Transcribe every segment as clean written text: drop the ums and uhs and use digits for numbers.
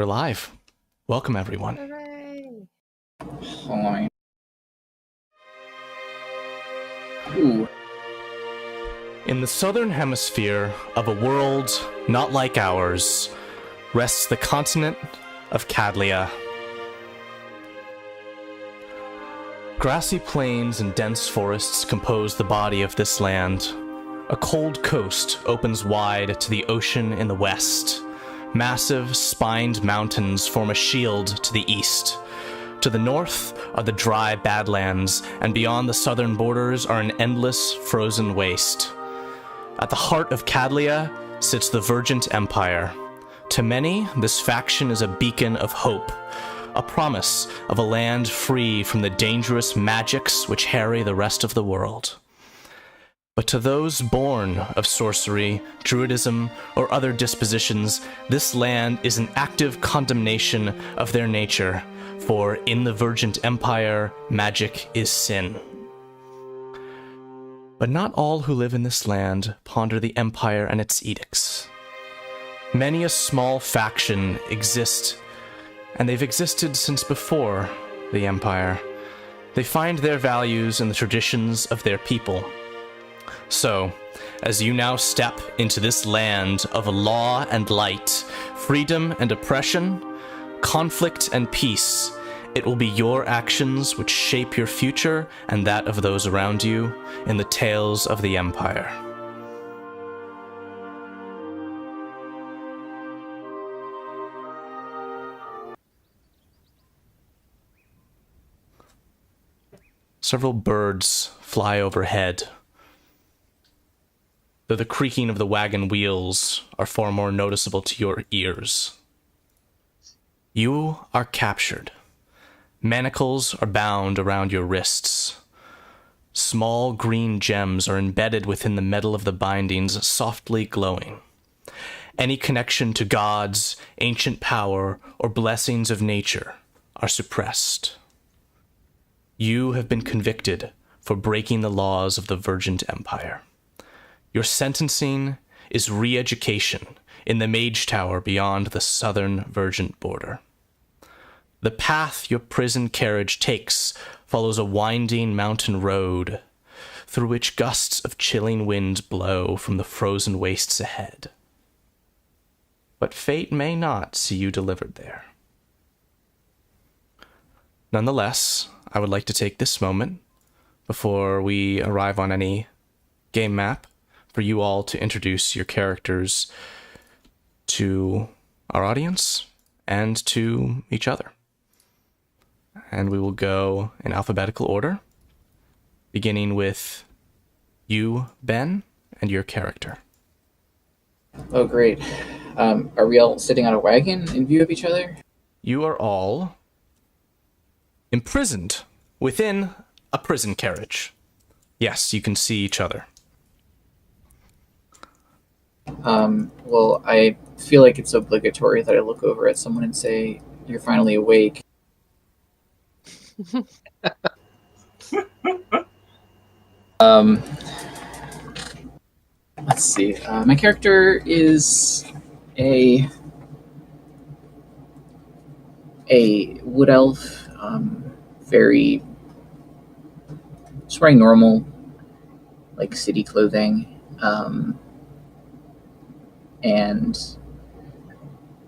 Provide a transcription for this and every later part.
We're live. Welcome, everyone. Hooray! Hi. Ooh. In the southern hemisphere of a world not like ours rests the continent of Cadlia. Grassy plains and dense forests compose the body of this land. A cold coast opens wide to the ocean in the west. Massive, spined mountains form a shield to the east. To the north are the dry Badlands, and beyond the southern borders are an endless, frozen waste. At the heart of Cadlia sits the Vergent Empire. To many, this faction is a beacon of hope, a promise of a land free from the dangerous magics which harry the rest of the world. But to those born of sorcery, druidism, or other dispositions, this land is an active condemnation of their nature, for in the Vergent Empire, magic is sin. But not all who live in this land ponder the Empire and its edicts. Many a small faction exist, and they've existed since before the Empire. They find their values in the traditions of their people. So, as you now step into this land of law and light, freedom and oppression, conflict and peace, it will be your actions which shape your future and that of those around you in the tales of the Empire. Several birds fly overhead, though the creaking of the wagon wheels are far more noticeable to your ears. You are captured. Manacles are bound around your wrists. Small green gems are embedded within the metal of the bindings, softly glowing. Any connection to gods, ancient power, or blessings of nature are suppressed. You have been convicted for breaking the laws of the Vergent Empire. Your sentencing is re-education in the Mage Tower beyond the southern Vergent border. The path your prison carriage takes follows a winding mountain road through which gusts of chilling wind blow from the frozen wastes ahead. But fate may not see you delivered there. Nonetheless, I would like to take this moment, before we arrive on any game map, for you all to introduce your characters to our audience and to each other. And we will go in alphabetical order, beginning with you, Ben, and your character. Oh, great. Are we all sitting on a wagon in view of each other? You are all imprisoned within a prison carriage. Yes, you can see each other. Well, I feel like it's obligatory that I look over at someone and say, "You're finally awake." Let's see. My character is a wood elf, very just wearing normal, like city clothing, and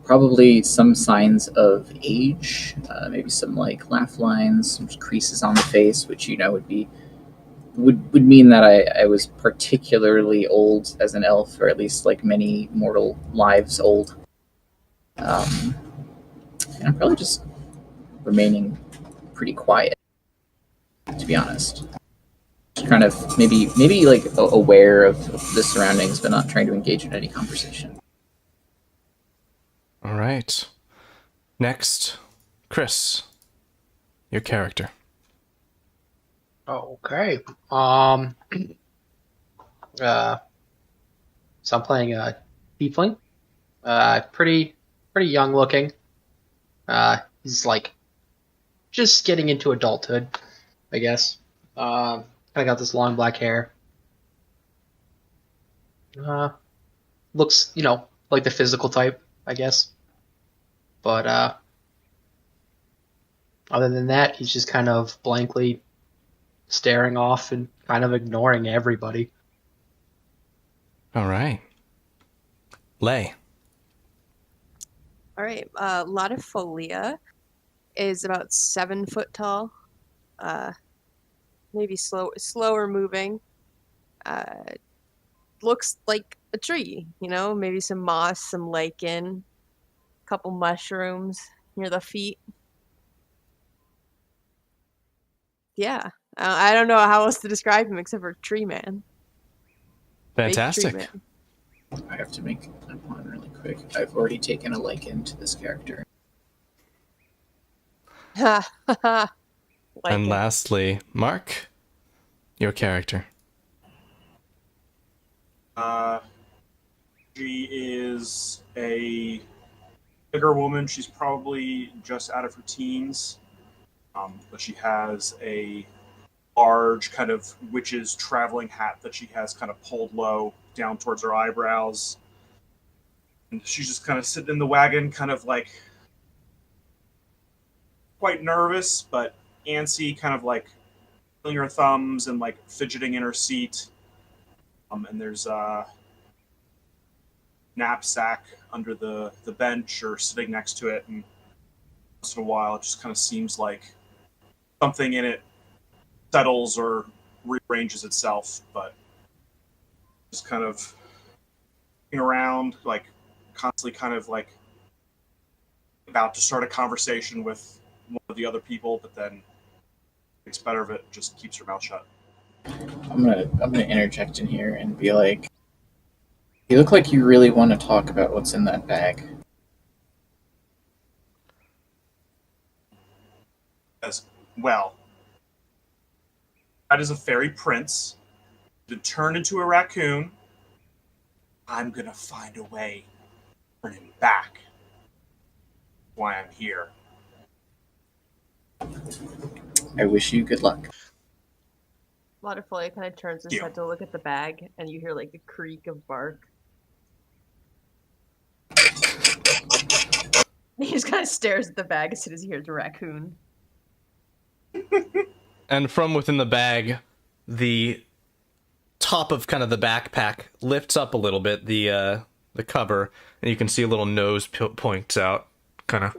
probably some signs of age, maybe some like laugh lines, some creases on the face, which would mean that I was particularly old as an elf, or at least like many mortal lives old. And I'm probably just remaining pretty quiet, to be honest. Just kind of maybe like aware of the surroundings, but not trying to engage in any conversation. All right. Next, Chris, your character. Okay. So I'm playing a tiefling. Pretty young looking. He's like just getting into adulthood, I guess. Kind of got this long black hair. Looks, like the physical type, I guess. But other than that, he's just kind of blankly staring off and kind of ignoring everybody. All right. Lay. All right. Latifolia is about 7 foot tall. Maybe slower moving. Looks like a tree, maybe some moss, some lichen, a couple mushrooms near the feet. Yeah. I don't know how else to describe him except for Tree Man. Fantastic. Big Tree Man. I have to make a plan really quick. I've already taken a liking to this character. And lastly, Mark, your character. She is a bigger woman. She's probably just out of her teens, but she has a large kind of witch's traveling hat that she has kind of pulled low down towards her eyebrows. And she's just kind of sitting in the wagon, kind of like quite nervous, but antsy, kind of like filling her thumbs and like fidgeting in her seat. And there's a knapsack under the bench or sitting next to it, and once in a while it just kind of seems like something in it settles or rearranges itself, but just kind of looking around, like constantly kind of like about to start a conversation with one of the other people, but then makes better of it, just keeps her mouth shut. I'm gonna interject in here and be like, you look like you really want to talk about what's in that bag. As well, that is a fairy prince to turn into a raccoon. I'm gonna find a way to turn him back. Why I'm here. I wish you good luck. Latifolia kind of turns his Yeah. head to look at the bag, and you hear like the creak of bark. He just kind of stares at the bag as soon as he hears the raccoon. And from within the bag, the top of kind of the backpack lifts up a little bit, the cover, and you can see a little nose points out, kind of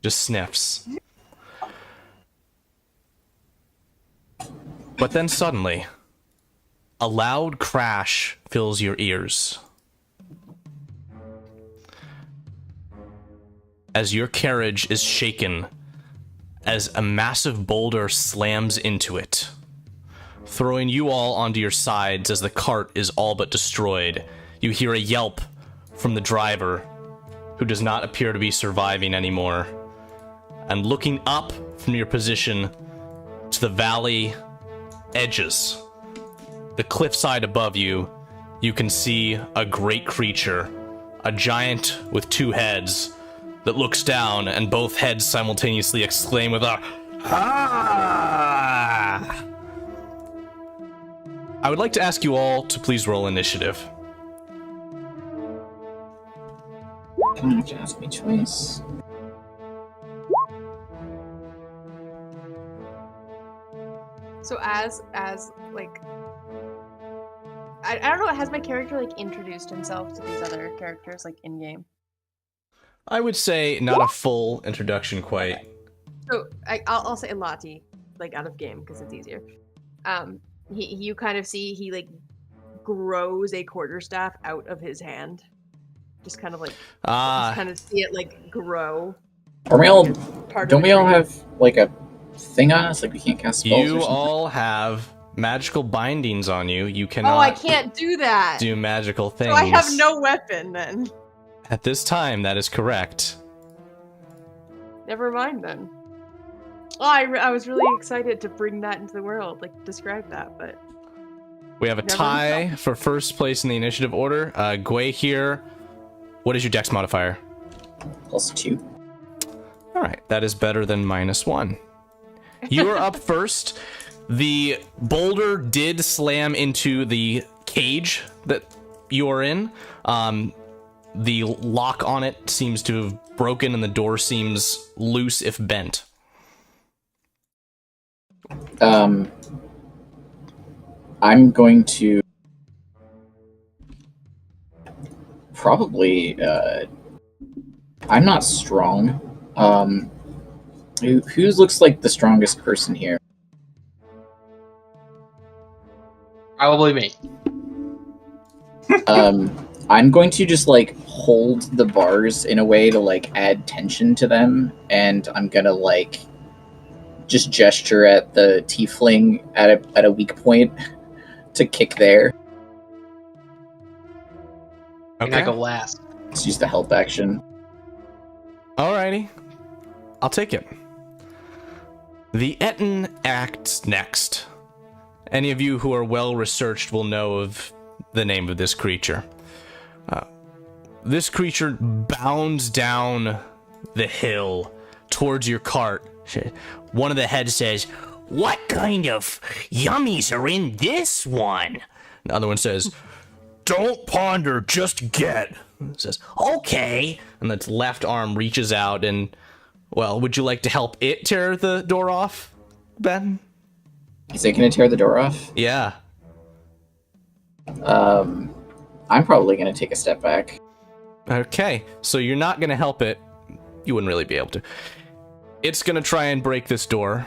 just sniffs. But then suddenly, a loud crash fills your ears. As your carriage is shaken, as a massive boulder slams into it, throwing you all onto your sides as the cart is all but destroyed. You hear a yelp from the driver, who does not appear to be surviving anymore. And looking up from your position to the valley edges, the cliffside above you, you can see a great creature, a giant with 2 heads, that looks down, and both heads simultaneously exclaim with a "Ah!" I would like to ask you all to please roll initiative. You don't have to ask me twice. So as like, I don't know, has my character like introduced himself to these other characters like in game? I would say not a full introduction quite. So I'll say Lati, like out of game because it's easier. You kind of see he like grows a quarterstaff out of his hand, just kind of like just kind of see it like grow. Are we all? Part of Don't the we all tree. have like a thing on us? Like we can't cast spells. You or something? all have magical bindings on you. You cannot Oh, I can't do that. do magical things. So I have no weapon then. At this time, that is correct. Never mind then. Oh, I was really excited to bring that into the world, like describe that, but We have a Never tie mind. for first place in the initiative order. Gwei here. What is your dex modifier? +2. All right, that is better than -1. You are up first. The boulder did slam into the cage that you are in. The lock on it seems to have broken, and the door seems loose if bent. I'm going to probably. I'm not strong. Who looks like the strongest person here? Probably me. I'm going to just like hold the bars in a way to like add tension to them, and I'm gonna like just gesture at the tiefling at a weak point to kick there. And I go last. Let's use the help action. Alrighty. I'll take it. The Ettin acts next. Any of you who are well researched will know of the name of this creature. This creature bounds down the hill towards your cart. One of the heads says, "What kind of yummies are in this one?" The other one says, "Don't ponder, just get." It says, "Okay." And its left arm reaches out and, well, would you like to help it tear the door off, Ben? Is it going to tear the door off? Yeah. I'm probably going to take a step back. Okay, so you're not going to help it. You wouldn't really be able to. It's going to try and break this door.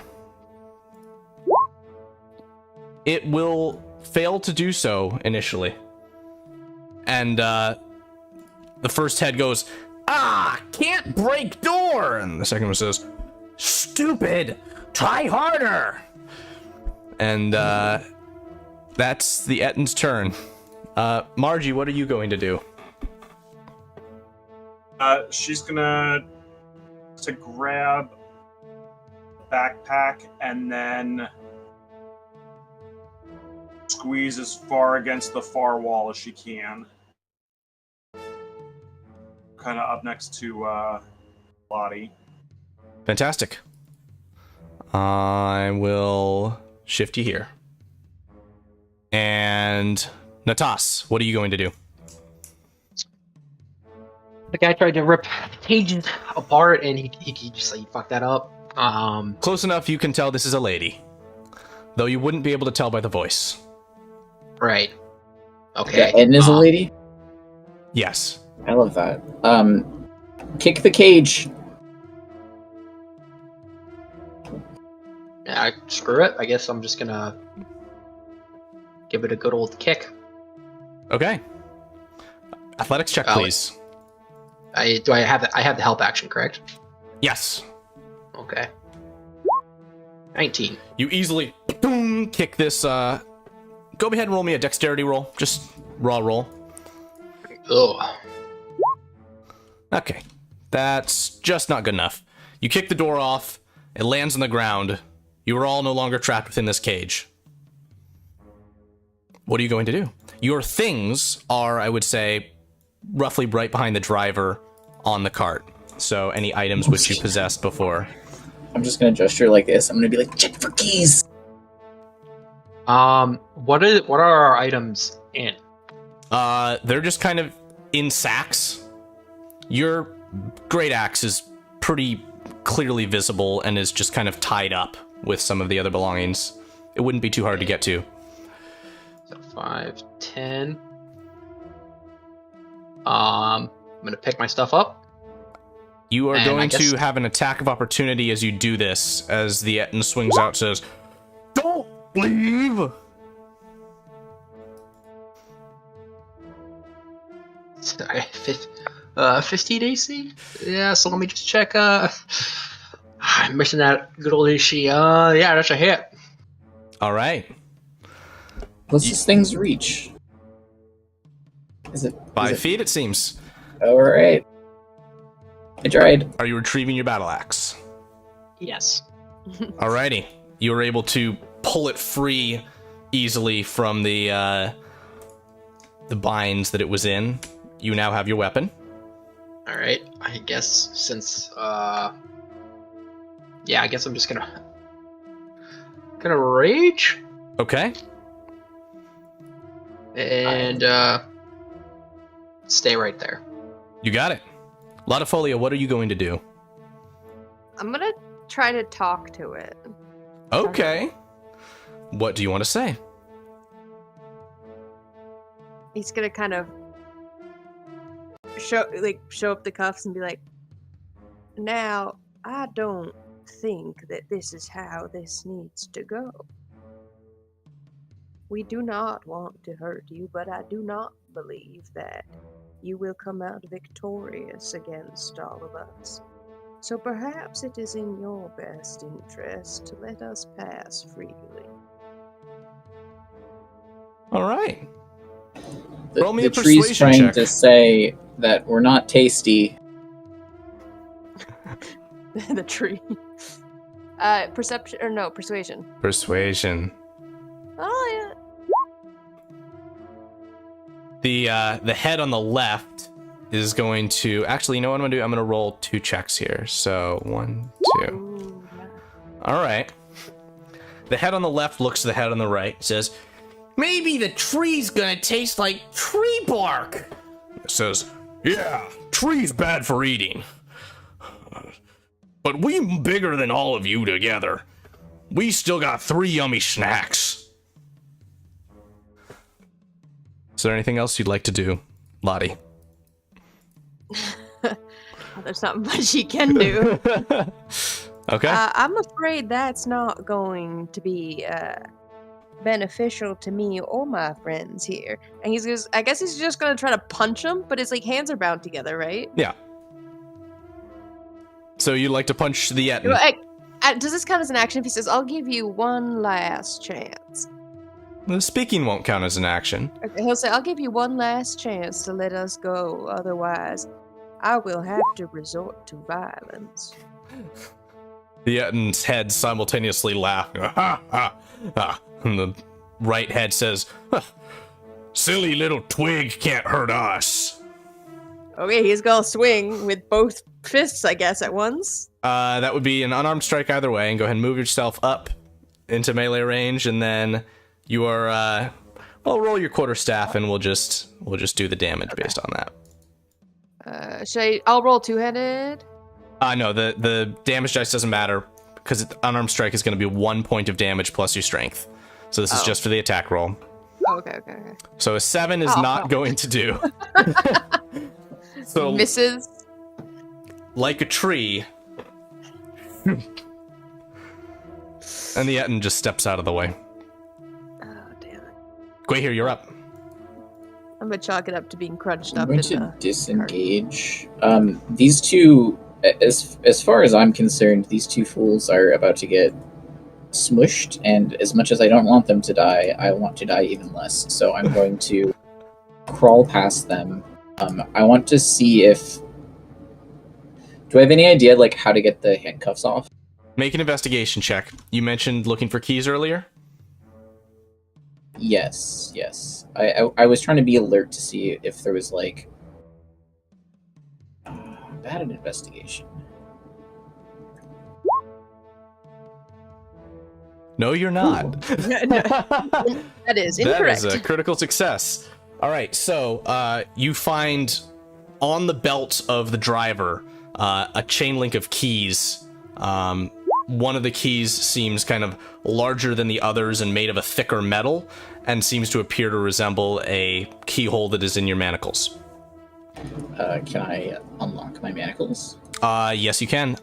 It will fail to do so initially. And the first head goes, "Can't break door!" And the second one says, "Stupid! Try harder!" And that's the Ettin's turn. Margie, what are you going to do? She's gonna grab a backpack and then squeeze as far against the far wall as she can. Kind of up next to Lottie. Fantastic. I will shift you here. And Natas, what are you going to do? The guy tried to rip cages apart, and he just like fucked that up. Close enough you can tell this is a lady. Though you wouldn't be able to tell by the voice. Right. Okay. Eden is a lady? Yes. I love that. Kick the cage. Yeah, screw it. I guess I'm just gonna give it a good old kick. Okay. Athletics check, please. I have the help action, correct? Yes. Okay. 19. You easily kick this. Go ahead and roll me a dexterity roll. Just raw roll. Ugh. Okay. That's just not good enough. You kick the door off. It lands on the ground. You are all no longer trapped within this cage. What are you going to do? Your things are, I would say, roughly right behind the driver on the cart. So any items which you possessed before. I'm just gonna gesture like this. I'm gonna be like, check for keys. What are our items in? They're just kind of in sacks. Your great axe is pretty clearly visible and is just kind of tied up with some of the other belongings. It wouldn't be too hard to get to. So 5, 10. I'm gonna pick my stuff up. You are going to have an attack of opportunity as you do this, as the Ettin swings out and says, "Don't leave!" Sorry, 15 AC? Yeah, so let me just check. I'm missing that good old AC. Yeah, that's a hit. All right. What's this thing's reach? Is it 5 feet, it seems. All right. I tried. Are you retrieving your battle axe? Yes. Alrighty. You were able to pull it free easily from the binds that it was in. You now have your weapon. All right. I guess since yeah, I guess I'm just gonna rage. Okay. And stay right there. You got it. Latifolia, what are you going to do? I'm gonna try to talk to it. Okay. What do you want to say? He's gonna kind of show up the cuffs and be like, "Now, I don't think that this is how this needs to go. We do not want to hurt you, but I do not believe that you will come out victorious against all of us. So perhaps it is in your best interest to let us pass freely." All right. The, Roll me the a tree's persuasion trying check. to say that we're not tasty. The tree. Perception or no, persuasion. Persuasion. Oh The head on the left is going to... Actually, you know what I'm going to do? I'm going to roll 2 checks here. So, 1, 2. yeah. Ooh, yeah. All right. The head on the left looks to the head on the right. Says, maybe the tree's going to taste like tree bark. It says, yeah, tree's bad for eating. But we bigger than all of you together. We still got 3 yummy snacks. Is there anything else you'd like to do, Lottie? Well, there's not much he can do. Okay. I'm afraid that's not going to be beneficial to me or my friends here. And I guess he's just gonna try to punch him, but his hands are bound together, right? Yeah. So you'd like to punch the Ettin? Does this count as an action if he says, "I'll give you one last chance"? The speaking won't count as an action. Okay, he'll say, "I'll give you one last chance to let us go. Otherwise, I will have to resort to violence." The Ettin's head simultaneously laughs. And the right head says, silly little twig can't hurt us. Okay, he's gonna swing with both fists, I guess, at once. That would be an unarmed strike either way. And go ahead and move yourself up into melee range. And then you are, roll your quarterstaff and we'll just do the damage based on that. I'll roll two-headed? No, the damage dice doesn't matter because unarmed strike is going to be 1 point of damage plus your strength. So this is just for the attack roll. Oh, okay. So a 7 is not going to do. So misses. Like a tree. And the Ettin just steps out of the way. Oh, damn it. Here, you're up. I'm gonna chalk it up to being crunched I'm up. going to disengage. These two, as far as I'm concerned, these two fools are about to get smushed, and as much as I don't want them to die, I want to die even less. So I'm going to crawl past them. I want to see if... Do I have any idea, how to get the handcuffs off? Make an investigation check. You mentioned looking for keys earlier? Yes. I was trying to be alert to see if there was, bad at investigation. No, you're not. That is incorrect. That is a critical success. All right, so you find on the belt of the driver a chain link of keys. One of the keys seems kind of larger than the others and made of a thicker metal, and seems to appear to resemble a keyhole that is in your manacles. Can I unlock my manacles? Yes, you can.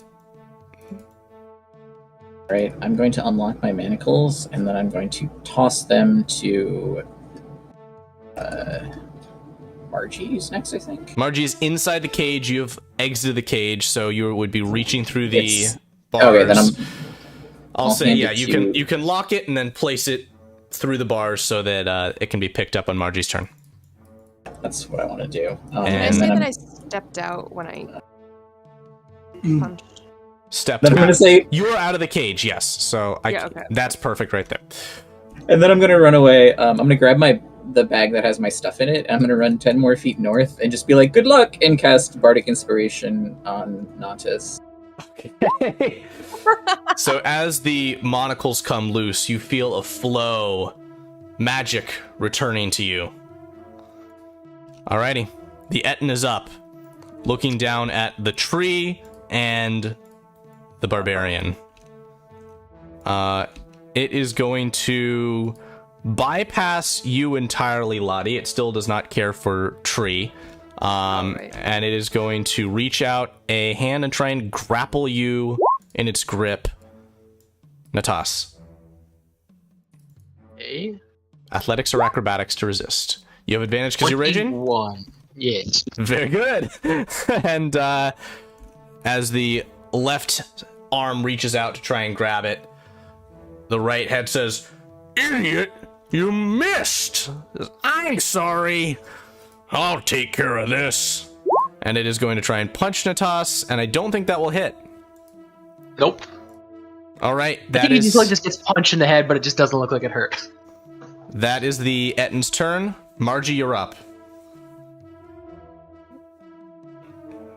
Right, I'm going to unlock my manacles, and then I'm going to toss them to Margie's next, I think. Margie is inside the cage. You have exited the cage, so you would be reaching through the bars. Okay, then I'll say, hand yeah, it you can lock it and then place it through the bars so that it can be picked up on Margie's turn. That's what I want to do. Can I And say then that I'm- I stepped out when I punched? Step Then I'm two. going to say, You are out of the cage, yes. So Yeah, okay. that's perfect right there. and then I'm going to run away. I'm going to grab the bag that has my stuff in it, and I'm going to run 10 more feet north and just be like, good luck, and cast Bardic Inspiration on Nautis. Okay. So as the monocles come loose, you feel a flow, magic returning to you. Alrighty. The Ettin is up. looking down at the tree and the barbarian. It is going to bypass you entirely, Lottie. It still does not care for tree. Right. And it is going to reach out a hand and try and grapple you in its grip. Natas. Okay. Athletics or acrobatics to resist. You have advantage because you're raging? 21. Yes. Very good. And as the left arm reaches out to try and grab it, the right head says, "Idiot, you missed. I'm sorry. I'll take care of this." And it is going to try and punch Natas, and I don't think that will hit. Nope. All right, I think he just gets punched in the head, but it just doesn't look like it hurt. that is the Ettin's turn. Margie, you're up.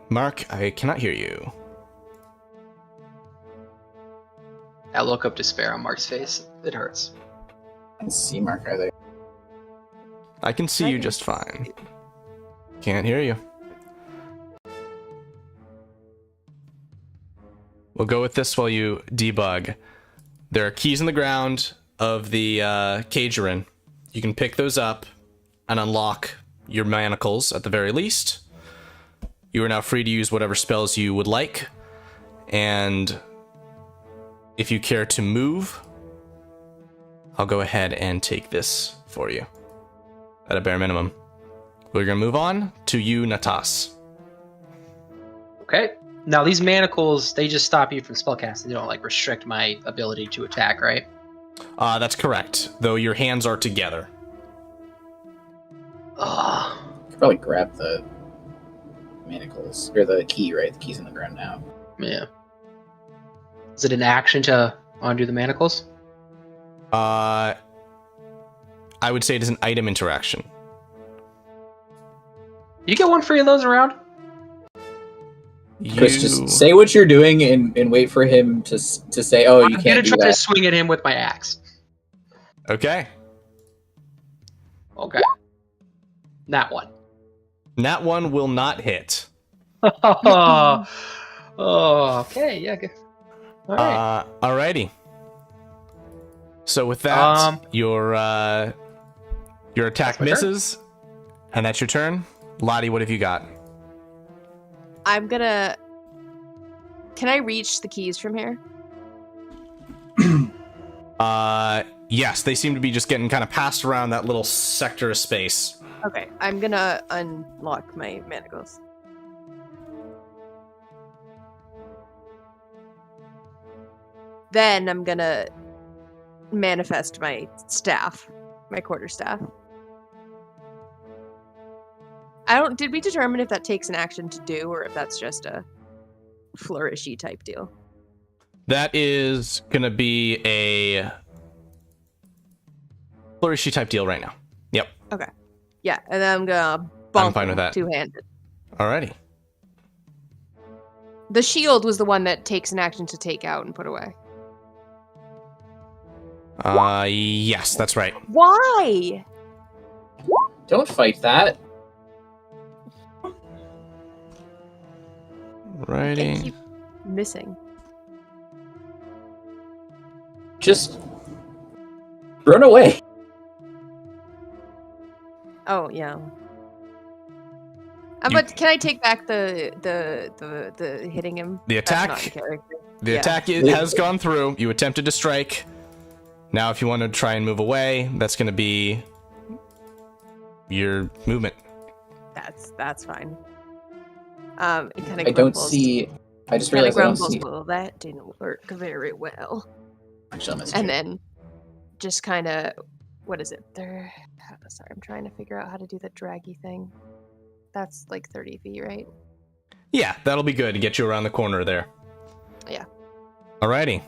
Mark, I cannot hear you. I look up despair on Mark's face. It hurts. I can see Mark either. I can see you just fine. Can't hear you. We'll go with this while you debug. There are keys in the ground of the cage you're in. You can pick those up and unlock your manacles at the very least. You are now free to use whatever spells you would like. And if you care to move, I'll go ahead and take this for you at a bare minimum. We're going to move on to you, Natas. Okay. Now, these manacles, they just stop you from spellcasting. They don't, like, restrict my ability to attack, right? That's correct, though your hands are together. Ugh. Could probably grab the manacles, or the key, right? The key's on the ground now. Yeah. Is it an action to undo the manacles? I would say it is an item interaction. You get one free of those around? Chris, just say what you're doing and wait for him to say, "Oh, you I'm can't gonna do try to that." swing at him with my axe. Okay. Okay. That one. That one will not hit. Oh, okay, yeah. Good. All right. Alrighty. So with that, your attack my turn. misses, and that's your turn. Lottie, what have you got? I'm gonna. Can I reach the keys from here? Yes, they seem to be just getting kind of passed around that little sector of space. Okay, I'm gonna unlock my manacles. Then I'm gonna manifest my staff, my quarterstaff. Did we determine if that takes an action to do, or if that's just a flourishy type deal? That is gonna be a flourishy type deal right now. Yep. Okay. Yeah, and then I'm gonna bonk I'm fine with that. two-handed. Alrighty. The shield was the one that takes an action to take out and put away. Yes, that's right. Why? Don't fight that. I Alrighty. keep missing. Just run away. Oh yeah. But can I take back the hitting him? The That's not in attack. character. The Yeah. attack has gone through. You attempted to strike. Now, if you want to try and move away, that's going to be your movement. That's fine. It kind of. I don't see. I just Kind of realized I don't grumbles. see. Well, that didn't work very well. Actually, I missed And you. then, just kind of, what is it? Sorry, I'm trying to figure out how to do the draggy thing. That's like 30 feet, right? Yeah, that'll be good to get you around the corner there. Yeah. Alrighty.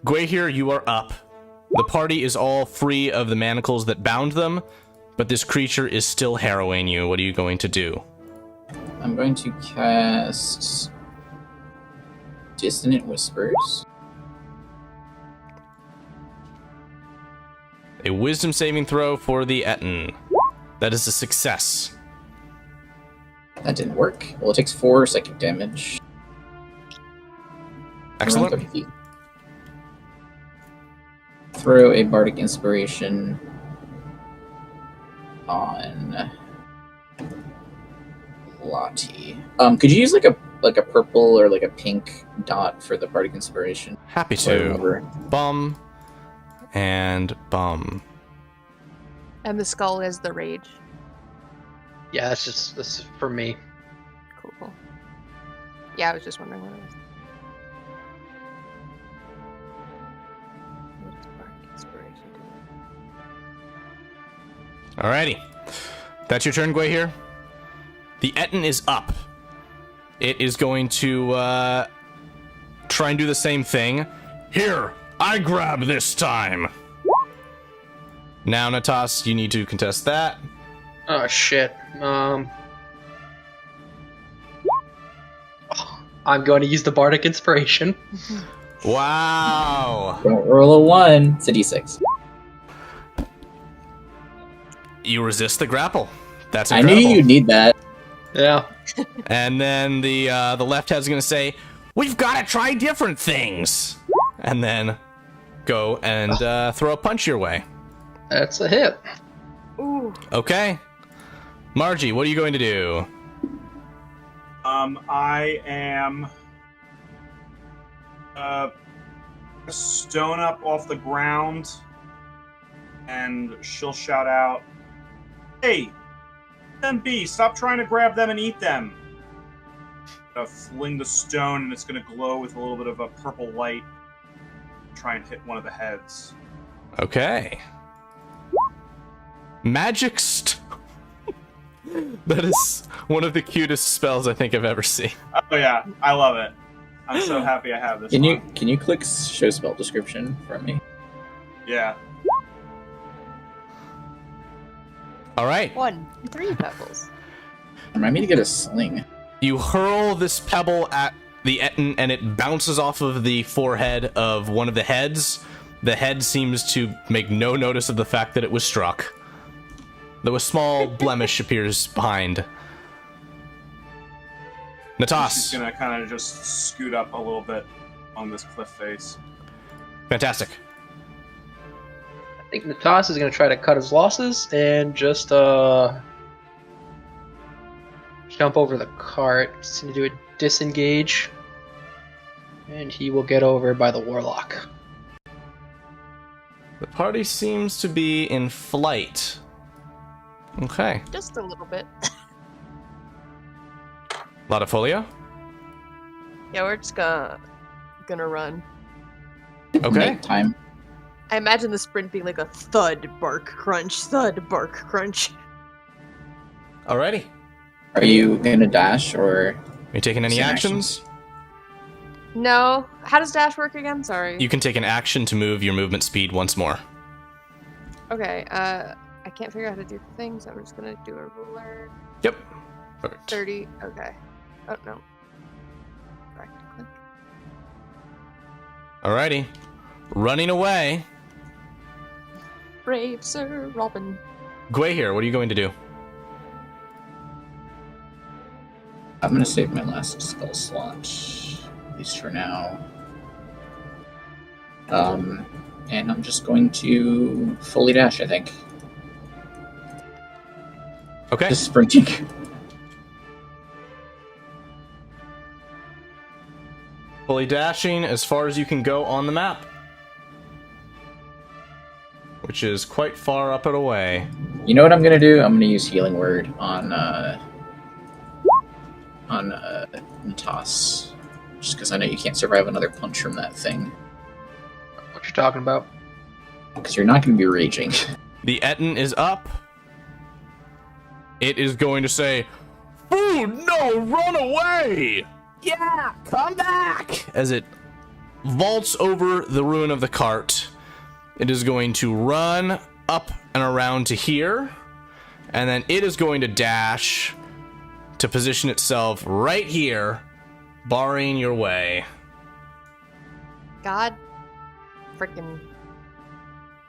Gwahir, you are up. The party is all free of the manacles that bound them, but this creature is still harrowing you. What are you going to do? I'm going to cast Dissonant Whispers. A wisdom saving throw for the Ettin. That is a success. That didn't work. Well, it takes 4 psychic damage. Around Excellent. 30 feet. Throw a bardic inspiration on Lottie. Could you use like a purple or like a pink dot for the bardic inspiration? Happy So I to. remember. Bum. And bum. And the skull is the rage. Yeah, this is for me. Cool. Yeah, I was just wondering what it was. What does bardic inspiration do? Alrighty. That's your turn, Gwei here. The Ettin is up. It is going to try and do the same thing. Here, I grab this time. Now, Natas, you need to contest that. Oh shit. I'm going to use the bardic inspiration. Wow. Don't roll a 1. It's a d6. You resist the grapple. That's I incredible. knew you'd need that. Yeah. And then the left head's gonna say, "We've got to try different things," and then go and throw a punch your way. That's a hit. Ooh. Okay, Margie, what are you going to do? I am stone up off the ground, and she'll shout out, "Hey, MB, stop trying to grab them and eat them." Fling the stone, and it's going to glow with a little bit of a purple light. Try and hit one of the heads. Okay. Magic That is one of the cutest spells I think I've ever seen. Oh yeah, I love it. I'm so happy I have this. Can one. you click show spell description for me? Yeah. All right. 3 pebbles. Remind me to get a sling. You hurl this pebble at the Ettin, and it bounces off of the forehead of one of the heads. The head seems to make no notice of the fact that it was struck, though a small blemish appears behind. She's Natas. gonna kind of just scoot up a little bit on this cliff face. Fantastic. I think Natas is going to try to cut his losses and just jump over the cart. He's going to do a disengage. And he will get over by the warlock. The party seems to be in flight. Okay. Just a little bit. Latifolia? Yeah, we're just gonna run. Okay. Time. I imagine the sprint being like a thud, bark, crunch, thud, bark, crunch. Alrighty. Are you gonna dash or? Are you taking any Some actions? No. How does dash work again? Sorry. You can take an action to move your movement speed once more. Okay, I can't figure out how to do the things. I'm just gonna do a ruler. Yep. Perfect. 30. Okay. Oh, no. Right click. Alrighty. Running away. Brave Sir Robin. Gwei here, what are you going to do? I'm gonna save my last spell slot, at least for now. And I'm just going to fully dash, I think. Okay. Just sprinting. Fully dashing as far as you can go on the map. Which is quite far up and away. You know what I'm gonna do? I'm gonna use Healing Word on Natas. Just because I know you can't survive another punch from that thing. What you talking about? Because you're not gonna be raging. The Ettin is up. It is going to say, "Food, no, run away! Yeah, come back!" As it vaults over the ruin of the cart, it is going to run up and around to here, and then it is going to dash to position itself right here, barring your way. God. Frickin'.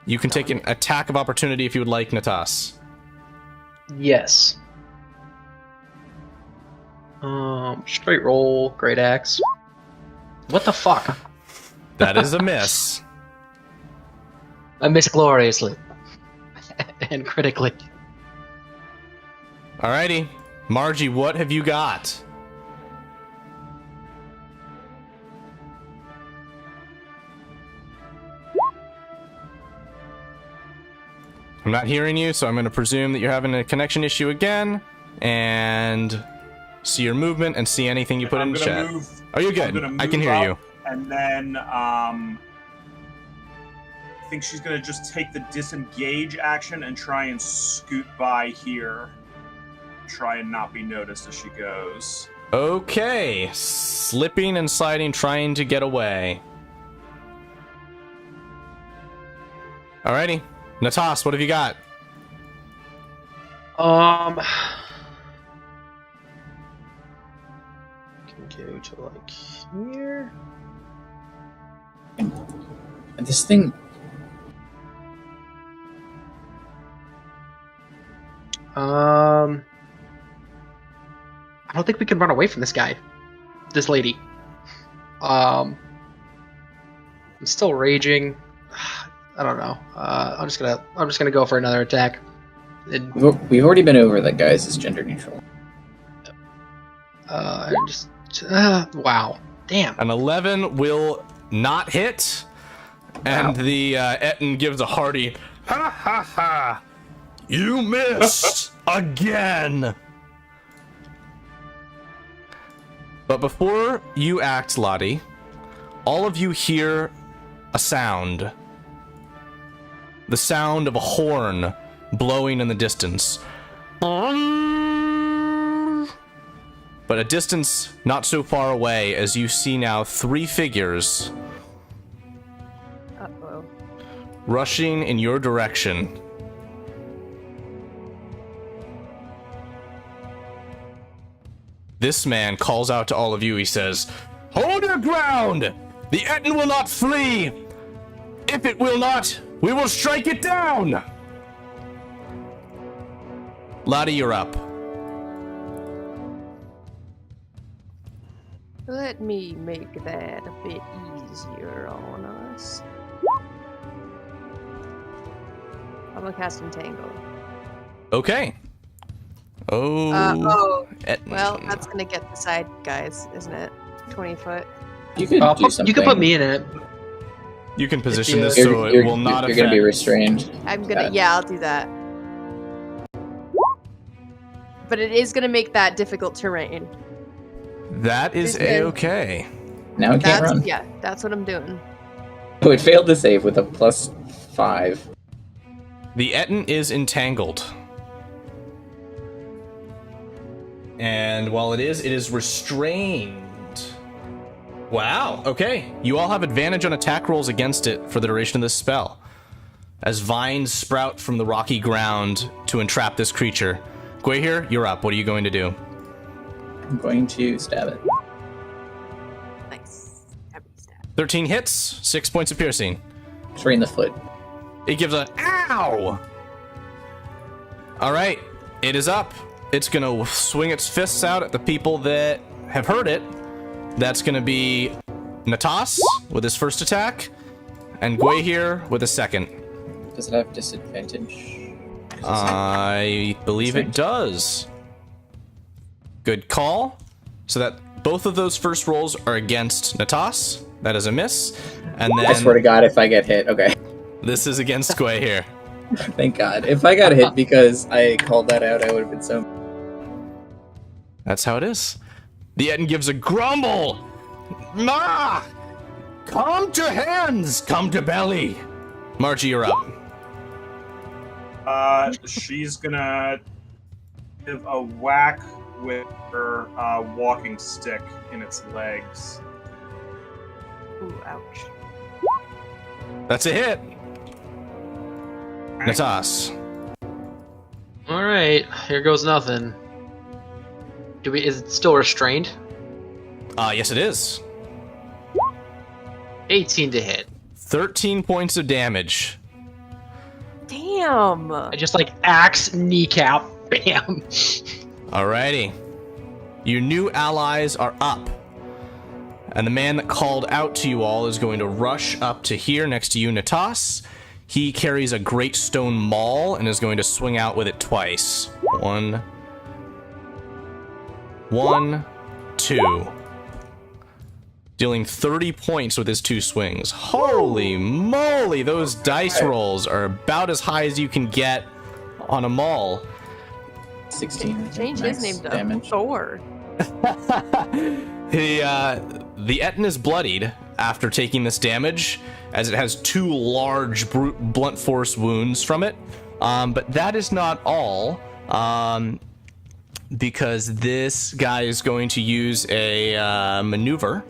You can take an attack of opportunity if you would like, Natas. Yes. Straight roll, great axe. What the fuck? That is a miss. I miss gloriously. And critically. Alrighty. Margie, what have you got? I'm not hearing you, so I'm going to presume that you're having a connection issue again, and see your movement and see anything you put in the chat. Are you good? I can hear you. And then, I think she's going to just take the disengage action and try and scoot by here. Try and not be noticed as she goes. Okay. Slipping and sliding, trying to get away. Alrighty. Natas, what have you got? Can go to like here. And this thing. I don't think we can run away from this guy. This lady. I'm still raging. I don't know. I'm just gonna go for another attack. We've already been over that guys is gender neutral. Wow. Damn. An 11 will not hit, and the Ettin gives a hearty, ha ha ha! You missed again! But before you act, Lottie, all of you hear a sound. The sound of a horn blowing in the distance. But a distance not so far away as you see now 3 figures Uh-oh. rushing in your direction. This man calls out to all of you. He says, "Hold your ground! The Ettin will not flee! If it will not, we will strike it down!" Lottie, you're up. Let me make that a bit easier on us. I'm gonna cast Entangle. Okay. Ettin. Well, that's gonna get the side guys, isn't it? 20 foot. You could do something. You can put me in it. You can position you- this so it will not You're affect. going to be restrained. I'm gonna, yeah, I'll do that. But it is gonna make that difficult terrain. That is Okay. A-okay. Now it can't run. Yeah, that's what I'm doing. Oh, it failed to save with a +5. The Ettin is entangled. And while it is restrained. Wow, okay. You all have advantage on attack rolls against it for the duration of this spell, as vines sprout from the rocky ground to entrap this creature. Gwahir, you're up. What are you going to do? I'm going to stab it. Nice. Stabby stab. 13 hits, 6 points of piercing. It's right in the foot. It gives a ow! Alright, it is up. It's gonna swing its fists out at the people that have heard it. That's gonna be Natas with his first attack, and Gwahir with a second. Does it have disadvantage? I believe it does. Good call. So that both of those first rolls are against Natas. That is a miss. And I swear to then God, if I get hit, okay. this is against Gwahir. Thank God. If I got hit because I called that out, I would have been so... That's how it is. The Ettin gives a grumble. Ma! Come to hands, come to belly. Margie, you're up. She's gonna give a whack with her walking stick in its legs. Ooh, ouch. That's a hit. Natas. All right, here goes nothing. Is it still restrained? Yes, it is. 18 to hit. 13 points of damage. Damn. I just like axe kneecap, bam. Alrighty. Your new allies are up. And the man that called out to you all is going to rush up to here next to you, Natas. He carries a great stone maul and is going to swing out with it twice. 1, 2. Dealing 30 points with his 2 swings. Holy moly, those dice rolls are about as high as you can get on a maul. 16. Change his name to damage. Thor. The Ettin is bloodied after taking this damage, as it has 2 large blunt force wounds from it. But that is not all, because this guy is going to use a maneuver.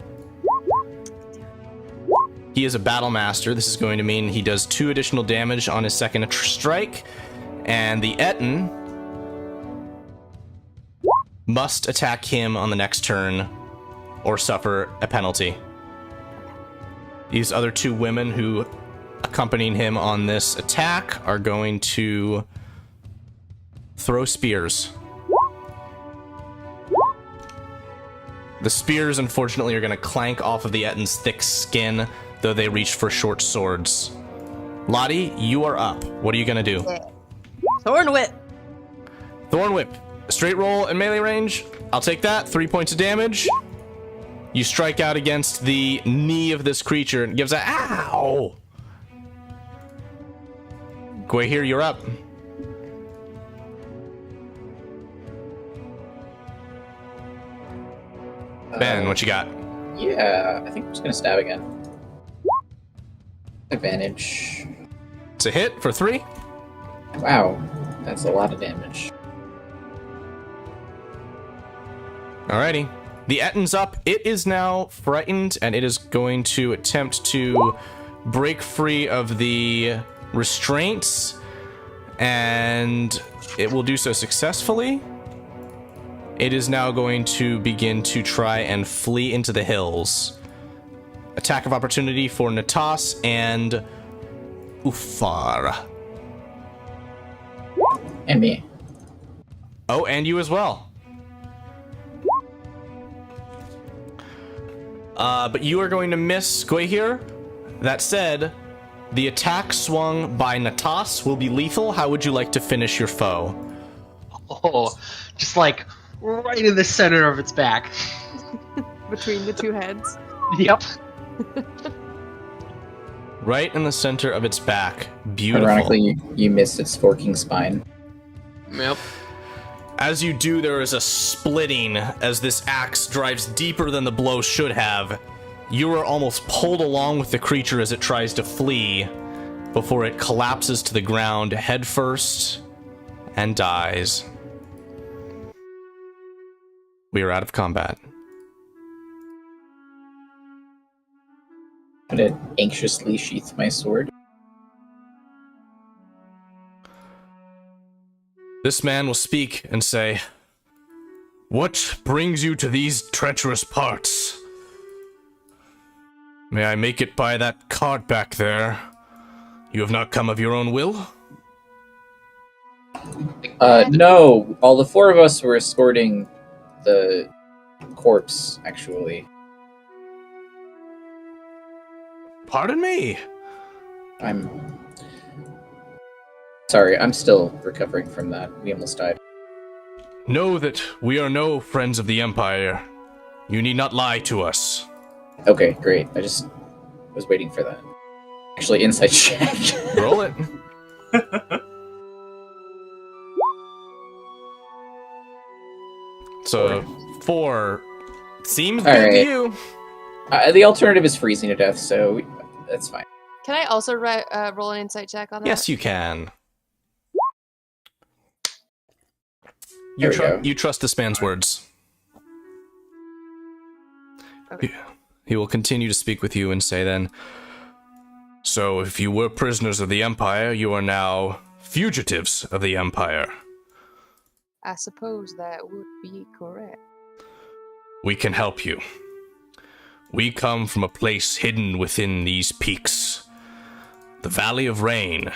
He is a battle master. This is going to mean he does 2 additional damage on his second strike, and the Ettin must attack him on the next turn or suffer a penalty. These other 2 women who accompanying him on this attack are going to throw spears. The spears, unfortunately, are going to clank off of the Ettin's thick skin, though they reach for short swords. Lottie, you are up. What are you going to do? Thorn Whip. Thorn Whip. Straight roll and melee range. I'll take that. 3 points of damage. You strike out against the knee of this creature and gives a ow. Gwahir, you're up. Ben, what you got? Yeah, I think I'm just gonna stab again. Advantage. It's a hit for 3. Wow, that's a lot of damage. Alrighty. The Ettin's up. It is now frightened, and it is going to attempt to break free of the restraints, and it will do so successfully. It is now going to begin to try and flee into the hills. Attack of opportunity for Natas and Ufar. And me. Oh, and you as well. But you are going to miss Gwahir. That said, the attack swung by Natas will be lethal. How would you like to finish your foe? Oh, just like right in the center of its back. Between the 2 heads. Yep. Right in the center of its back. Beautiful. Ironically, you missed its forking spine. Yep. As you do, there is a splitting as this axe drives deeper than the blow should have. You are almost pulled along with the creature as it tries to flee before it collapses to the ground headfirst and dies. We are out of combat. I'm gonna anxiously sheath my sword. This man will speak and say, "What brings you to these treacherous parts? May I make it by that cart back there? You have not come of your own will?" No. All the 4 of us were escorting the corpse, actually. Pardon me? I'm sorry, I'm still recovering from that. We almost died. Know that we are no friends of the Empire. You need not lie to us. Okay, great. I just was waiting for that. Actually, insight check. Roll it. So, 4 seems good to you. The alternative is freezing to death, so that's fine. Can I also roll an insight check on that? Yes, you can. There we go. You trust this man's words. Okay. He will continue to speak with you and say then, "So if you were prisoners of the Empire, you are now fugitives of the Empire." I suppose that would be correct. "We can help you. We come from a place hidden within these peaks, the Valley of Rain,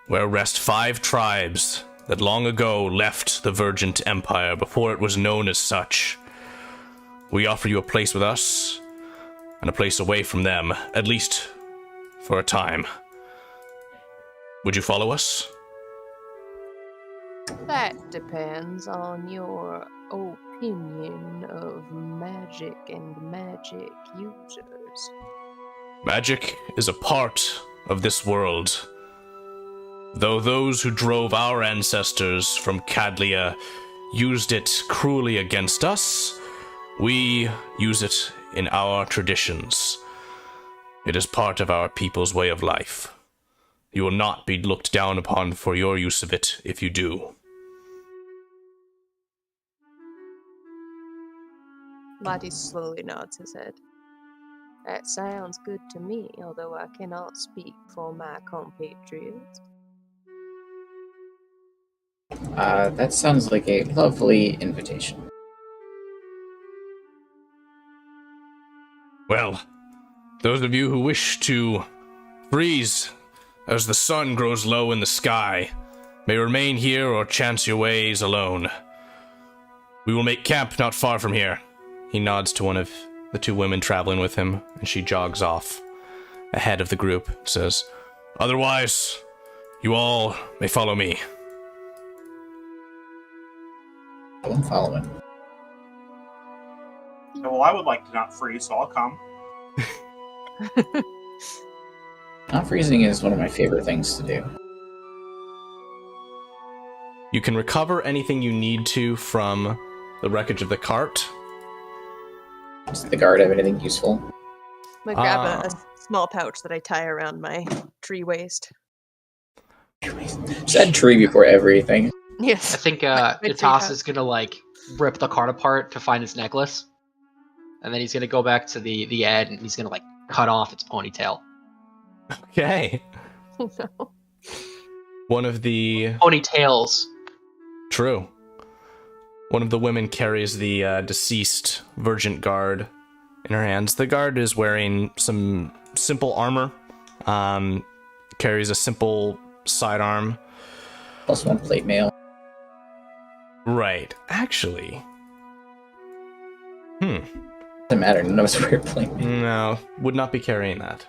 where rest 5 tribes that long ago left the Virgin Empire before it was known as such. We offer you a place with us and a place away from them, at least for a time. Would you follow us? That depends on your opinion of magic and magic users. Magic is a part of this world. Though those who drove our ancestors from Cadlia used it cruelly against us, we use it in our traditions. It is part of our people's way of life. You will not be looked down upon for your use of it if you do. Lottie slowly nods his head. That sounds good to me, although I cannot speak for my compatriots. That sounds like a lovely invitation. Well, those of you who wish to freeze as the sun grows low in the sky may remain here or chance your ways alone. We will make camp not far from here. He nods to one of the two women traveling with him, and she jogs off ahead of the group, says, "Otherwise, you all may follow me." I'm following. Well, I would like to not freeze, so I'll come. Not freezing is one of my favorite things to do. You can recover anything you need to from the wreckage of the cart. Does the guard have anything useful? I grab a small pouch that I tie around my tree waist. Said tree before everything. Yes. I think My tree Natas pouch. is gonna like rip the cart apart to find his necklace, and then he's gonna go back to the end and he's gonna like cut off its ponytail. Okay. Oh no. One of the... Ponytails. True. One of the women carries the deceased Virgin guard in her hands. The guard is wearing some simple armor, carries a simple sidearm. Plus one plate mail. Right. Actually. Doesn't matter, none of us wear plate mail. No, would not be carrying that.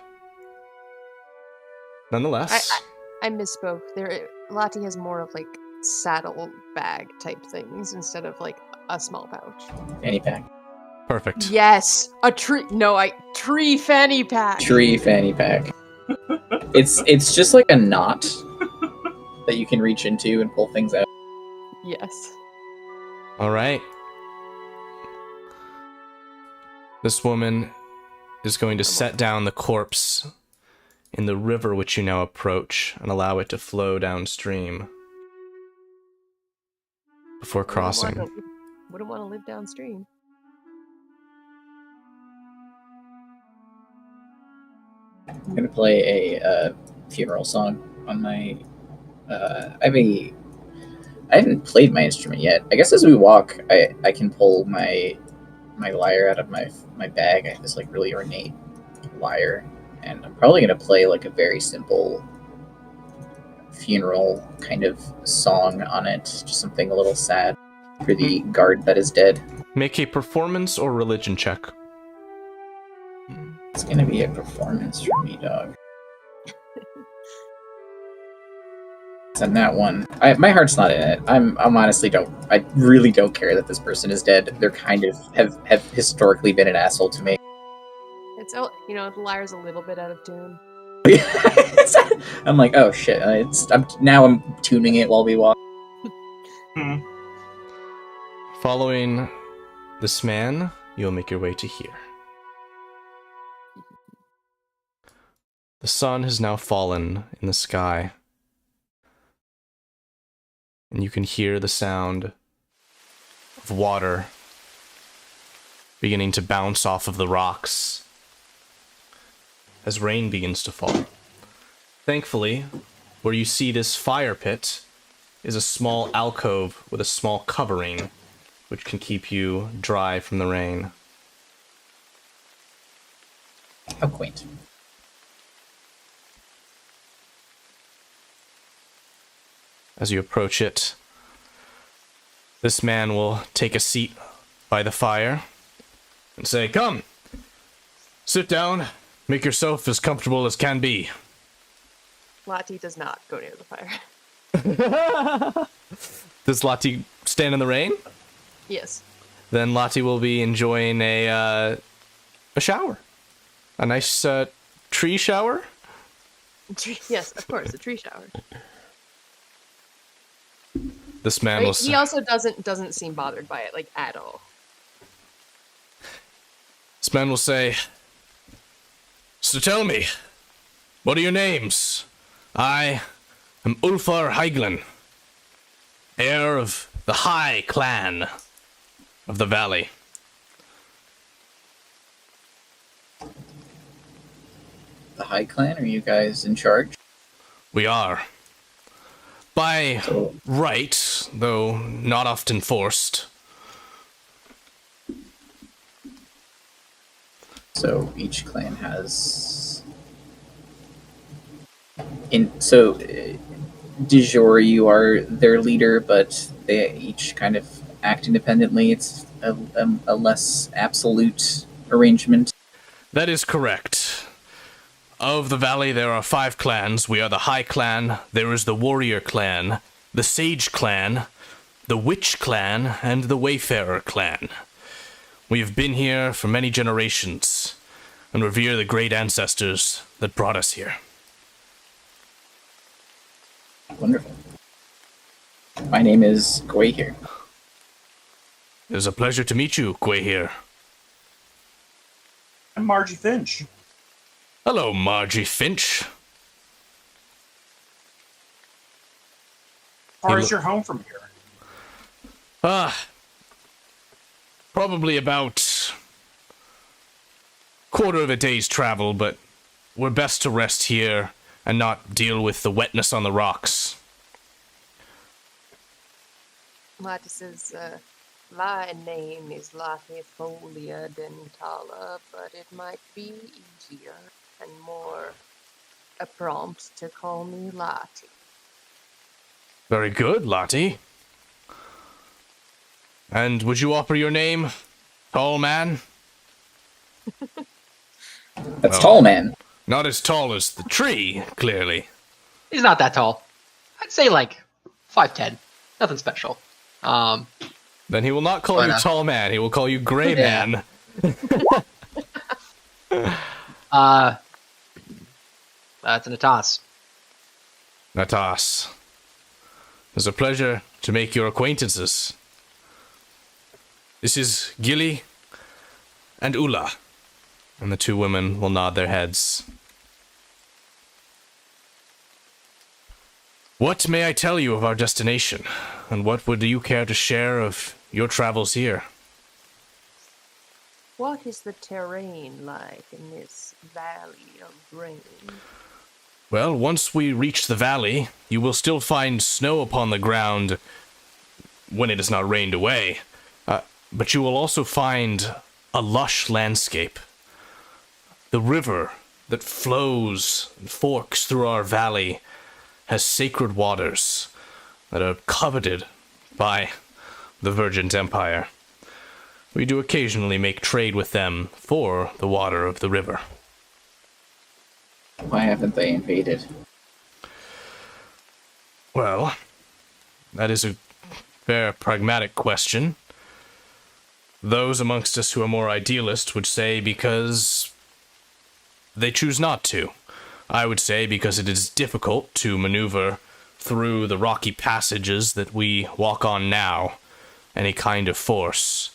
Nonetheless. I misspoke. Lottie has more of like saddle bag type things instead of like a small pouch. Fanny pack. Perfect. Yes, a tree. No, tree fanny pack. Tree fanny pack. It's just like a knot that you can reach into and pull things out. Yes. All right. This woman is going to set down the corpse in the river which you now approach and allow it to flow downstream before crossing. Wouldn't want to live downstream. I'm gonna play a funeral song on my. I haven't played my instrument yet. I guess as we walk, I can pull my lyre out of my bag. I have this like really ornate lyre, and I'm probably gonna play like a very simple funeral kind of song on it, just something a little sad for the guard that is dead. Make a performance or religion check. It's gonna be a performance for me, dog. And that one, my heart's not in it. I'm honestly I really don't care that this person is dead. They're kind of have historically been an asshole to me. It's the lyre's a little bit out of tune. I'm like, oh shit! I'm tuning it while we walk. Following this man, you'll make your way to here. The sun has now fallen in the sky, and you can hear the sound of water beginning to bounce off of the rocks as rain begins to fall. Thankfully, where you see this fire pit is a small alcove with a small covering, which can keep you dry from the rain. How quaint. as you approach it. This man will take a seat by the fire and say, "Come, sit down, make yourself as comfortable as can be." Lottie does not go near the fire. Does Lottie stand in the rain? Yes. Then Lottie will be enjoying a shower. A nice tree shower? Yes, of course, a tree shower. This man Right? will He also doesn't seem bothered by it, like, at all. This man will say, "So tell me, what are your names? I am Ulfar Heiglin, heir of the High Clan of the Valley." The High Clan, are you guys in charge? We are. By So, right, though not often forced. so each clan has. Du jour, you are their leader, but they each kind of act independently. It's a less absolute arrangement. That is correct. Of the valley, there are 5 clans. We are the High Clan, there is the Warrior Clan, the Sage Clan, the Witch Clan, and the Wayfarer Clan. We have been here for many generations, and revere the great ancestors that brought us here. Wonderful. My name is Gwahir. It is a pleasure to meet you, Gwahir. I'm Margie Finch. Hello, Margie Finch. How far is your home from here? Probably about quarter of a day's travel, but we're best to rest here and not deal with the wetness on the rocks. Lottie says, my name is Latifolia Dentala, but it might be easier and more prompt to call me Lottie. Very good, Lottie. And would you offer your name, tall man? That's Tall Man. Not as tall as the tree, clearly. He's not that tall. I'd say like 5'10". Nothing special. Then he will not call you tall man, he will call you gray Yeah. man. That's an Atas. Natas. It's a pleasure to make your acquaintances. This is Gilly and Ula. And the 2 women will nod their heads. What may I tell you of our destination? And what would you care to share of your travels here? What is the terrain like in this valley of rain? Well, once we reach the valley, you will still find snow upon the ground when it has not rained away. But you will also find a lush landscape. The river that flows and forks through our valley has sacred waters that are coveted by the Virgin Empire. We do occasionally make trade with them for the water of the river. Why haven't they invaded? Well, that is a fair pragmatic question. Those amongst us who are more idealist would say because they choose not to. I would say because it is difficult to maneuver through the rocky passages that we walk on now, any kind of force.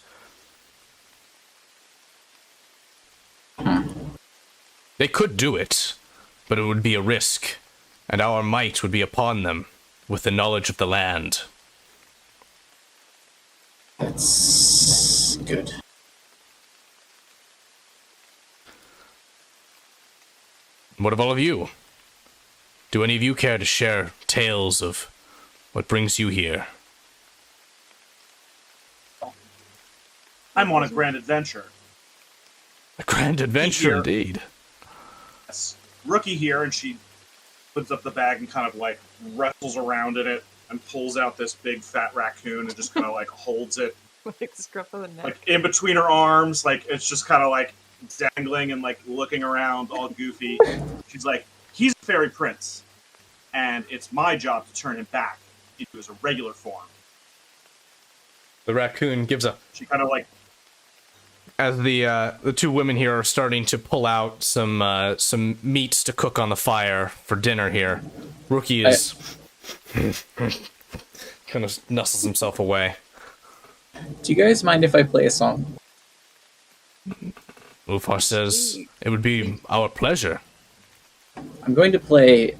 They could do it, but it would be a risk, and our might would be upon them with the knowledge of the land. That's good. What of all of you? Do any of you care to share tales of what brings you here? I'm on a grand adventure. A grand adventure Here. indeed. Yes. Rookie here, and she puts up the bag and kind of like wrestles around in it, and pulls out this big fat raccoon and just kind of like holds it Like the scruff of the neck. like in between her arms, like it's just kind of like dangling and like looking around all goofy. She's like, he's a fairy prince, and it's my job to turn him back into his regular form. The raccoon gives a... She kind of like... As the two women here are starting to pull out some meats to cook on the fire for dinner here, Rookie is... kind of nuzzles himself away. Do you guys mind if I play a song? Ulfar says, it would be our pleasure. I'm going to play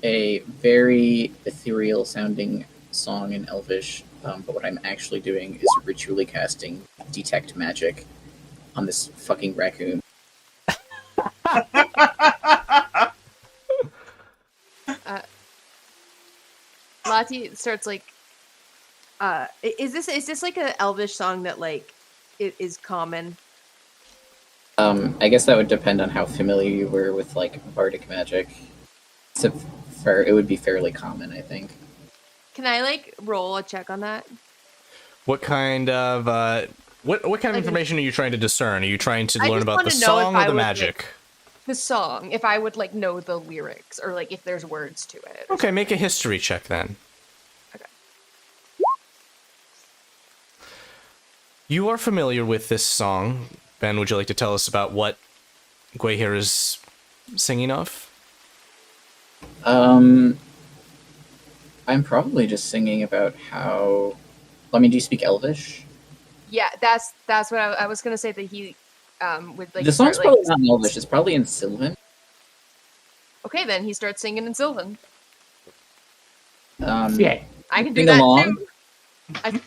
a very ethereal sounding song in Elvish, but what I'm actually doing is ritually casting Detect Magic on this fucking raccoon. Lati starts like, is this like an Elvish song that like is common? I guess that would depend on how familiar you were with like bardic magic. It would be fairly common, I think. Can I like roll a check on that? What kind of what kind of information are you trying to discern? Are you trying to learn about the song or the magic? The song, if I would like know the lyrics or like if there's words to it. Okay, make a history check then. Okay. You are familiar with this song. Ben, would you like to tell us about what Gwahir is singing of? I'm probably just singing about how... I mean, do you speak Elvish? Yeah, that's what I was gonna say, that he would like. The song's start, probably like, not in Elvish. It's probably in Sylvan. Okay, then he starts singing in Sylvan. Yeah. I can do Sing that along.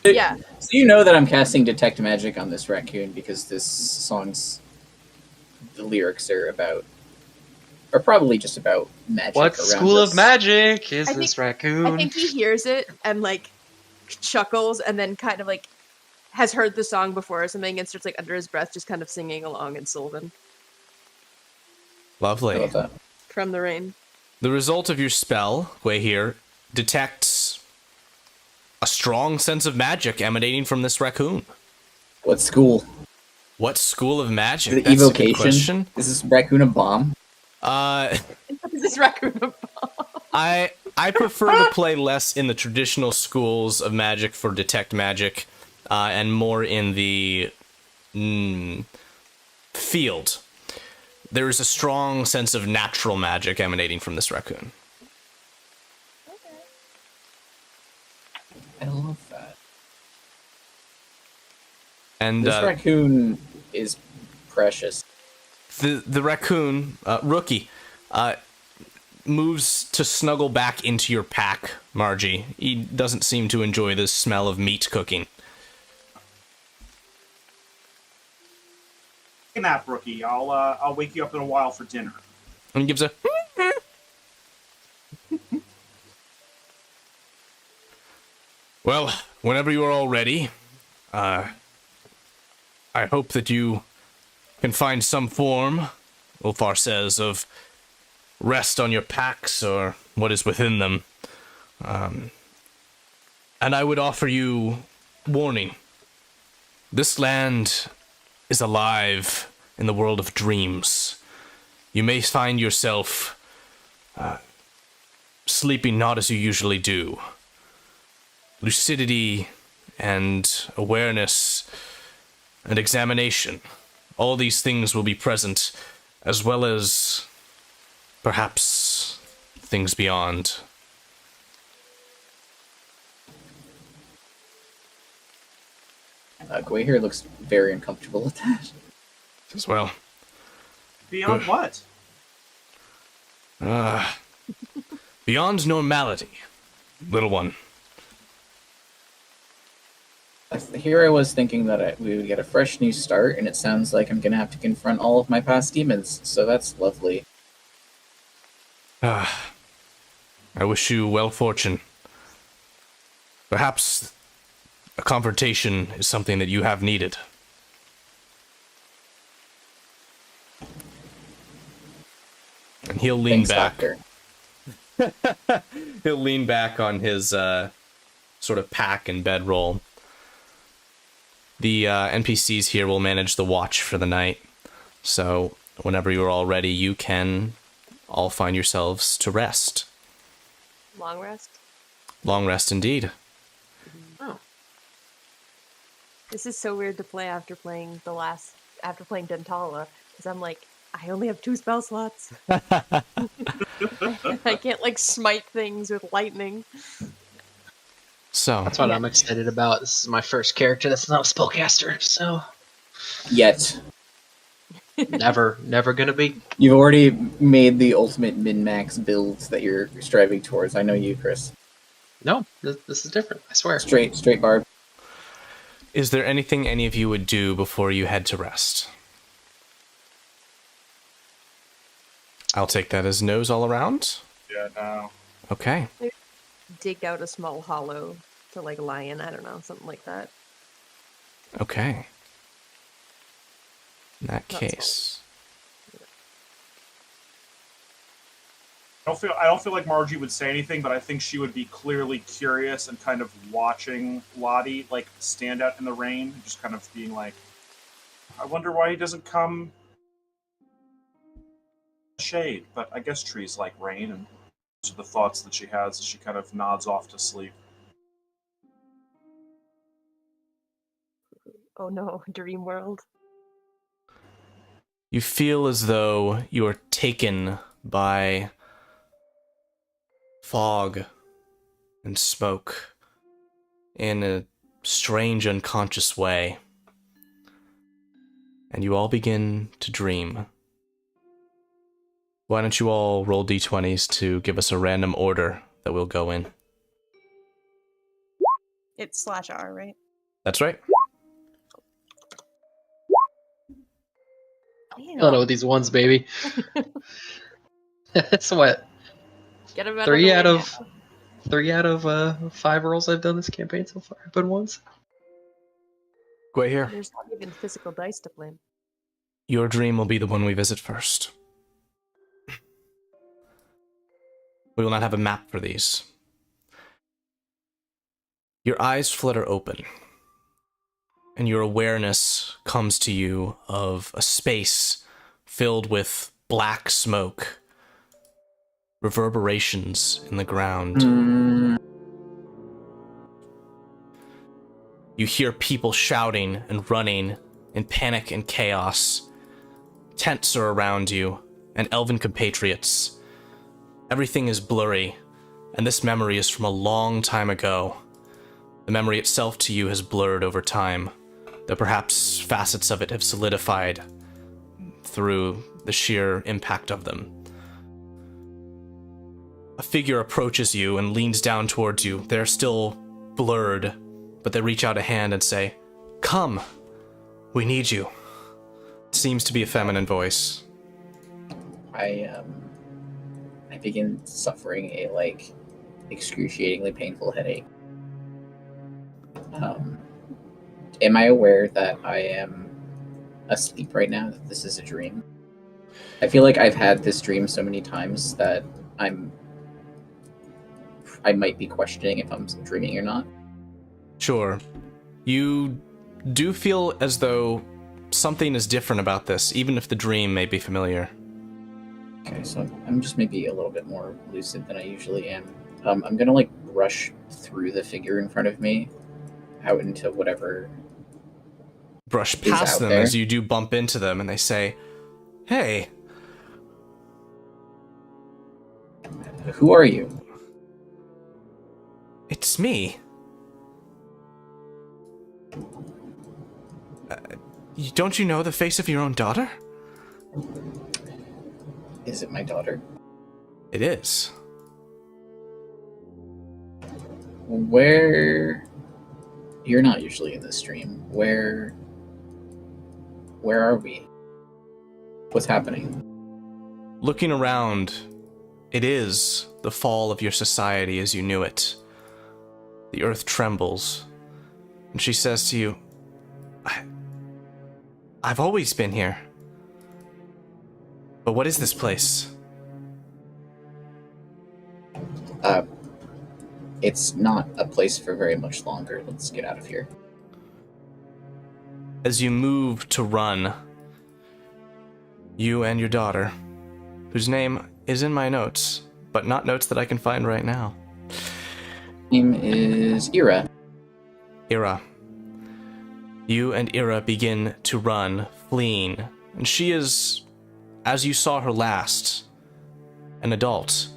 too. Yeah. So you know that I'm casting Detect Magic on this raccoon because this song's... the lyrics are probably just about magic. What around school this. of magic is I this think- raccoon? I think he hears it and like chuckles and then kind of like has heard the song before or something and starts like under his breath just kind of singing along in Sylvan How Lovely. about that? from the rain. The result of your spell, Gwahir, detects a strong sense of magic emanating from this raccoon. What school? What school of magic? The That's a good evocation? question. Is this raccoon a bomb? Is this raccoon a bomb? I prefer to play less in the traditional schools of magic for detect magic, and more in the field. There is a strong sense of natural magic emanating from this raccoon. I love that. And This raccoon is precious. the raccoon, Rookie, moves to snuggle back into your pack, Margie. He doesn't seem to enjoy the smell of meat cooking. Take a nap, Rookie. I'll wake you up in a while for dinner. And he gives a... Well, whenever you are all ready, I hope that you can find some form, Ulfar says, of rest on your packs or what is within them. And I would offer you warning. This land is alive in the world of dreams. You may find yourself sleeping not as you usually do. Lucidity and awareness and examination, all these things will be present, as well as perhaps things beyond. Gwahir looks very uncomfortable with that. As well. Beyond what? Beyond normality, little one. Here I was thinking that we would get a fresh new start, and it sounds like I'm going to have to confront all of my past demons, so that's lovely. I wish you well fortune. Perhaps a confrontation is something that you have needed. And he'll lean Thanks, back. Doctor. He'll lean back on his sort of pack and bedroll. The NPCs here will manage the watch for the night. So whenever you're all ready, you can all find yourselves to rest. Long rest. Long rest indeed. Oh. This is so weird to play after playing Dentala, because I'm like, I only have 2 spell slots. I can't like smite things with lightning. So That's what I'm excited about. This is my first character that's not a spellcaster, so Yet. never gonna be. You've already made the ultimate min-max builds that you're striving towards. I know you, Chris. No, this is different. I swear. Straight barb. is there anything any of you would do before you head to rest? I'll take that as no's all around. Yeah, no. Okay. Dig out a small hollow to like lie in. I don't know, something like that. Okay. In that Not case. I don't feel like Margie would say anything, but I think she would be clearly curious and kind of watching Lottie like stand out in the rain, just kind of being like, I wonder why he doesn't come shade, but I guess trees like rain, and those are the thoughts that she has as she kind of nods off to sleep. Oh no, dream world. You feel as though you are taken by fog and smoke in a strange, unconscious way. And you all begin to dream. Why don't you all roll d20s to give us a random order that we'll go in? It's /R, right? That's right. I don't know with these ones, baby. That's what Get him out three of out the way of now. 3 out of 5 rolls I've done this campaign so far have been ones. Go here. There's not even physical dice to blame. Your dream will be the one we visit first. We will not have a map for these. Your eyes flutter open, and your awareness comes to you of a space filled with black smoke, reverberations in the ground. You hear people shouting and running in panic and chaos. Tents are around you, and elven compatriots. Everything is blurry, and this memory is from a long time ago. The memory itself to you has blurred over time, though perhaps facets of it have solidified through the sheer impact of them. A figure approaches you and leans down towards you. They're still blurred, but they reach out a hand and say, "Come, we need you." It seems to be a feminine voice. I begin suffering a excruciatingly painful headache. Am I aware that I am asleep right now? That this is a dream? I feel like I've had this dream so many times that I might be questioning if I'm dreaming or not. Sure. You do feel as though something is different about this, even if the dream may be familiar. Okay, so I'm just maybe a little bit more lucid than I usually am. I'm gonna brush through the figure in front of me, out into whatever. Brush is past out them there. as you do bump into them, and they say, "Hey, Who are you? it's me. Don't you know the face of your own daughter?" Is it my daughter? It is. Where? You're not usually in this stream. Where are we? What's happening? Looking around, it is the fall of your society as you knew it. The earth trembles, and she says to you, I've always been here. But what is this place? It's not a place for very much longer. Let's get out of here. As you move to run, you and your daughter, whose name is in my notes, but not notes that I can find right now. Name is Ira. Ira. You and Ira begin to run, fleeing, and she is, as you saw her last, an adult.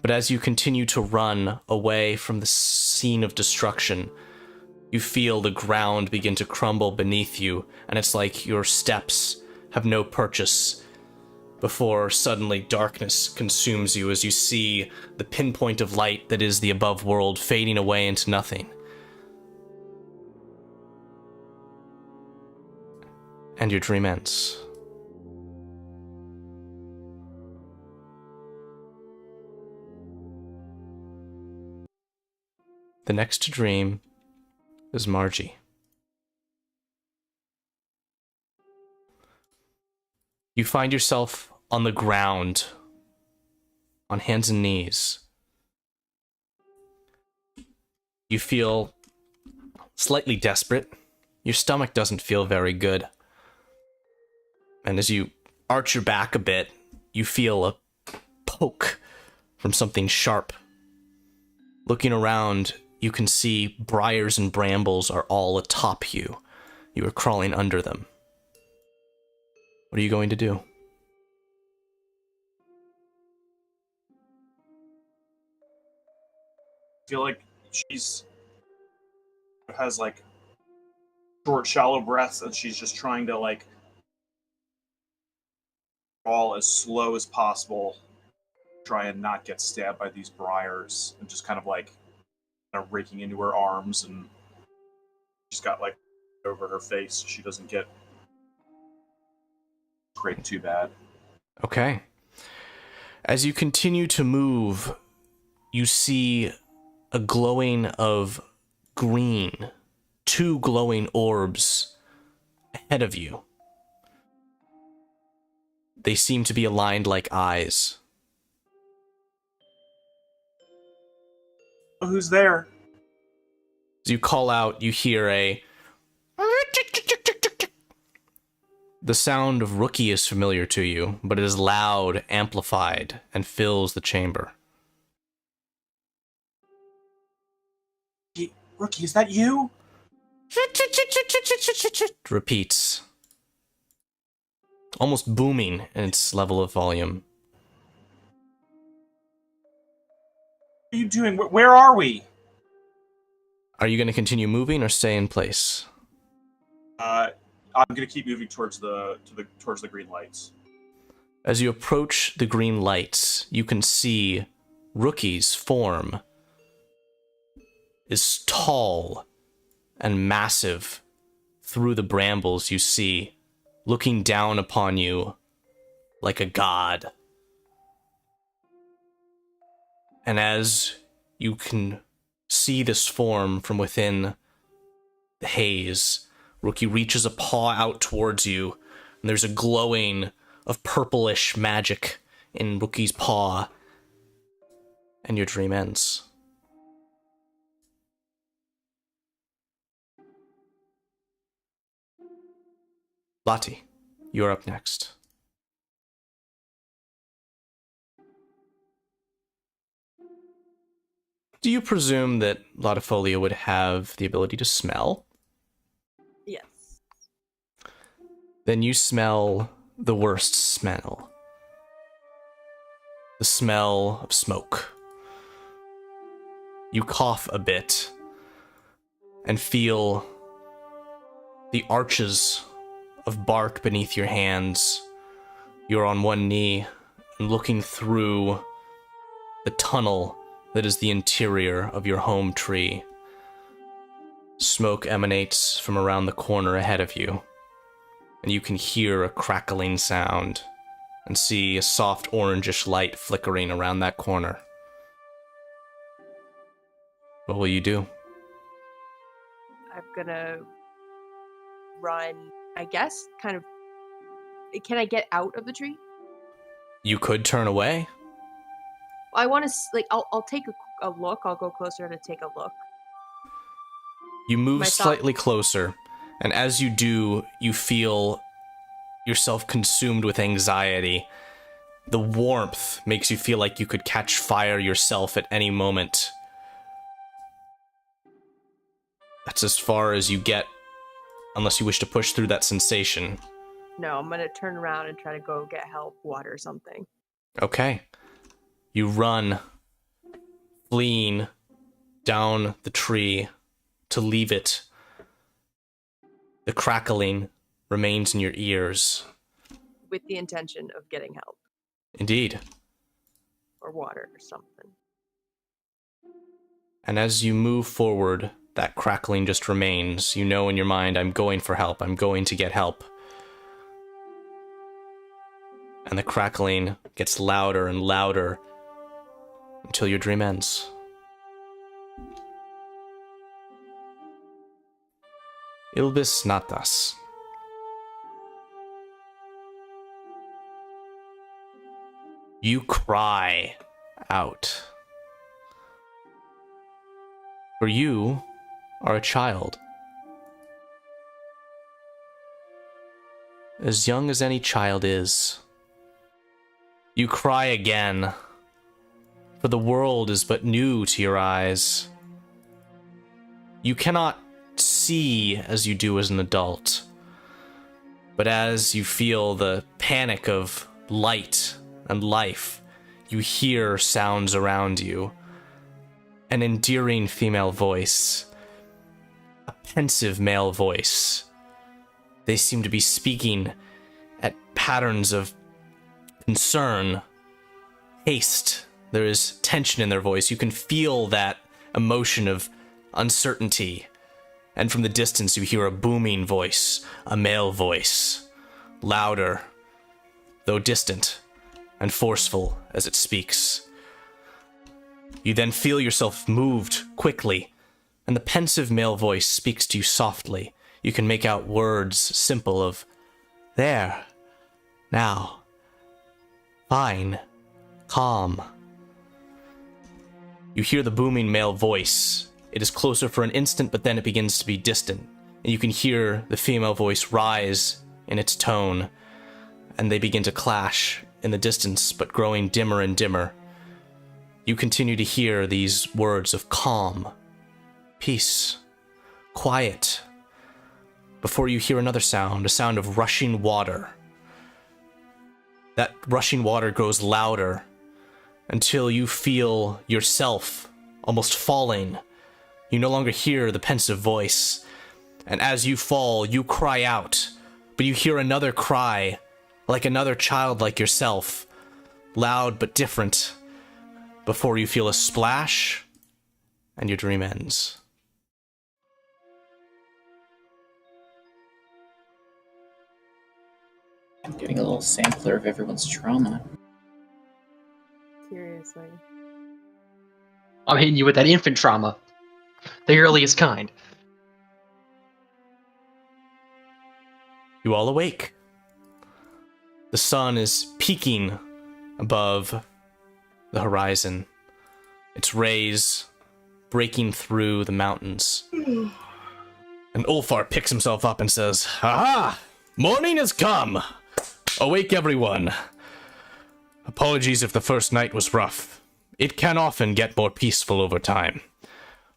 But as you continue to run away from the scene of destruction, you feel the ground begin to crumble beneath you, and it's like your steps have no purchase before suddenly darkness consumes you as you see the pinpoint of light that is the above world fading away into nothing. And your dream ends. The next to dream is Margie. You find yourself on the ground, on hands and knees. You feel slightly desperate. Your stomach doesn't feel very good. And as you arch your back a bit, you feel a poke from something sharp. Looking around, you can see briars and brambles are all atop you. You are crawling under them. What are you going to do? I feel like she's has like short, shallow breaths, and she's just trying to like crawl as slow as possible, try and not get stabbed by these briars, and just kind of raking into her arms, and she's got like over her face so she doesn't get scraped too bad. Okay. As you continue to move, you see a glowing of green, 2 glowing orbs ahead of you. They seem to be aligned like eyes. Oh, who's there? As you call out, you hear a... The sound of Rookie is familiar to you, but it is loud, amplified, and fills the chamber. Rookie, is that you? Repeats. Almost booming in its level of volume. What are you doing? Where are we? Are you going to continue moving or stay in place? I'm gonna keep moving towards the green lights. As you approach the green lights, you can see Rookie's form is tall and massive. Through the brambles you see, looking down upon you like a god. And as you can see this form from within the haze, Rookie reaches a paw out towards you, and there's a glowing of purplish magic in Rookie's paw, and your dream ends. Lottie, you're up next. Do you presume that Latifolia would have the ability to smell? Yes. Then you smell the worst smell. The smell of smoke. You cough a bit and feel the arches of bark beneath your hands. You're on one knee and looking through the tunnel that is the interior of your home tree. Smoke emanates from around the corner ahead of you, and you can hear a crackling sound and see a soft orangish light flickering around that corner. What will you do? I'm gonna run, I guess, kind of... Can I get out of the tree? You could turn away. I want to like I'll take a look. I'll go closer to take a look. You move My slightly closer, and as you do, you feel yourself consumed with anxiety. The warmth makes you feel like you could catch fire yourself at any moment. That's as far as you get, unless you wish to push through that sensation. No, I'm gonna turn around and try to go get help, water something. Okay. You run, fleeing down the tree to leave it. The crackling remains in your ears. With the intention of getting help. Indeed. Or water or something. And as you move forward, that crackling just remains. You know in your mind, I'm going for help. I'm going to get help. And the crackling gets louder and louder until your dream ends. Ilbis Natas. You cry out. For you are a child. As young as any child is. You cry again, for the world is but new to your eyes. You cannot see as you do as an adult, but as you feel the panic of light and life, you hear sounds around you. An endearing female voice, a pensive male voice. They seem to be speaking at patterns of concern, haste. There is tension in their voice. You can feel that emotion of uncertainty. And from the distance, you hear a booming voice, a male voice, louder, though distant, and forceful as it speaks. You then feel yourself moved quickly, and the pensive male voice speaks to you softly. You can make out words simple of, there, now, fine, calm. You hear the booming male voice. It is closer for an instant, but then it begins to be distant. And you can hear the female voice rise in its tone, and they begin to clash in the distance, but growing dimmer and dimmer. You continue to hear these words of calm, peace, quiet, before you hear another sound, a sound of rushing water. That rushing water grows louder until you feel yourself almost falling. You no longer hear the pensive voice, and as you fall, you cry out, but you hear another cry, like another child like yourself, loud but different, before you feel a splash, and your dream ends. I'm getting a little sampler of everyone's trauma. Seriously. I'm hitting you with that infant trauma. The earliest kind. You all awake. The sun is peaking above the horizon, its rays breaking through the mountains. And Ulfar picks himself up and says, "Aha! Morning has come! Awake, everyone! Apologies if the first night was rough. It can often get more peaceful over time.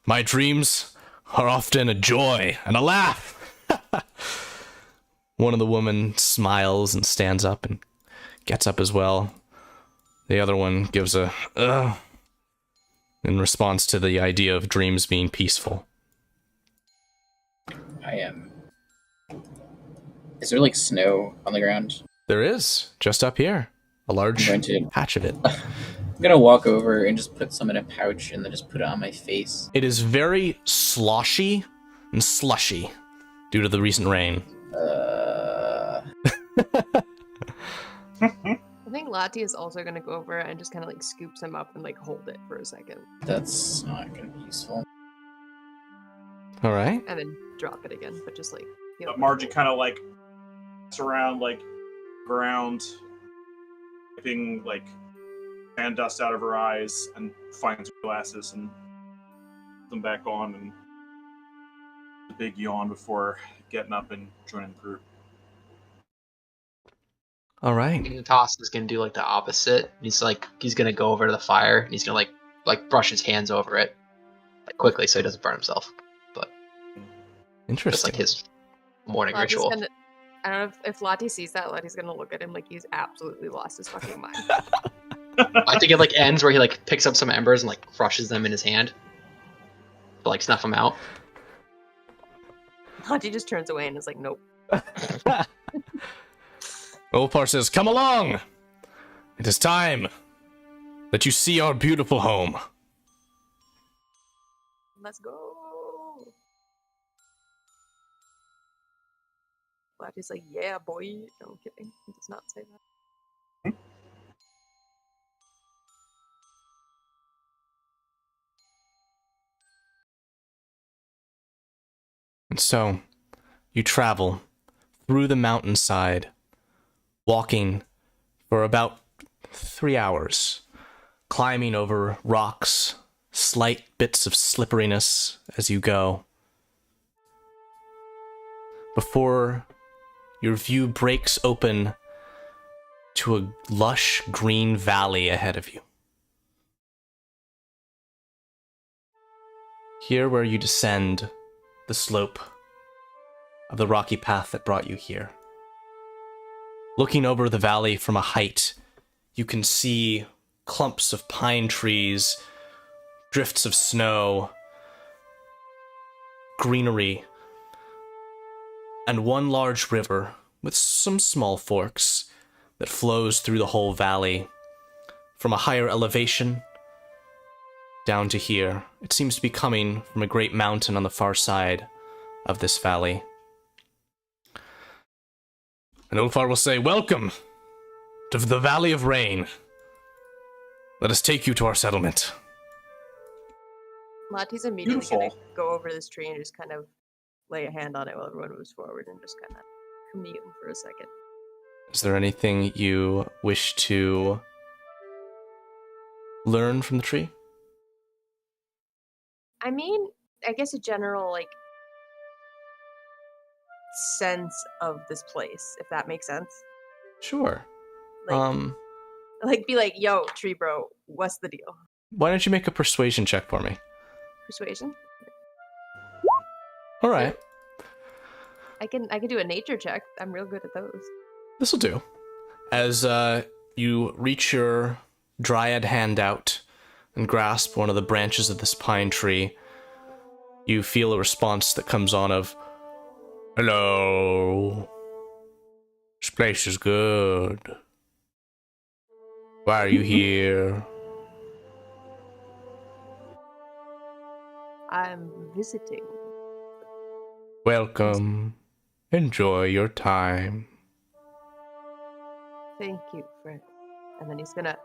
My dreams are often a joy and a laugh." One of the women smiles and stands up and gets up as well. The other one gives a in response to the idea of dreams being peaceful. Is there like snow on the ground? There is, just up here. A large patch of it. I'm gonna walk over and just put some in a pouch and then just put it on my face. It is very sloshy and slushy due to the recent rain. I think Lati is also going to go over and just kind of like scoops him up and like hold it for a second. That's not gonna be useful. All right. And then drop it again, but just like... But Margie kind of like around like ground, being like sand dust out of her eyes and finds her glasses and puts them back on, and a big yawn before getting up and joining the group. All right. And Toss is gonna do like the opposite. He's gonna go over to the fire and he's gonna like brush his hands over it like quickly so he doesn't burn himself. But Interesting. just like his morning Lottie's ritual. I don't know if Lottie sees that. Lottie's gonna look at him like he's absolutely lost his fucking mind. I think it like ends where he like picks up some embers and like crushes them in his hand to like snuff them out. Lottie just turns away and is like, nope. Ulfar says, "Come along! It is time that you see our beautiful home." Let's go. Lottie's like, yeah, boy. No, I'm kidding. He does not say that. And so, you travel through the mountainside, walking for about 3 hours, climbing over rocks, slight bits of slipperiness as you go, before your view breaks open to a lush green valley ahead of you. Here where you descend the slope of the rocky path that brought you here. Looking over the valley from a height, you can see clumps of pine trees, drifts of snow, greenery, and one large river with some small forks that flows through the whole valley. From a higher elevation down to here, it seems to be coming from a great mountain on the far side of this valley. And Ulfar will say, "Welcome to the Valley of Rain. Let us take you to our settlement." Lottie's immediately Beautiful. gonna go over this tree and just kind of lay a hand on it while everyone moves forward and just kind of commune for a second. Is there anything you wish to learn from the tree? I mean, I guess a general, like, sense of this place, if that makes sense. Sure. Like, like be like, yo, tree bro, what's the deal? Why don't you make a persuasion check for me? Persuasion? All right. I can do a nature check. I'm real good at those. This'll do. As you reach your dryad hand out and grasp one of the branches of this pine tree, you feel a response that comes on of, "Hello. This place is good. Why are you here?" I'm visiting. "Welcome. Enjoy your time." Thank you, friend. And then he's gonna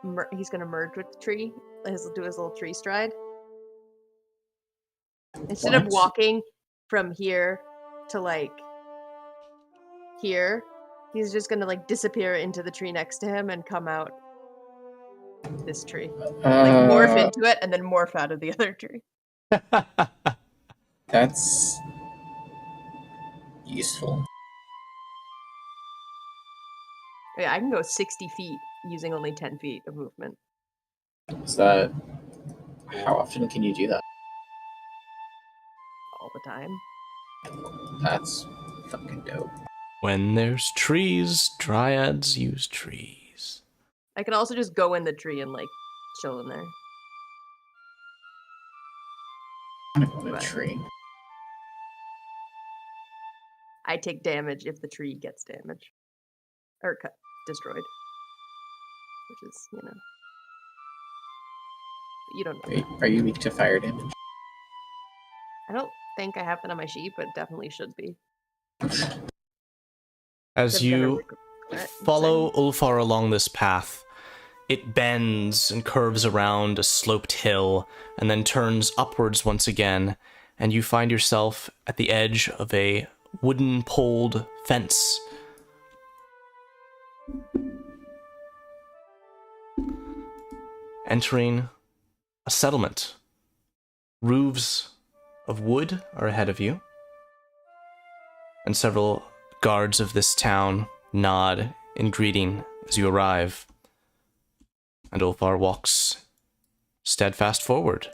merge with the tree. He'll do his little tree stride. Instead of What? walking from here to like here, he's just gonna like disappear into the tree next to him and come out this tree. Like morph into it and then morph out of the other tree. That's useful. Yeah, I can go 60 feet using only 10 feet of movement. Is that... How often can you do that? All the time. That's fucking dope. When there's trees, dryads use trees. I can also just go in the tree and like chill in there. I'm gonna go in a Right. tree. I take damage if the tree gets damaged. Or destroyed. Which is, you know. You don't know. Are you weak to fire damage? I don't think I have that on my sheet, but definitely should be. As I'm gonna you regret saying- follow Ulfar along this path, it bends and curves around a sloped hill and then turns upwards once again, and you find yourself at the edge of a wooden poled fence. entering a settlement. Roofs of wood are ahead of you, and several guards of this town nod in greeting as you arrive. And Ulfar walks steadfast forward.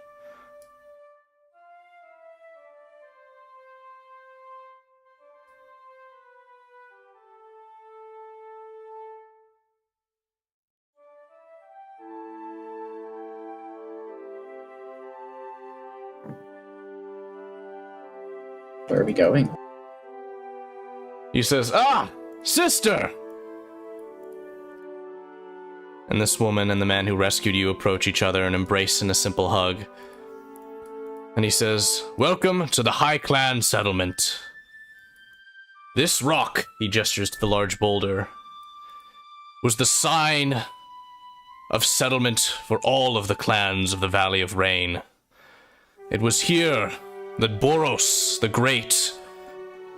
Where are we going? He says, "Ah, sister!" And this woman and the man who rescued you approach each other and embrace in a simple hug. And he says, "Welcome to the High Clan settlement. This rock," he gestures to the large boulder, "was the sign of settlement for all of the clans of the Valley of Rain. It was here that Boros the Great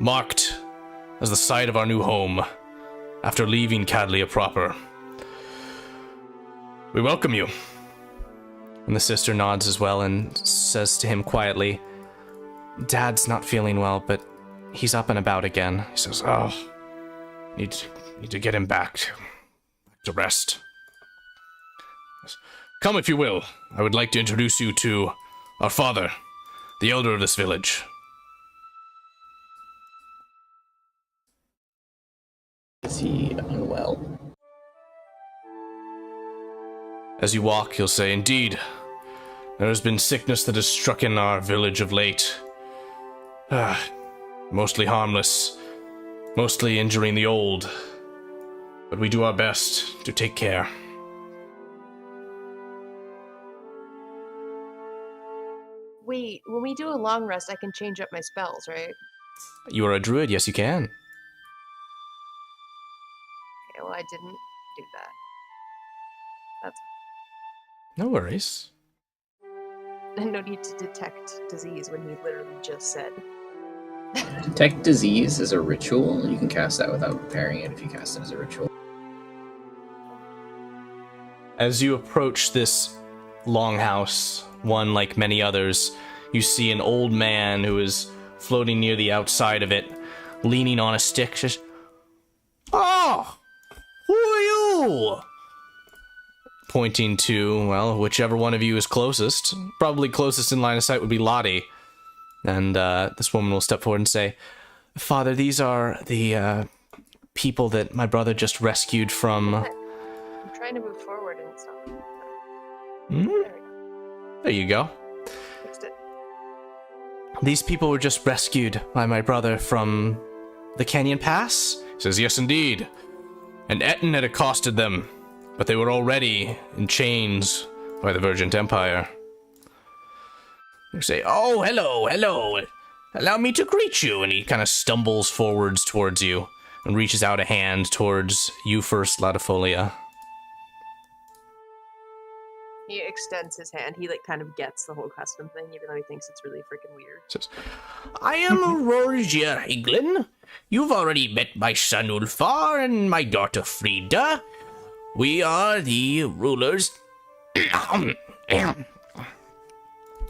marked as the site of our new home after leaving Cadlia proper. We welcome you." And the sister nods as well and says to him quietly, "Dad's not feeling well, but he's up and about again." He says, "Oh, need to get him back to rest. Come if you will. I would like to introduce you to our father, the elder of this village." Is he unwell? As you walk, he'll say, "Indeed, there has been sickness that has struck in our village of late. Mostly harmless, mostly injuring the old. But we do our best to take care." Wait, when we do a long rest, I can change up my spells, right? You are a druid, yes you can. Okay, well, I didn't do that. That's No worries. no need to detect disease when he literally just said. Detect disease is a ritual. You can cast that without preparing it if you cast it as a ritual. As you approach this longhouse, one like many others, you see an old man who is floating near the outside of it, leaning on a stick. Says, "Oh, who are you?" Pointing to, well, whichever one of you is closest. Probably closest in line of sight would be Lottie. And this woman will step forward and say, "Father, these are the people that my brother just rescued from..." I'm trying to move forward and stop. Hmm? There we go. There you go. Fixed it. "These people were just rescued by my brother from the Canyon Pass?" He says, "Yes, indeed. And Ettin had accosted them, but they were already in chains by the Virgin Empire." You say, "Oh, hello. Allow me to greet you." And he kind of stumbles forwards towards you and reaches out a hand towards you first, Latifolia. He extends his hand. He kind of gets the whole custom thing, even though he thinks it's really freaking weird. Says, "I am Rorgia Higlin. You've already met my son Ulfar and my daughter Frida. We are the rulers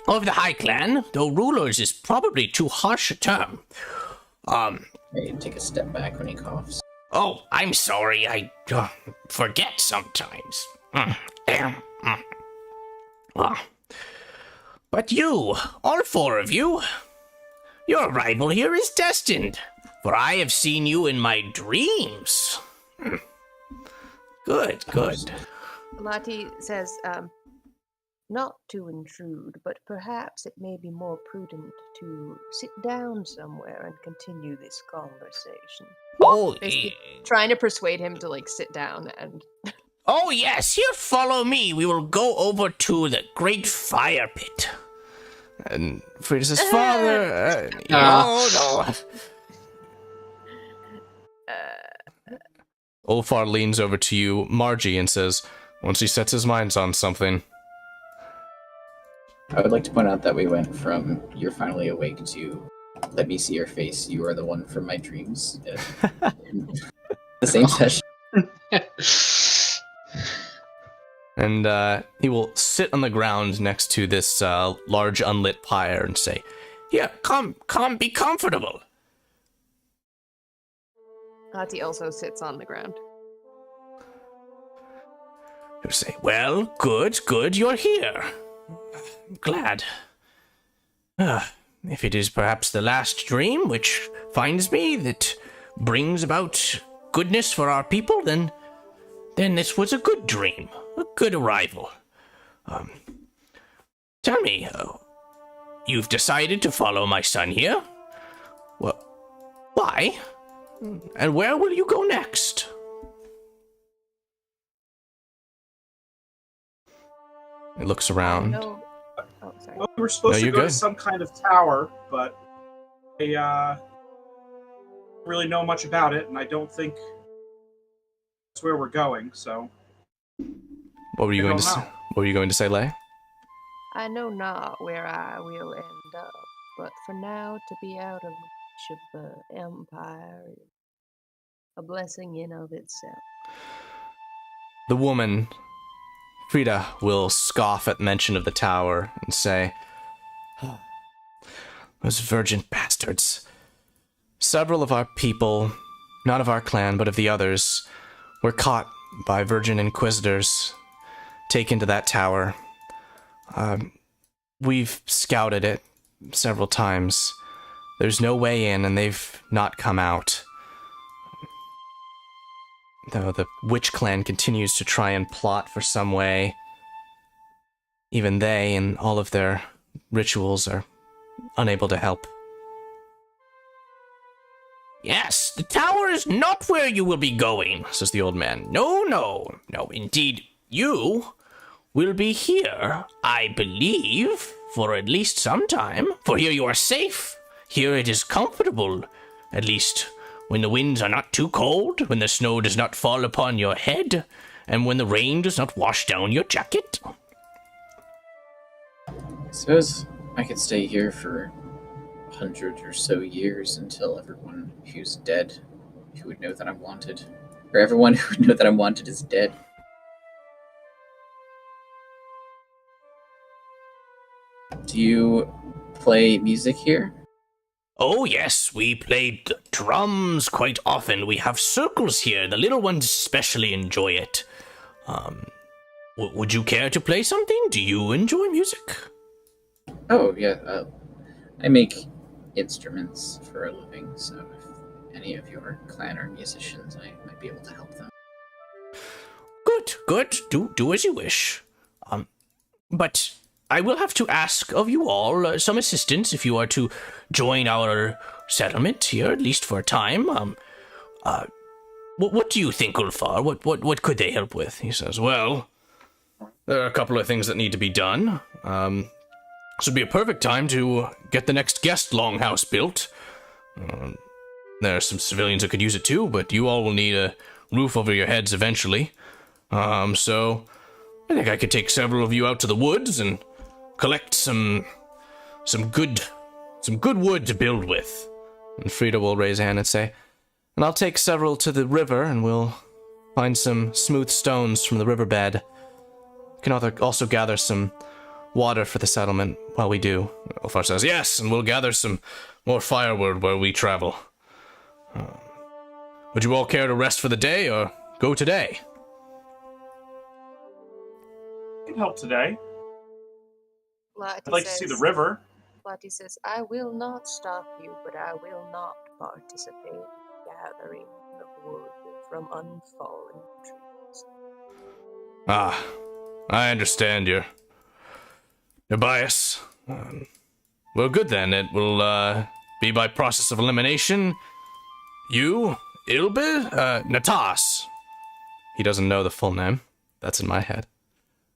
of the High Clan, though rulers is probably too harsh a term. Hey, take a step back when he coughs. Oh, I'm sorry, I forget sometimes. But you, all four of you, your arrival here is destined, for I have seen you in my dreams." Good. Lati says, "Not to intrude, but perhaps it may be more prudent to sit down somewhere and continue this conversation." Oh, Basically trying to persuade him to, sit down and... oh yes, here, follow me. We will go over to the great fire pit. And Frida says, "Father, no. Ulfar leans over to you, Margie, and says, once he sets his mind on something..." I would like to point out that we went from "you're finally awake" to "let me see your face, you are the one from my dreams" in the same session. And he will sit on the ground next to this large unlit pyre and say, "Here, come, be comfortable." Lottie also sits on the ground. He'll say, "Well, good, you're here. I'm glad. If it is perhaps the last dream which finds me, that brings about goodness for our people, then this was a good dream, a good arrival. Tell me, you've decided to follow my son here? Well, why? And where will you go next?" He looks around. No. Oh, sorry. Well, we were supposed to go to some kind of tower, but I don't really know much about it, and I don't think that's where we're going. So, What were you going to say? What were you going to say, Lay? I know not where I will end up, but for now, to be out of reach of the Empire is a blessing in of itself. The woman, Frida, will scoff at mention of the tower and say, "Those virgin bastards. Several of our people, not of our clan, but of the others, were caught by virgin inquisitors, taken to that tower. We've scouted it several times. There's no way in, and they've not come out. Though the witch clan continues to try and plot for some way, even they and all of their rituals are unable to help." "Yes, the tower is not where you will be going," says the old man. No, indeed, you will be here, I believe, for at least some time. For here you are safe. Here it is comfortable, at least when the winds are not too cold, when the snow does not fall upon your head, and when the rain does not wash down your jacket." I suppose I could stay here for 100 or so years until everyone who's dead, who would know that I'm wanted, or everyone who would know that I'm wanted is dead. Do you play music here? "Oh yes, we play drums quite often. We have circles here. The little ones especially enjoy it. Would you care to play something? Do you enjoy music?" Oh, yeah. I make instruments for a living, so if any of your clan are musicians, I might be able to help them. Good. Do as you wish. But I will have to ask of you all some assistance if you are to join our settlement here, at least for a time. What do you think, Ulfar? What could they help with? He says, "Well, there are a couple of things that need to be done. This would be a perfect time to get the next guest longhouse built. There are some civilians that could use it too, but you all will need a roof over your heads eventually. So I think I could take several of you out to the woods and collect some good wood to build with." And Frida will raise a hand and say, "And I'll take several to the river, and we'll find some smooth stones from the riverbed. We can also gather some water for the settlement while we do." Ulfar says, "Yes, and we'll gather some more firewood where we travel. Would you all care to rest for the day, or go today?" I can help today. Lottie I'd like to see the river. Lottie says, "I will not stop you, but I will not participate in gathering of wood from unfallen trees." I understand your bias. Well, good then. It will be by process of elimination. You, Ilbe, Natas. He doesn't know the full name. That's in my head.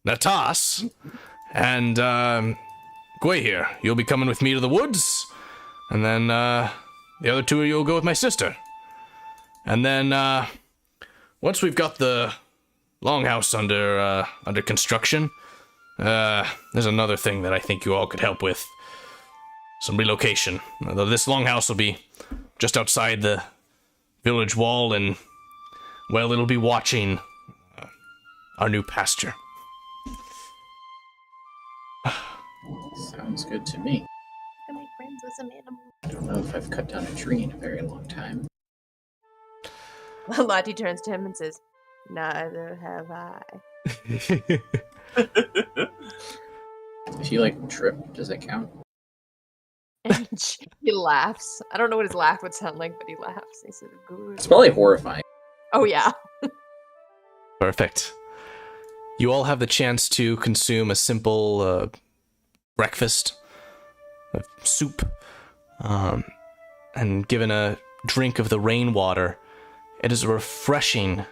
Natas, and Gwei here. You'll be coming with me to the woods, and then the other two of you will go with my sister. And then once we've got the longhouse under construction, there's another thing that I think you all could help with. Some relocation. This longhouse will be just outside the village wall, and, well, it'll be watching our new pasture. Sounds good to me. To make friends with some animals. I don't know if I've cut down a tree in a very long time. Lottie turns to him and says, "Neither have I." If you like trip, does that count? And he laughs. I don't know what his laugh would sound like, but he laughs. He says, "Good." It's probably horrifying. Oh yeah. Perfect. You all have the chance to consume a simple breakfast, of soup, and given a drink of the rainwater. It is a refreshing,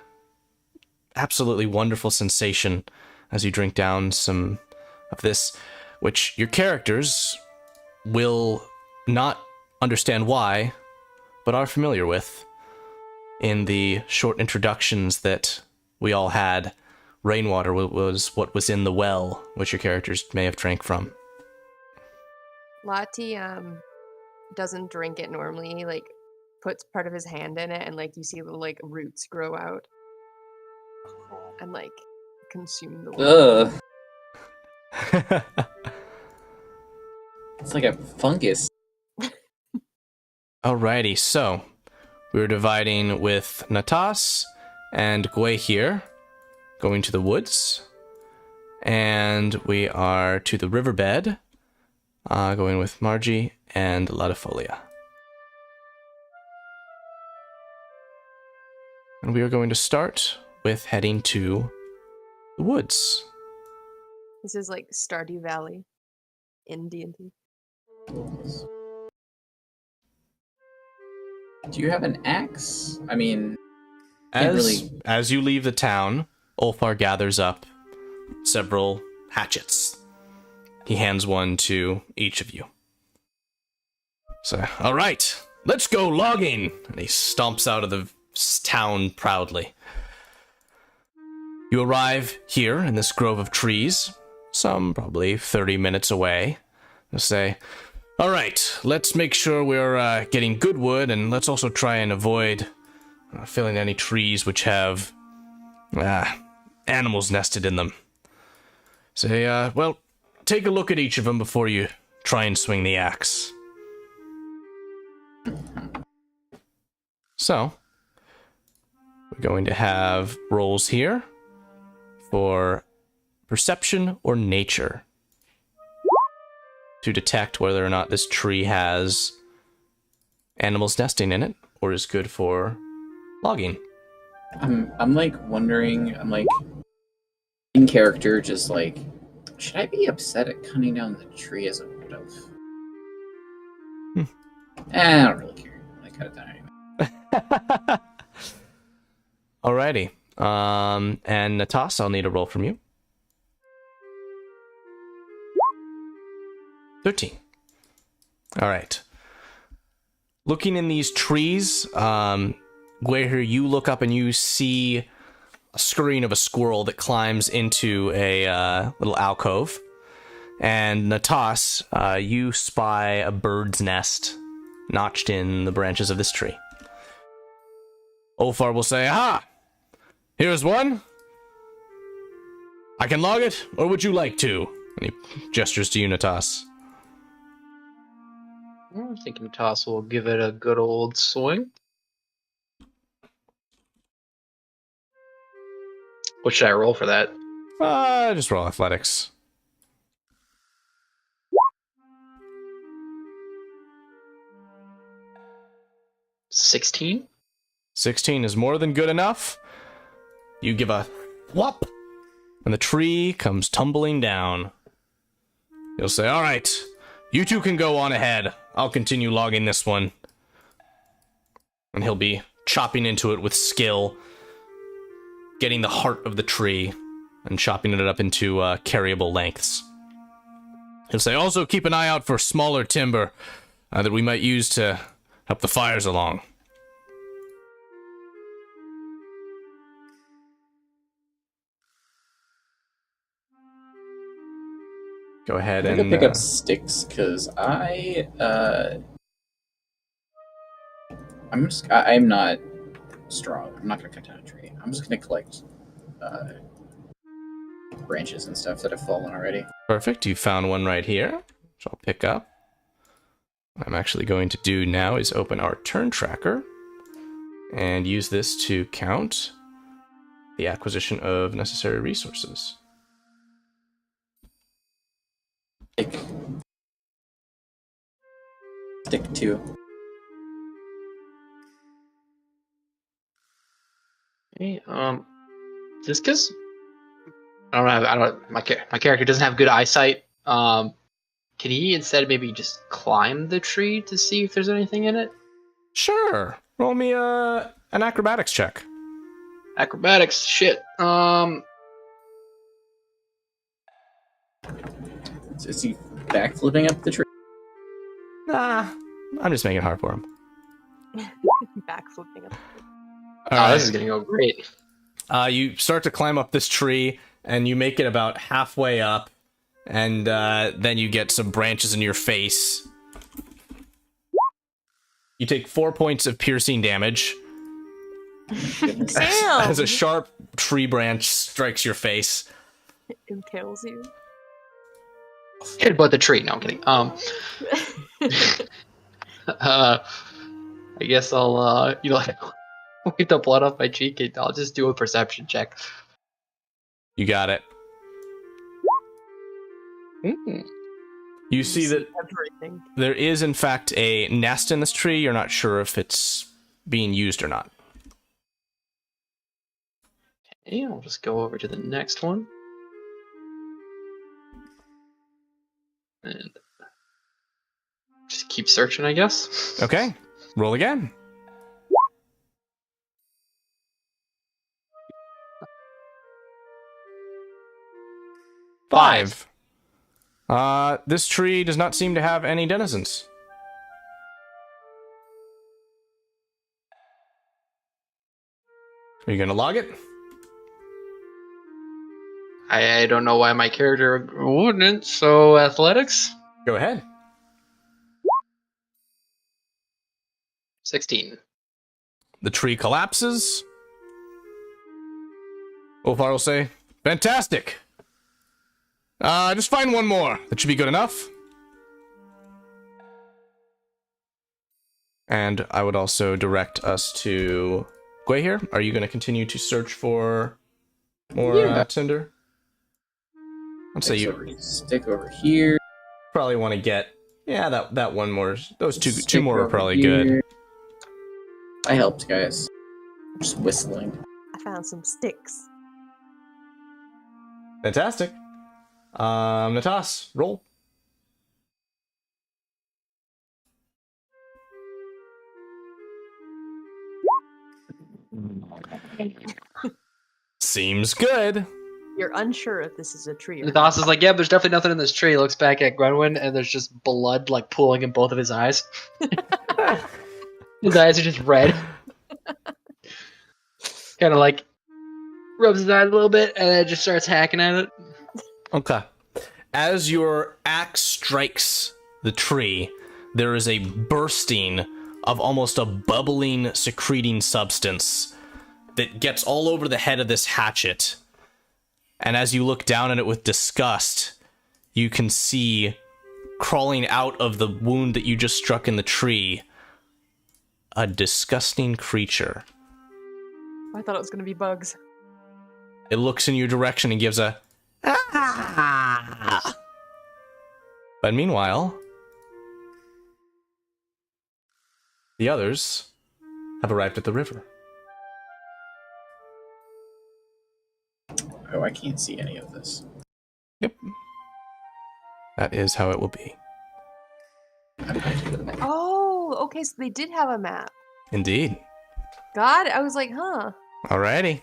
absolutely wonderful sensation as you drink down some of this, which your characters will not understand why, but are familiar with. In the short introductions that we all had, rainwater was what was in the well, which your characters may have drank from. Lottie doesn't drink it normally. He like puts part of his hand in it, and like you see little like roots grow out and like consume the water. Ugh. It's like a fungus. Alrighty, so we're dividing with Natas and Gui here, going to the woods, and we are to the riverbed, going with Margie and Latifolia. And we are going to start with heading to the woods. This is like Stardew Valley in D&D. Do you have an axe? I mean, can't really... As you leave the town, Ulfar gathers up several hatchets. He hands one to each of you. So, all right, let's go logging. And he stomps out of the town proudly. You arrive here in this grove of trees, some probably 30 minutes away. You'll say, all right, let's make sure we're getting good wood, and let's also try and avoid filling any trees which have animals nested in them. Say, well, take a look at each of them before you try and swing the axe. So, we're going to have rolls here for perception or nature to detect whether or not this tree has animals nesting in it or is good for logging. I'm like wondering, I'm like in character, just like, should I be upset at cutting down the tree as a would have? I don't really care. I cut it down anyway. Alrighty. And Natas, I'll need a roll from you. 13. Alright. Looking in these trees, where you look up and you see a scurrying of a squirrel that climbs into a little alcove. And Natas, you spy a bird's nest notched in the branches of this tree. Ulfar will say, aha! Here's one. I can log it, or would you like to? And he gestures to you, Natas. I think Natas will give it a good old swing. What should I roll for that? Just roll athletics. $16? 16 is more than good enough. You give a whop, and the tree comes tumbling down. You'll say, all right, you two can go on ahead. I'll continue logging this one. And he'll be chopping into it with skill, getting the heart of the tree and chopping it up into carryable lengths. He'll say, also keep an eye out for smaller timber that we might use to help the fires along. Go ahead I'm and gonna pick up sticks because I'm not strong. I'm not gonna cut down a tree. I'm just gonna collect branches and stuff that have fallen already. Perfect. You found one right here. which I'll pick up. What I'm actually going to do now is open our turn tracker and use this to count the acquisition of necessary resources. Stick 2. Okay, just because my character doesn't have good eyesight. Can he instead maybe just climb the tree to see if there's anything in it? Sure. Roll me an acrobatics check. Acrobatics, shit. Is he backflipping up the tree? Nah, I'm just making it hard for him. Backflipping up. This is gonna go great. You start to climb up this tree, and you make it about halfway up, and then you get some branches in your face. You take 4 points of piercing damage Damn! as a sharp tree branch strikes your face. It impales you. Hit about the tree. No, I'm kidding. I guess I'll wipe the blood off my cheek and I'll just do a perception check. You got it. You see that Everything. there is, in fact, a nest in this tree. You're not sure if it's being used or not. Okay, I'll just go over to the next one. And just keep searching, I guess. Okay, roll again. Five. This tree does not seem to have any denizens. Are you gonna log it? I don't know why my character wouldn't, so athletics? Go ahead. 16. The tree collapses. Wolfar will say, "Fantastic. Just find one more. That should be good enough." And I would also direct us to Gwei here. Are you going to continue to search for more tinder? I'd say you Stick over here. probably want to get that one more. Those two Stick more are over probably here. good. I helped, guys. I'm just whistling. I found some sticks. Fantastic. Natas, roll. Seems good. You're unsure if this is a tree or The not. boss is like, yeah, there's definitely nothing in this tree. Looks back at Gwenwyn, and there's just blood like pooling in both of his eyes. His eyes are just red. Kind of like rubs his eyes a little bit, and then just starts hacking at it. Okay. As your axe strikes the tree, there is a bursting of almost a bubbling, secreting substance that gets all over the head of this hatchet. And as you look down at it with disgust, you can see crawling out of the wound that you just struck in the tree a disgusting creature. I thought it was going to be bugs. It looks in your direction and gives a "Ah!" But meanwhile, the others have arrived at the river. Oh, I can't see any of this. Yep. That is how it will be. How did I do the map? Oh, okay, so they did have a map. Indeed. God, I was like, huh. Alrighty.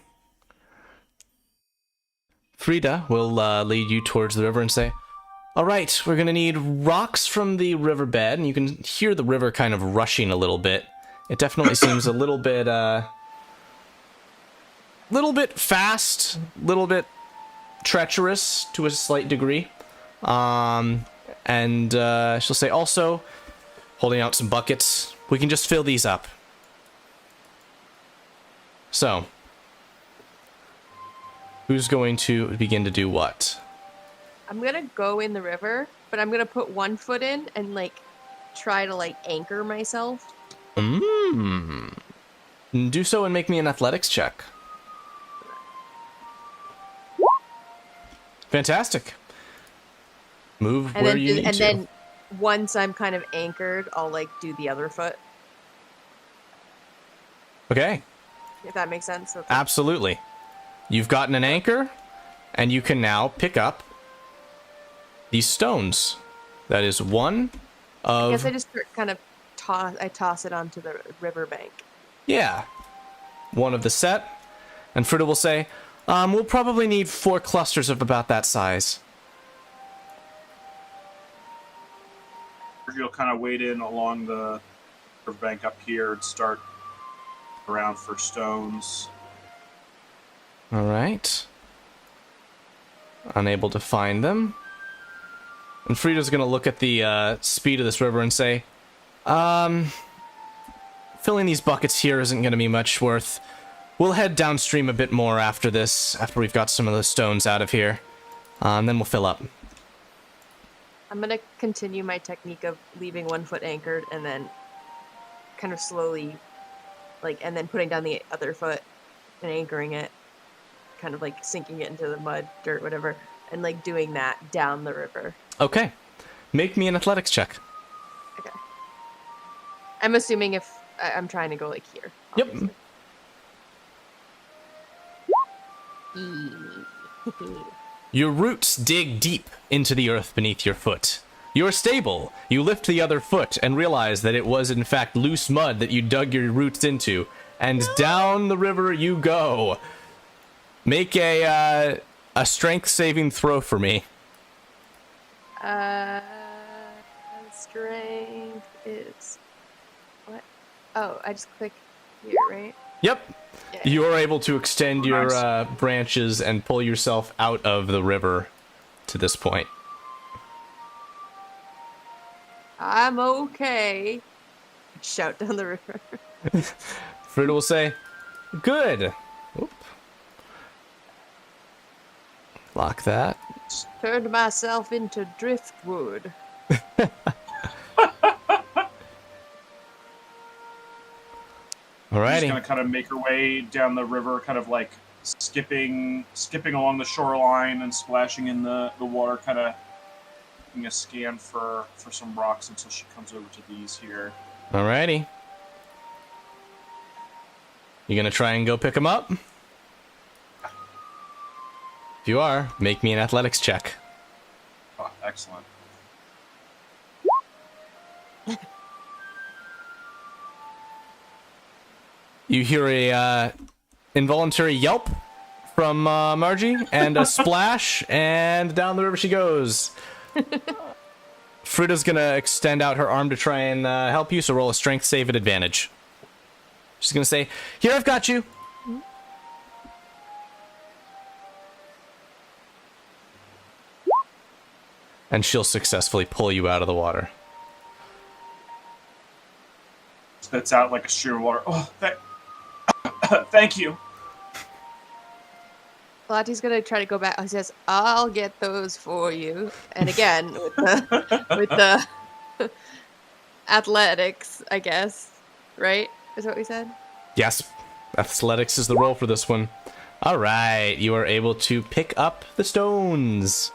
Frida will lead you towards the river and say, "Alright, we're gonna need rocks from the riverbed," and you can hear the river kind of rushing a little bit. It definitely seems a little bit fast, little bit treacherous to a slight degree. And she'll say, also, holding out some buckets, "We can just fill these up." So, who's going to begin to do what? I'm going to go in the river but I'm gonna put one foot in and like try to like anchor myself. Do so and make me an athletics check. Fantastic. Move And where then you need and to. then once I'm kind of anchored, I'll like do the other foot. Okay, If that makes sense. So absolutely. You've gotten an anchor, and you can now pick up these stones. That is one I guess of... I just kind of toss it onto the riverbank. Yeah. One of the set. And Frida will say, we'll probably need 4 clusters of about that size. You'll kind of wade in along the riverbank up here and start around for stones. All right. Unable to find them. And Frida's going to look at the speed of this river and say, filling these buckets here isn't going to be much worth. We'll head downstream a bit more after this, after we've got some of the stones out of here. And then we'll fill up. I'm gonna continue my technique of leaving one foot anchored and then kind of slowly, like, and then putting down the other foot and anchoring it, kind of like sinking it into the mud, dirt, whatever, and like doing that down the river. Okay. Make me an athletics check. Okay. I'm assuming if I'm trying to go like here. Yep. Obviously. Your roots dig deep into the earth beneath your foot. You're stable. You lift the other foot and realize that it was in fact loose mud that you dug your roots into. And down the river you go. Make a strength saving throw for me. Strength is what? Oh, I just click here, right? Yep. Yeah. You are able to extend your branches and pull yourself out of the river to this point. I'm okay. Shout down the river. Frida will say, good. Oop. Lock that. Turned myself into driftwood. Alrighty. She's gonna kind of make her way down the river, kind of like skipping along the shoreline and splashing in the water, kind of taking a scan for some rocks until she comes over to these here. Alrighty. You gonna try and go pick them up? If you are, make me an athletics check. Oh, excellent. You hear a involuntary yelp from Margie, and a splash, and down the river she goes. Frida's gonna extend out her arm to try and help you, so roll a strength save at advantage. She's gonna say, "Here, I've got you." And she'll successfully pull you out of the water. Spits out like a stream of water. Oh, thank you. Lottie's gonna try to go back. He says, "I'll get those for you." And again, with the athletics, I guess, right? Is what we said. Yes, athletics is the roll for this one. All right, you are able to pick up the stones.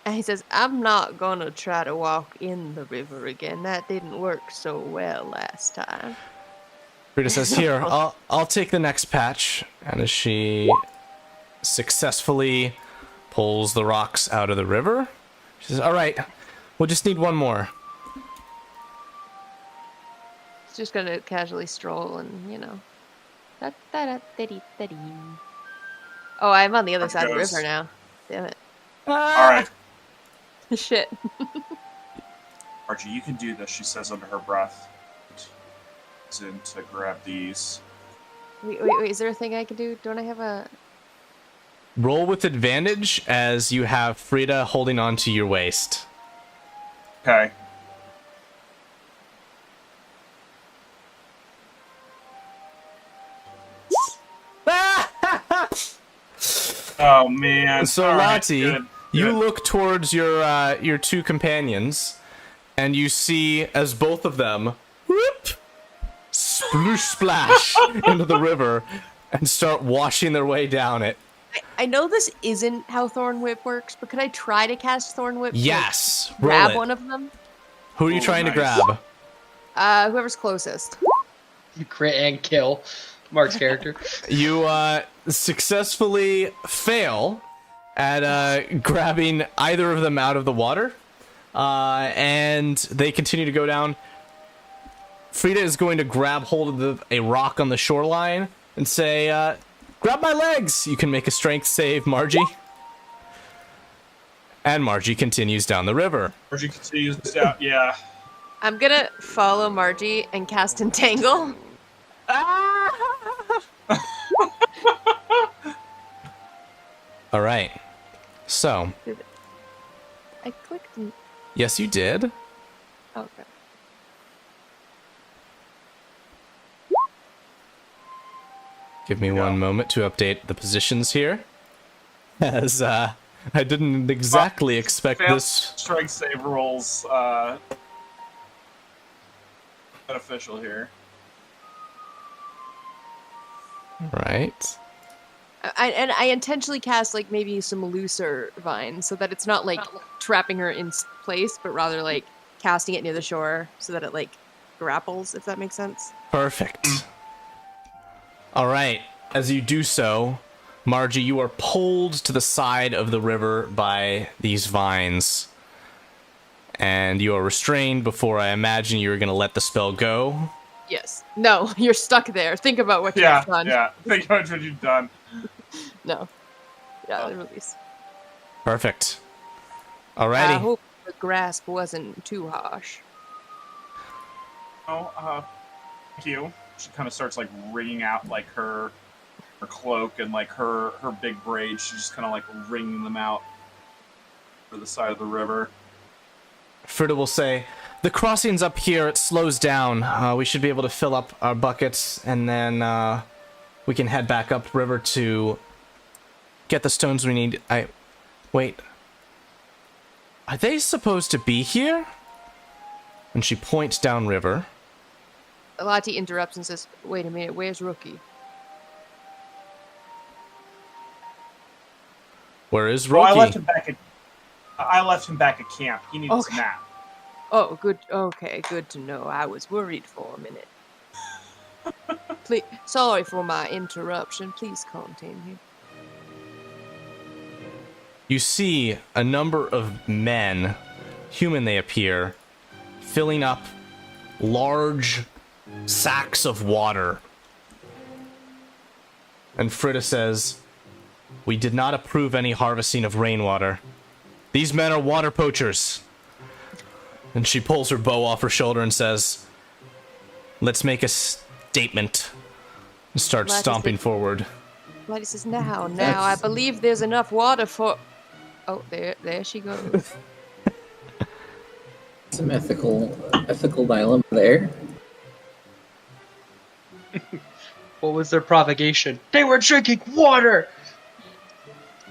And he says, "I'm not gonna try to walk in the river again. That didn't work so well last time." Frida says, "Here, I'll take the next patch." And as she successfully pulls the rocks out of the river, she says, "All right, we'll just need one more." He's just gonna casually stroll and, you know. Oh, I'm on the other side of the river now. Damn it. All right, Shit. Archie, you can do this, she says under her breath. In to grab these. Wait, is there a thing I can do? Don't I have a... Roll with advantage as you have Frida holding on to your waist. Okay. Oh man. So All right, Lottie, good. You Good. look towards your two companions, and you see as both of them whoop, sploosh splash into the river and start washing their way down it. I know this isn't how Thorn Whip works, but could I try to cast Thorn Whip? to, Yes, like, roll grab it. one of them. Who are you Ooh, trying to nice. grab? Whoever's closest. You crit and kill Mark's character. You successfully fail at grabbing either of them out of the water, and they continue to go down. Frida is going to grab hold of a rock on the shoreline and say, grab my legs! You can make a strength save, Margie. And Margie continues down the river. Margie continues down. Yeah. I'm gonna follow Margie and cast Entangle. All right. So, I clicked. yes, you did. Okay. Give me one moment to update the positions here. As I didn't exactly expect Failed this. strength save rolls. Unofficial here. Right. I intentionally cast like maybe some looser vines so that it's not like trapping her in place, but rather like casting it near the shore so that it like grapples, if that makes sense. Perfect. All right. As you do so, Margie, you are pulled to the side of the river by these vines. And you are restrained before I imagine you were going to let the spell go. Yes. No, you're stuck there. Think about what you've done. Yeah. Think about what you've done. No. Yeah, the release. Perfect. I Alrighty. hope the grasp wasn't too harsh. Oh, thank you. She kind of starts like wringing out like her cloak and like her big braids. She's just kind of like wringing them out for the side of the river. Frida will say, the crossing's up here, it slows down. We should be able to fill up our buckets, and then we can head back upriver to get the stones we need. Wait. Are they supposed to be here? And she points downriver. Lati interrupts and says, wait a minute, where's Rookie? Where is Well, Roki? I left him back at camp. He needs Okay. a nap. Oh, good. Okay, good to know. I was worried for a minute. Please, sorry for my interruption. Please continue. You see a number of men, human they appear, filling up large sacks of water. And Frida says, we did not approve any harvesting of rainwater. These men are water poachers. And she pulls her bow off her shoulder and says, let's make a statement. And starts Lati stomping says- forward. Lati says, now, I believe there's enough water for... Oh, there she goes. Some ethical dilemma there. What was their propagation? They were drinking water!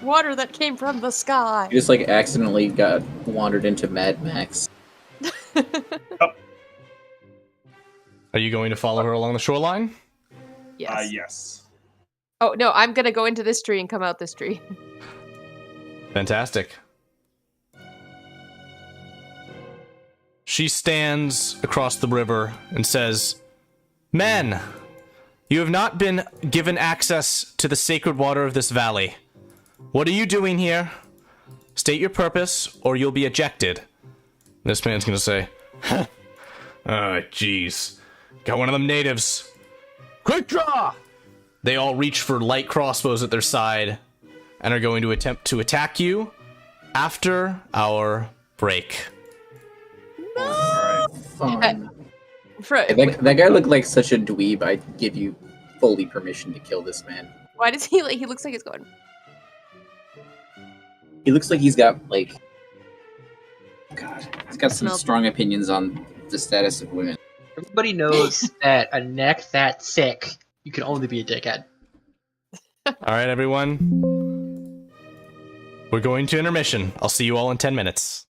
Water that came from the sky. You just like accidentally got wandered into Mad Max. Are you going to follow her along the shoreline? Yes. Yes. Oh, no, I'm gonna go into this tree and come out this tree. Fantastic. She stands across the river and says, men, you have not been given access to the sacred water of this valley. What are you doing here? State your purpose, or you'll be ejected. This man's gonna say, oh, jeez. Got one of them natives. Quick draw! They all reach for light crossbows at their side and are going to attempt to attack you after our break. Fun. Fred, That guy looked like such a dweeb. I'd give you fully permission to kill this man. why does he like? He looks like he's going. He looks like he's got like, God, he's got some Smells- strong opinions on the status of women. Everybody knows that a neck that thick, you can only be a dickhead. All right, everyone. We're going to intermission. I'll see you all in 10 minutes.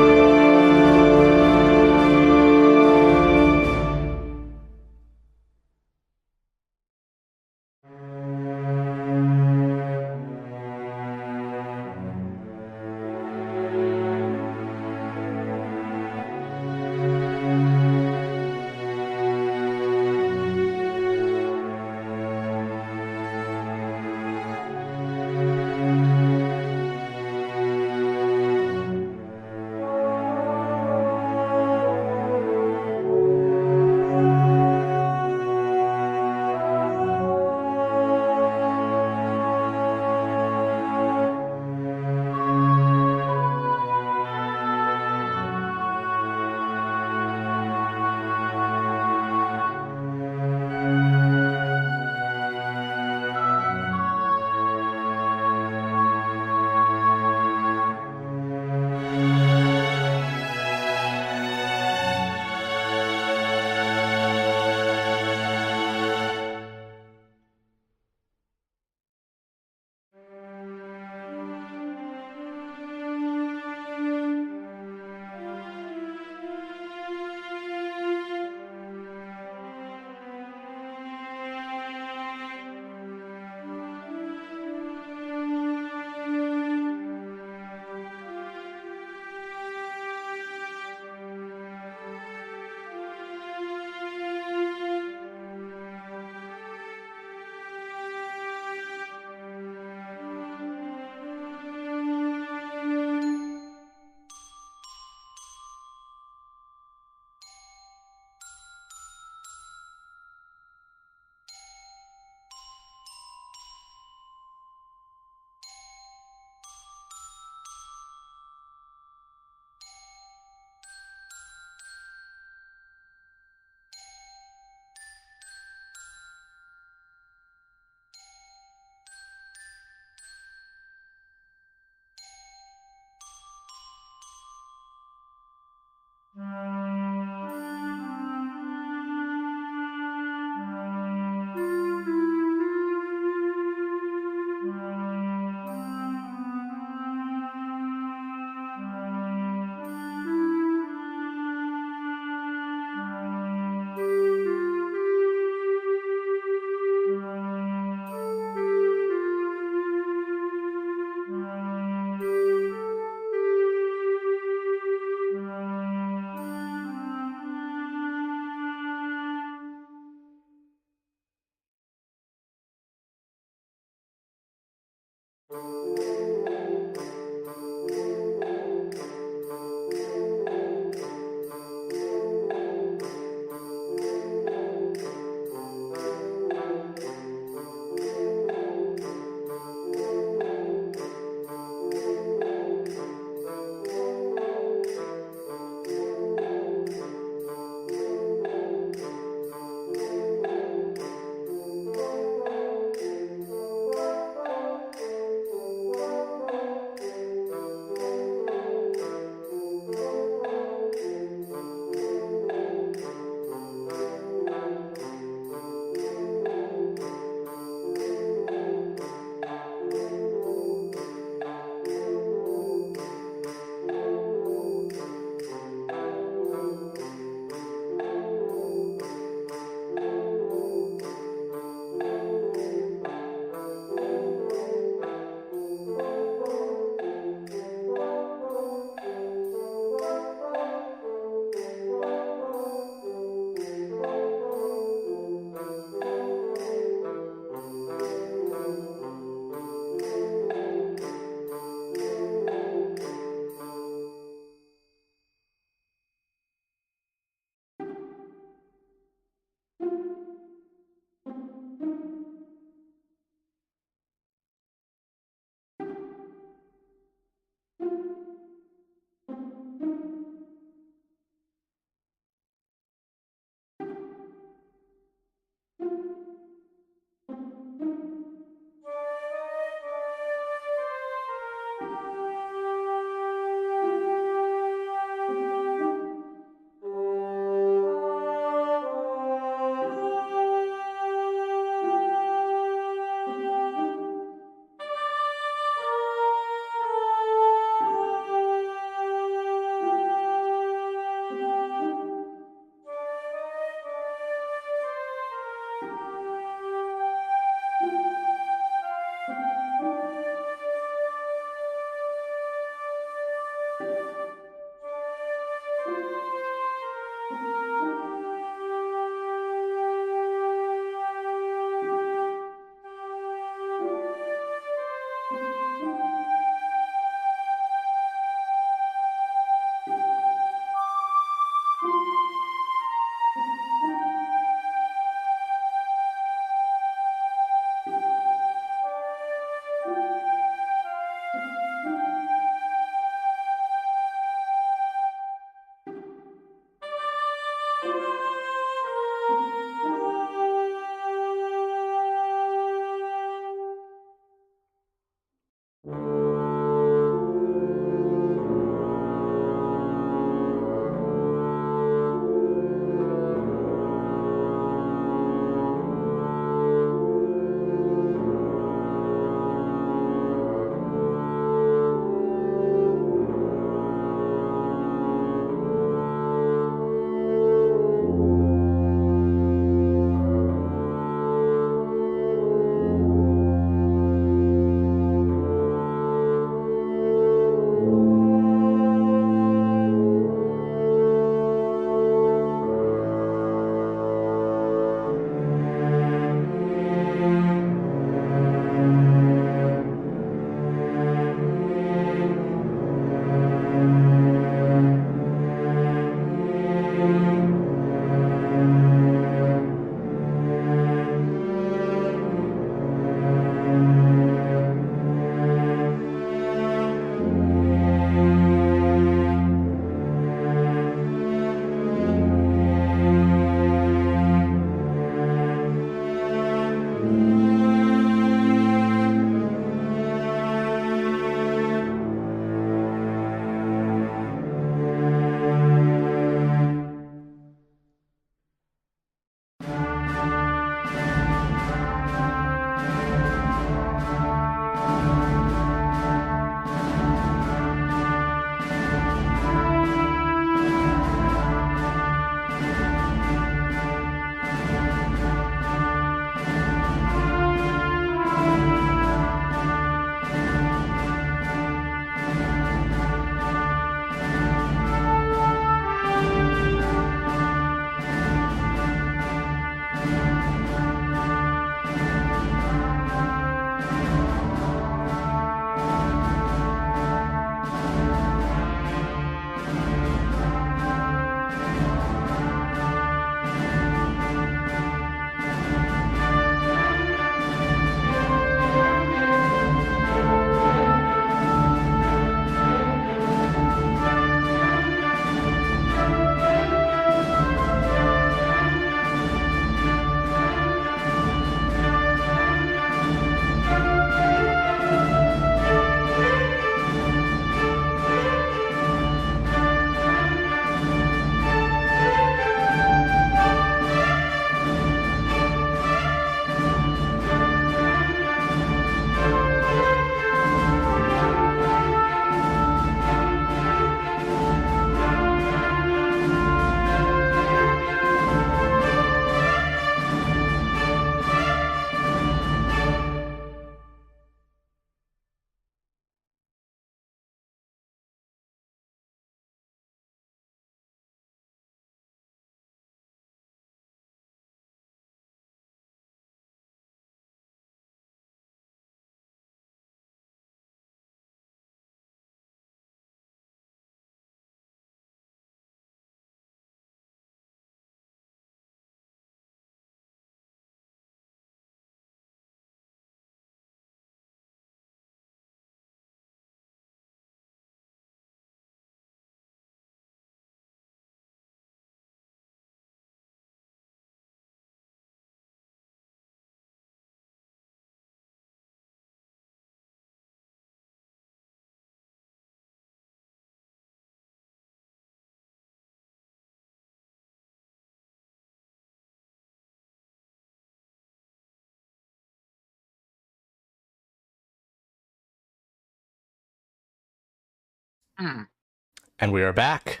And we are back.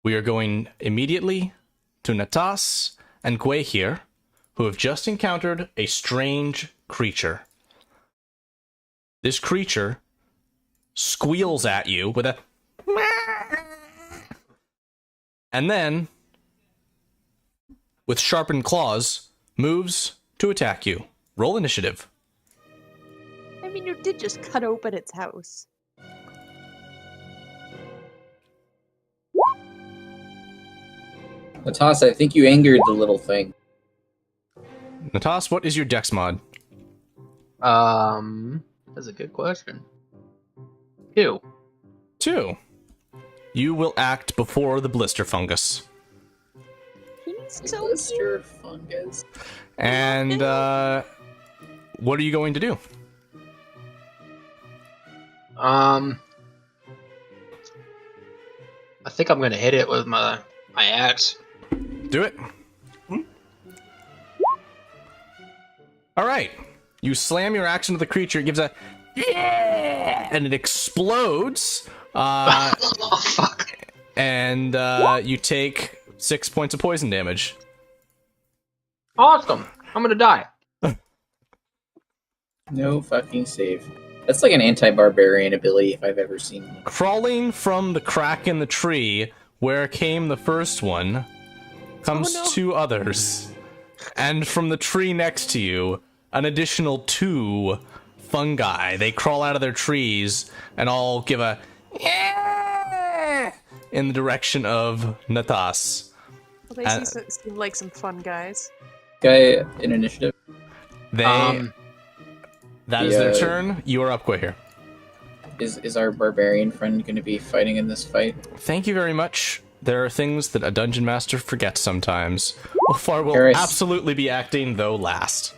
We are going immediately to Natas and Gui here, who have just encountered a strange creature. This creature squeals at you with a... and then, with sharpened claws, moves to attack you. Roll initiative. I mean, you did just cut open its house. Natas, I think you angered the little thing. Natas, what is your dex mod? That's a good question. 2. 2. You will act before the blister fungus. He's so Blister fungus. And, what are you going to do? I think I'm gonna hit it with my axe. Do it. All right. You slam your axe into the creature. It gives a... yeah! And it explodes. Oh, fuck. And you take 6 points of poison damage. Awesome. I'm gonna die. No fucking save. That's like an anti-barbarian ability if I've ever seen one. Crawling from the crack in the tree where came the first one comes Oh, no. 2 others. And from the tree next to you, an additional 2 fungi. They crawl out of their trees and all give a yeah! In the direction of Natas. Well, they seem like some fun guys. Guy in initiative. They that is their turn. You are up, here. Is our barbarian friend going to be fighting in this fight? Thank you very much. There are things that a dungeon master forgets sometimes. Ulfar will Harris. absolutely be acting, though, last.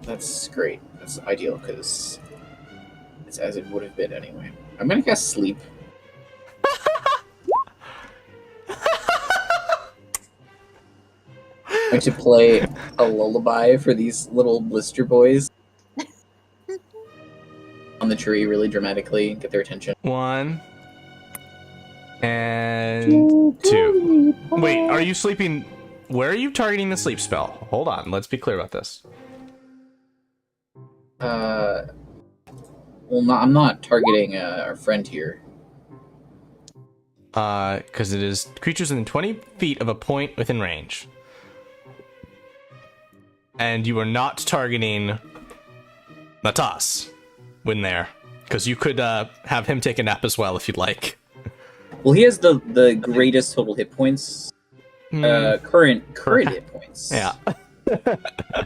That's great. That's ideal, because it's as it would have been anyway. I'm going to guess sleep. I'm going to play a lullaby for these little blister boys on the tree really dramatically and get their attention. 1 and 2. Wait, are you sleeping? Where are you targeting the sleep spell? Hold on, let's be clear about this. Well, I'm not targeting our friend here. Because it is creatures within 20 feet of a point within range. And you are not targeting Natas when there. Because you could have him take a nap as well if you'd like. Well, he has the greatest total hit points. Current hit points. Yeah.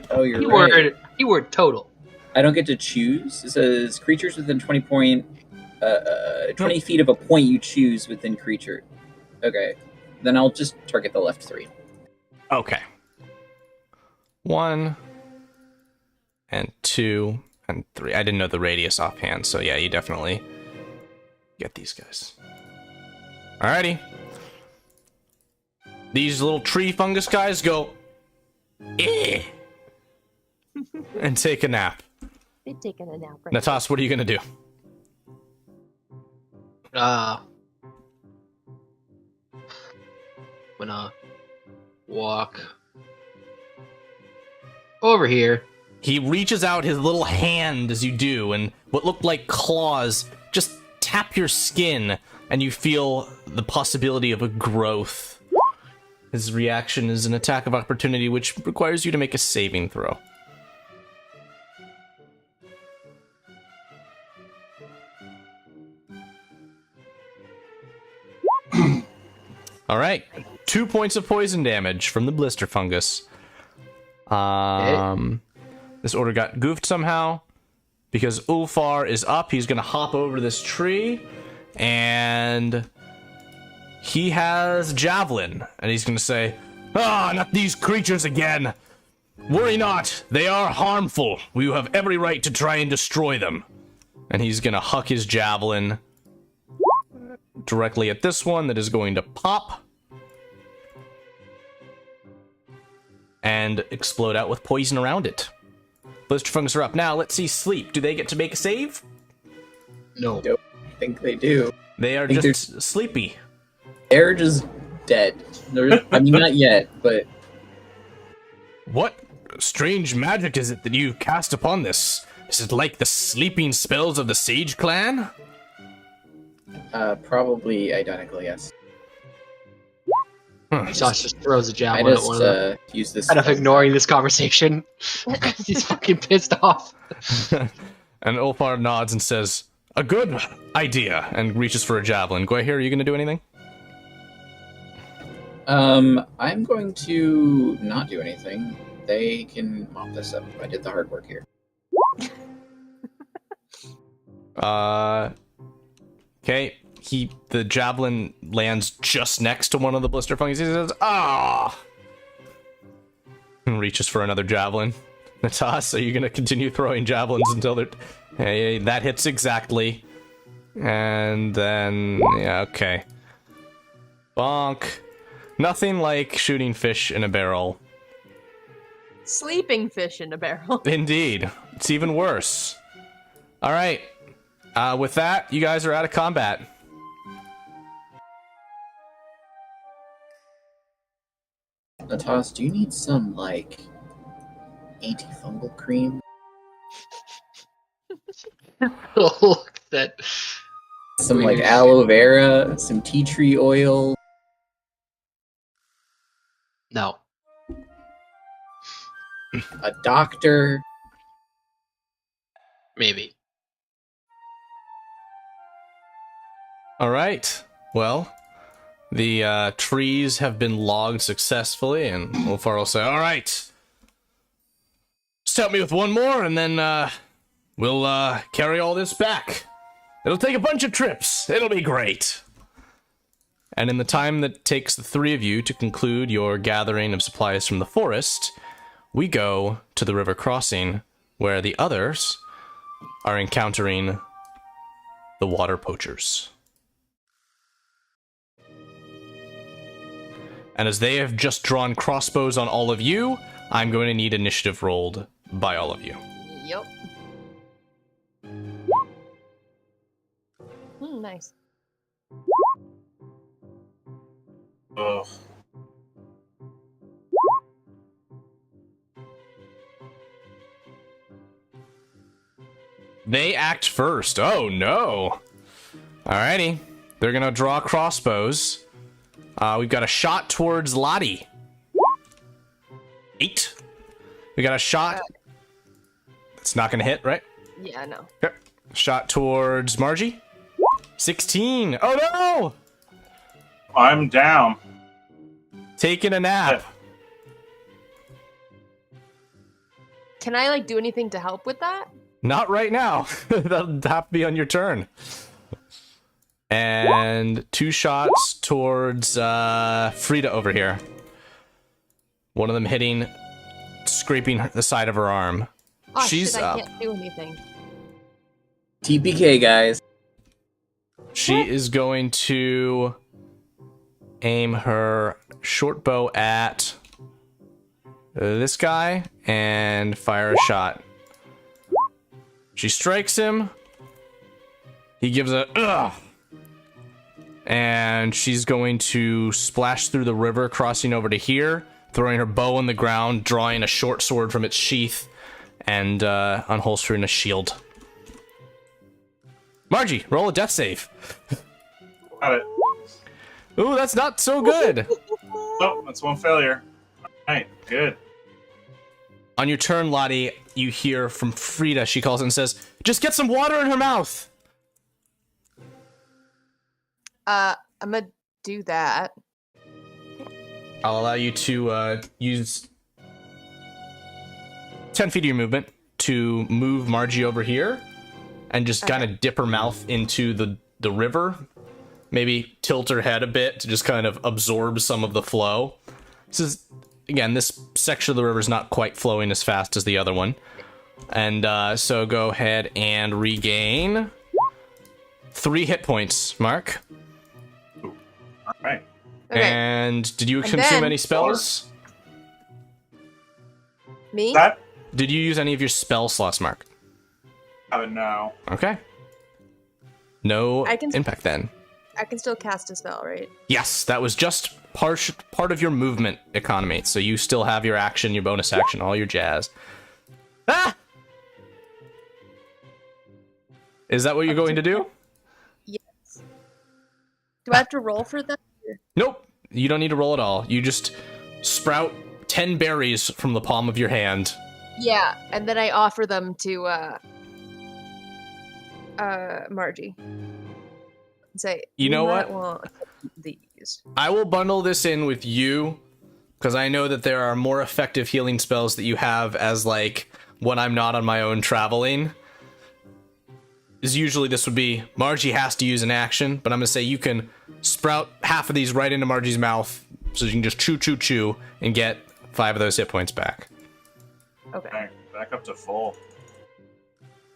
Oh, you're right. Keyword total. I don't get to choose. It says creatures within 20 feet of a point you choose within creature. Okay. Then I'll just target the left 3. Okay. 1 and 2 and 3. I didn't know the radius offhand, so yeah, you definitely get these guys. Alrighty. These little tree fungus guys go eh, and take a nap. They're taking a nap right Natas, what are you gonna do? Gonna walk over here. He reaches out his little hand as you do, and what look like claws just tap your skin, and you feel the possibility of a growth. His reaction is an attack of opportunity, which requires you to make a saving throw. All right, 2 points of poison damage from the blister fungus. This order got goofed somehow because Ulfar is up. He's gonna hop over this tree, and he has javelin, and he's gonna say, "Ah, not these creatures again! Worry not, they are harmful. We have every right to try and destroy them." And he's gonna huck his javelin directly at this one that is going to pop and explode out with poison around it. Blister fungus are up. Now, let's see sleep. Do they get to make a save? No. I think they do. They are think just sleepy. They're just dead. I mean, not yet, but What strange magic is it that you cast upon this? Is it like the sleeping spells of the Sage Clan? Probably identical, yes. Josh just throws a I javelin at just one of them, use this. kind of ignoring this conversation. He's fucking pissed off. And Ulfar nods and says, "A good idea," and reaches for a javelin. Guahir, are you going to do anything? I'm going to not do anything. They can mop this up. I did the hard work here. Okay. The javelin lands just next to one of the blister fungus. He says, "Ah!" And reaches for another javelin. Natas, are you going to continue throwing javelins until they're... Hey, that hits exactly. And then... Yeah, okay. Bonk. Nothing like shooting fish in a barrel. Sleeping fish in a barrel. Indeed. It's even worse. Alright. With that, you guys are out of combat. Natas, do you need some, like, antifungal cream? Look, that. Some, like, aloe vera? Some tea tree oil? No. A doctor? Maybe. Alright. Well, the trees have been logged successfully, and Ulfar will say, "Alright. Just help me with one more, and then we'll carry all this back. It'll take a bunch of trips. It'll be great." And in the time that takes the three of you to conclude your gathering of supplies from the forest, we go to the river crossing, where the others are encountering the water poachers. And as they have just drawn crossbows on all of you, I'm going to need initiative rolled by all of you. Yep. Nice. Ugh. They act first. Oh, no. Alrighty. They're going to draw crossbows. We've got a shot towards Lottie. 8. We got a shot. It's not going to hit, right? Yeah, no. Okay. Shot towards Margie. 16. Oh, no! I'm down. Taking a nap. Can I, like, do anything to help with that? Not right now. That'll have to be on your turn. And 2 shots towards Frida over here. One of them hitting, scraping the side of her arm. Oh, She's shit, up. I can't do anything. TPK, guys. She is going to aim her short bow at this guy and fire a shot. She strikes him. He gives a ugh. And she's going to splash through the river, crossing over to here, throwing her bow on the ground, drawing a short sword from its sheath, and unholstering a shield. Margie, roll a death save. Got it. Ooh, that's not so good. Oh, that's one failure. Alright, good. On your turn, Lottie, you hear from Frida. She calls and says, "Just get some water in her mouth." I'm gonna do that. I'll allow you to use 10 feet of your movement to move Margie over here and just kind of dip her mouth into the river. Maybe tilt her head a bit to just kind of absorb some of the flow. This section of the river is not quite flowing as fast as the other one. And so go ahead and regain 3 hit points, Mark. Alright. Okay. And did you And consume then- any spells? Me? That Did you use any of your spell slots, Mark? no. Okay. No I can- impact then. I can still cast a spell, right? Yes, that was just part of your movement economy. So you still have your action, your bonus action, all your jazz. Ah! Is that what you're going to do? Yes. Do I have to roll for that? Nope. You don't need to roll at all. You just sprout 10 berries from the palm of your hand. Yeah, and then I offer them to Margie. And say, You know might what? want these. I will bundle this in with you, because I know that there are more effective healing spells that you have as, like, when I'm not on my own traveling. Is usually this would be, Margie has to use an action, but I'm going to say you can sprout half of these right into Margie's mouth, so you can just chew, chew, chew, and get 5 of those hit points back. Okay. Back up to full.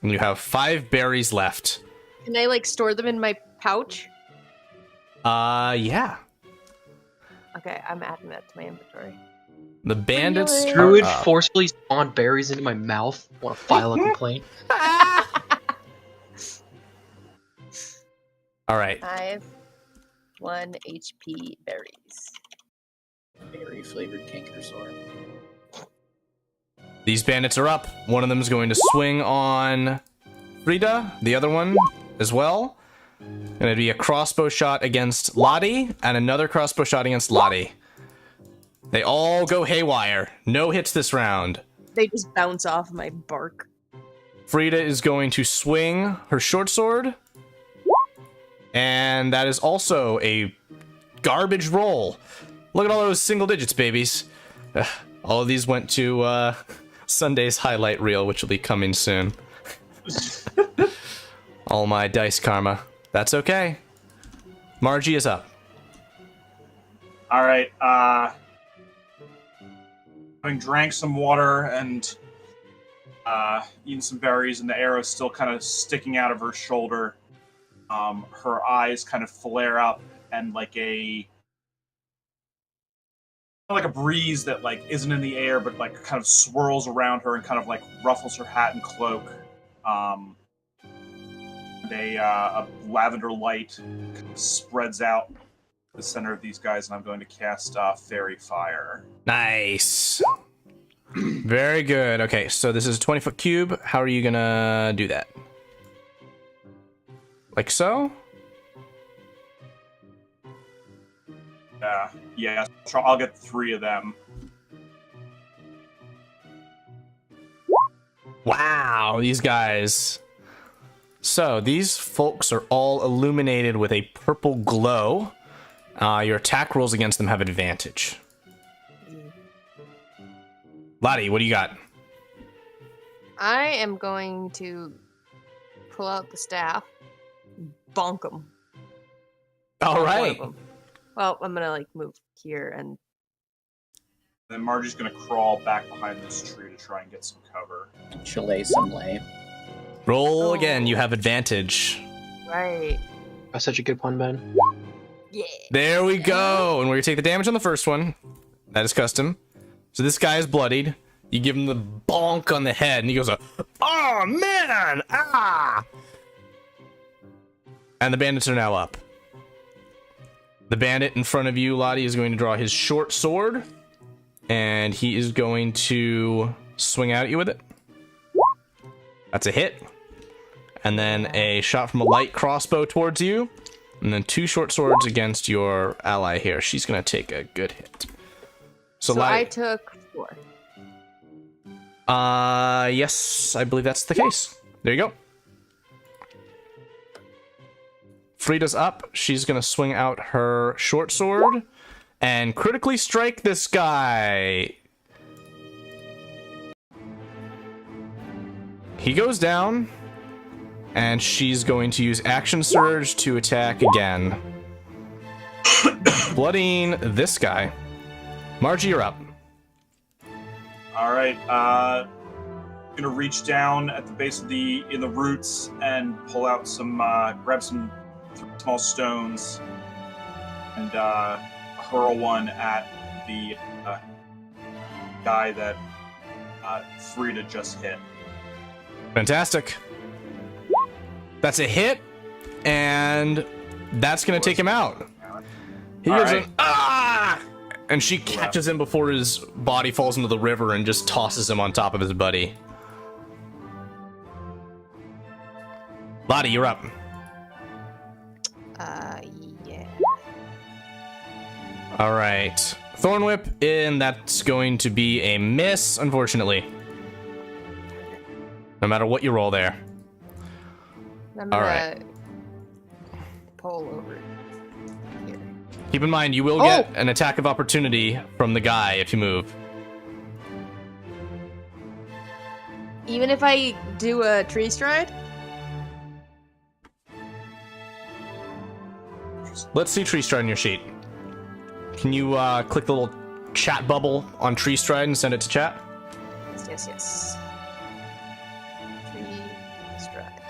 And you have 5 berries left. Can I, like, store them in my pouch? Yeah. Okay, I'm adding that to my inventory. The bandits Really? are Druid up. forcefully spawned berries into my mouth. Want to file a complaint? All right. 5 1 HP berries. Berry flavored canker sore. These bandits are up. One of them is going to swing on Frida, the other one as well. And it'd be a crossbow shot against Lottie, and another crossbow shot against Lottie. They all go haywire. No hits this round. They just bounce off my bark. Frida is going to swing her short sword. And that is also a garbage roll. Look at all those single digits, babies. All of these went to Sunday's highlight reel, which will be coming soon. All my dice karma. That's okay. Margie is up. All right. Having drank some water and eaten some berries, and the arrow still kind of sticking out of her shoulder. Her eyes kind of flare up, and like a breeze that like isn't in the air, but like kind of swirls around her and kind of like ruffles her hat and cloak. And a lavender light kind of spreads out the center of these guys, and I'm going to cast Fairy Fire. Nice. Very good. Okay, so this is a 20-foot cube. How are you gonna do that? Like so? Yeah. I'll get 3 of them. Wow, these guys. So, these folks are all illuminated with a purple glow. Your attack rolls against them have advantage. Lottie, what do you got? I am going to pull out the staff, bonk them. All right. Well, I'm gonna like move here and. Then Margie's going to crawl back behind this tree to try and get some cover. She'll lay some lay. Roll Oh. again, you have advantage. Right. That's such a good pun, Ben. Yeah. There we go. And we're going to take the damage on the first one. That is custom. So this guy is bloodied. You give him the bonk on the head, and he goes, "Oh, man! Ah!" And the bandits are now up. The bandit in front of you, Lottie, is going to draw his short sword, and he is going to swing out at you with it. That's a hit. And then a shot from a light crossbow towards you, and then 2 short swords against your ally here. She's going to take a good hit. So Lottie, I took 4. yes, I believe that's the case. There you go. Frida's up. She's gonna swing out her short sword and critically strike this guy. He goes down, and she's going to use Action Surge to attack again. Bloodying this guy. Margie, you're up. All right. Gonna reach down at the base of in the roots and pull out some, grab some 3 small stones and hurl one at the guy that Frida just hit. Fantastic. That's a hit, and that's gonna take him out. He All goes, right. ah! And she catches him before his body falls into the river and just tosses him on top of his buddy. Lottie, you're up. Yeah. All right. Thorn Whip, and that's going to be a miss, unfortunately. No matter what you roll there. I'm gonna All right. pull over here. Keep in mind, you will get an attack of opportunity from the guy if you move. Even if I do a tree stride? Let's see Tree Stride on your sheet. Can you click the little chat bubble on Tree Stride and send it to chat? Yes. Tree stride.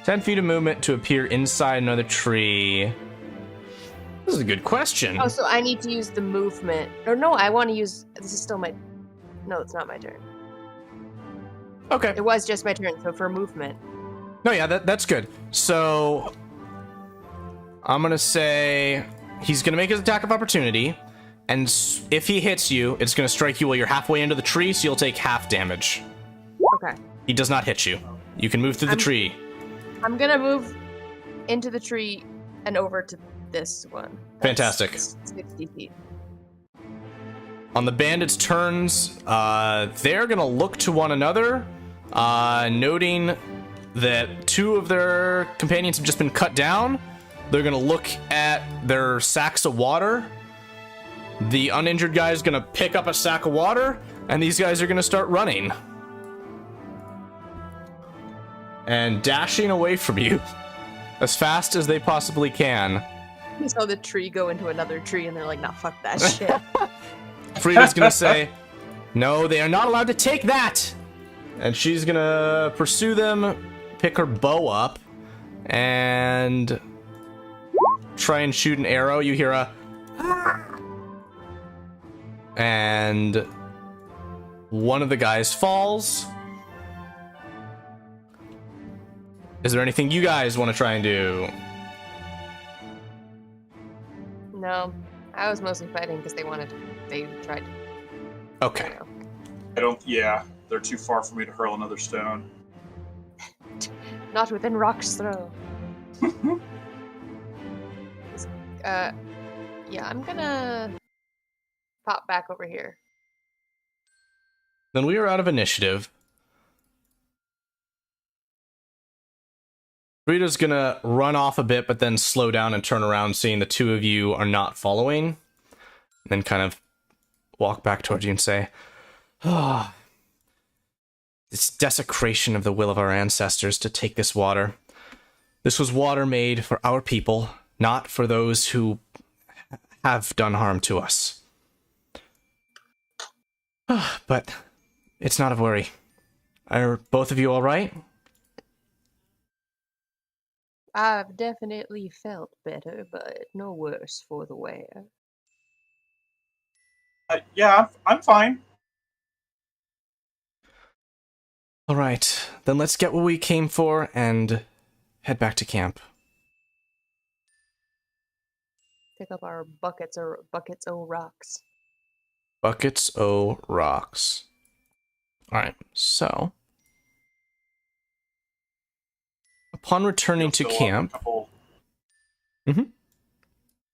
10 feet of movement to appear inside another tree. This is a good question. Oh, so I need to use the movement. Or no, I want to use... This is still my... No, it's not my turn. Okay. It was just my turn, so for movement. No, yeah, that's good. So, I'm going to say he's going to make his attack of opportunity, and if he hits you, it's going to strike you while you're halfway into the tree, so you'll take half damage. Okay. He does not hit you. You can move through the tree. I'm going to move into the tree and over to this one. Fantastic. 60 feet. On the bandits' turns, they're going to look to one another, noting that two of their companions have just been cut down. They're going to look at their sacks of water. The uninjured guy is going to pick up a sack of water, and these guys are going to start running. And dashing away from you as fast as they possibly can. We saw the tree go into another tree, and they're like, nah, fuck that shit. Frida's going to say, no, they are not allowed to take that. And she's going to pursue them, pick her bow up, and try and shoot an arrow. You hear a... And one of the guys falls. Is there anything you guys want to try and do? No, I was mostly fighting because they tried to... Okay. Yeah, they're too far for me to hurl another stone. Not within rock's throw. Yeah, I'm gonna pop back over here. Then we are out of initiative. Rita's gonna run off a bit, but then slow down and turn around, seeing the two of you are not following. And then kind of walk back towards you and say, "Ah, this desecration of the will of our ancestors to take this water. This was water made for our people, not for those who have done harm to us. But it's not a worry. Are both of you all right?" I've definitely felt better, but no worse for the wear. Yeah, I'm fine. All right, then let's get what we came for and head back to camp. Pick up our buckets o' rocks. Buckets o' rocks. All right, so upon returning to camp, I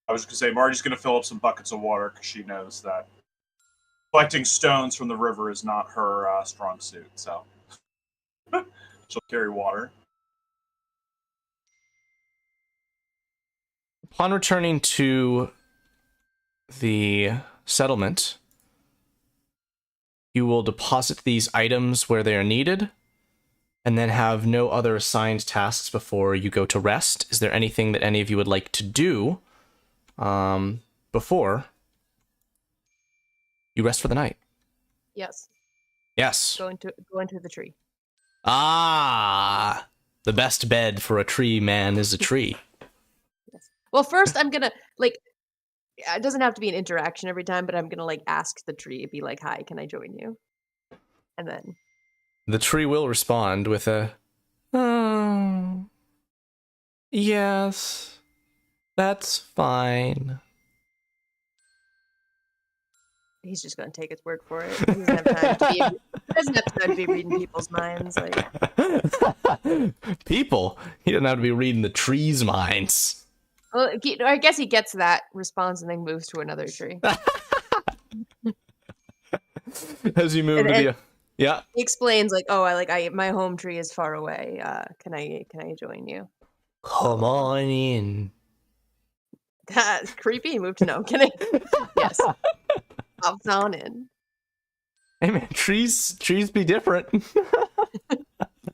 was gonna say Marty's gonna fill up some buckets of water because she knows that collecting stones from the river is not her strong suit. So she'll carry water. upon returning to the settlement, you will deposit these items where they are needed, and then have no other assigned tasks before you go to rest. Is there anything that any of you would like to do before you rest for the night? Yes. Yes. Go into the tree. Ah, the best bed for a tree man is a tree. Yes. Well, first I'm gonna it doesn't have to be an interaction every time, but I'm gonna ask the tree, be like, "Hi, can I join you?" And then The tree will respond with a, "Oh, yes, That's fine. He's just gonna take his word for it. He doesn't have time to be reading people's minds. Like, People. He doesn't have to be reading the trees' minds. well, I guess he gets that response and then moves to another tree. As you move to the yeah. He explains like, "Oh, my home tree is far away. Can I join you?" Come on in. That's creepy. Move to no. I'm kidding. Yes. Hops on in. Hey man, trees be different.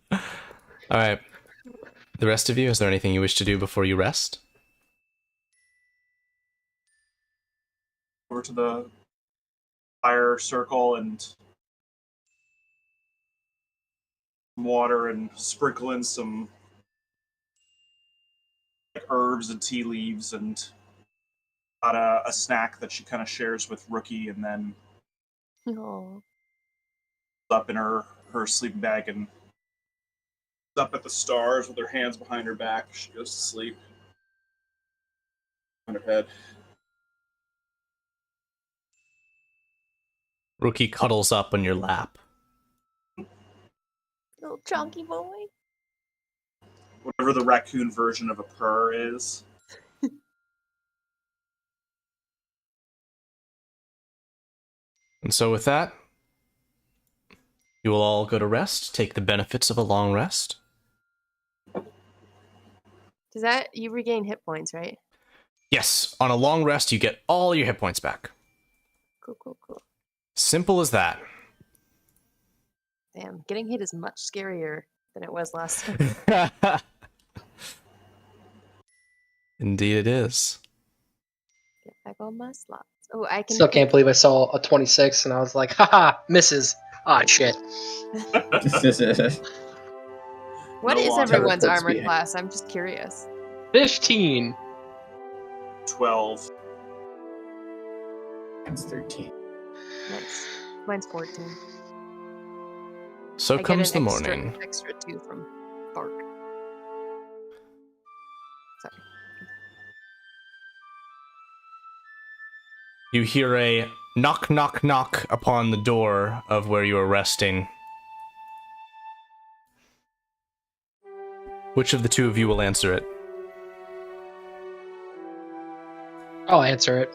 All right. The rest of you, is there anything you wish to do before you rest? Over to the fire circle and water and sprinkle in some herbs and tea leaves and got a snack that she kind of shares with Rookie, and then Oh. up in her sleeping bag and up at the stars with her hands behind her back. She goes to sleep on her bed. Rookie cuddles up on your lap. Little chunky boy. Whatever the raccoon version of a purr is. And so with that, you will all go to rest, take the benefits of a long rest. Does that you regain hit points, right? Yes, on a long rest, you get all your hit points back. Cool. Simple as that. Damn, getting hit is much scarier than it was last time. Indeed it is. Get back all my slots. Oh, I can. Still can't believe I saw a 26 and I was like, haha, misses. Ah, shit. What No is longer everyone's puts armor me- class? I'm just curious. 15. 12. It's 13. Nice. Mine's 14. So I get comes the an extra, morning. Extra 2 from Bark. Sorry. You hear a knock, knock, knock upon the door of where you are resting. Which of the two of you will answer it? I'll answer it.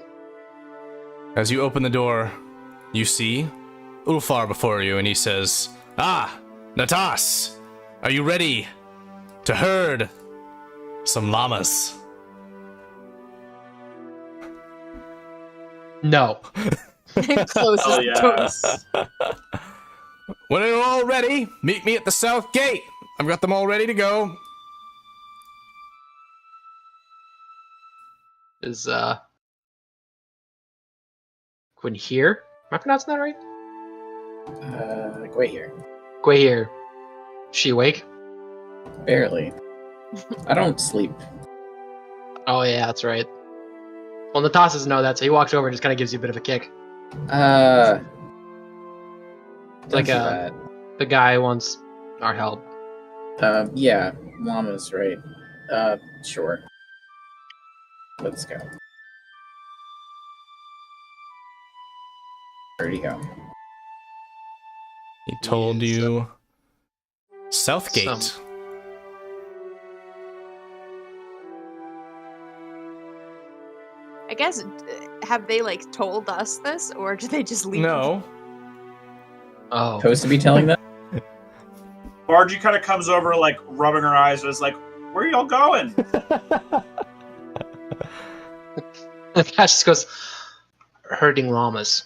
As you open the door, you see Ulfar before you, and he says, "Ah, Natas, are you ready to herd some llamas?" No. Closest Oh, to yes. When you're all ready, meet me at the south gate. I've got them all ready to go. Is, Quinn here? Am I pronouncing that right? Wait here. Quay here. She awake? Barely. I don't sleep. Oh, yeah, that's right. Well, Natas doesn't know that, so he walks over and just kind of gives you a bit of a kick. Don't Like, do that. The guy wants our help. Yeah, Llamas, right. Sure. Let's go. Where'd he go? He told He's, you Southgate. some- I guess, have they, like, told us this, or do they just leave? No. Oh. Supposed to be telling them? Margie kind of comes over, like, rubbing her eyes, and is like, where are y'all going? Cash just goes, herding llamas.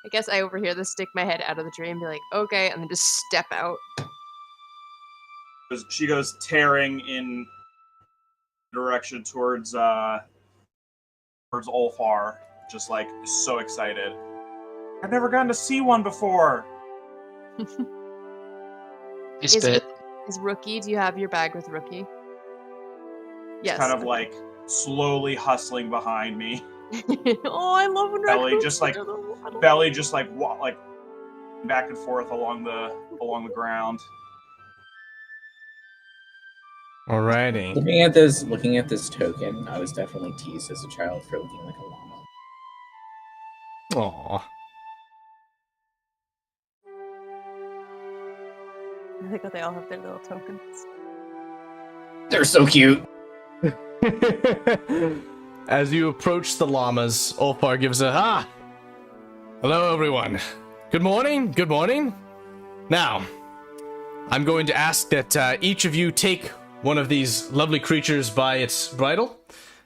I guess I overhear this, stick my head out of the tree and be like, okay, and then just step out. She goes tearing in direction towards Ulfar, just like so excited. I've never gotten to see one before. He spit. Is Rookie, do you have your bag with Rookie? Yes. Kind of like slowly hustling behind me. Oh, I love when Belly raccoons just like do that. belly just like back and forth along the ground. Alrighty. Looking at this token, I was definitely teased as a child for looking like a llama. Aw. I think they all have their little tokens. They're so cute. As you approach the llamas, Ulfar gives a hello everyone. Good morning, good morning. Now, I'm going to ask that each of you take one of these lovely creatures by its bridle,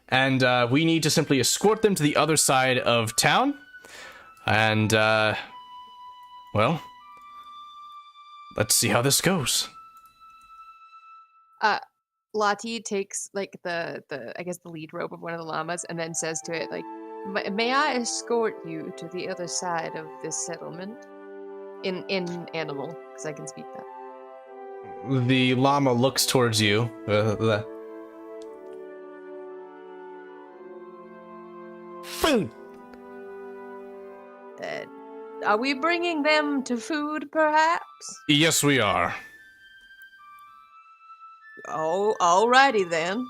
and we need to simply escort them to the other side of town. And, well, let's see how this goes. Lottie takes like the I guess the lead rope of one of the llamas and then says to it like, "May I escort you to the other side of this settlement?" In animal, because I can speak that. The llama looks towards you. Food. Are we bringing them to food, perhaps? Yes, we are. Oh, alrighty then.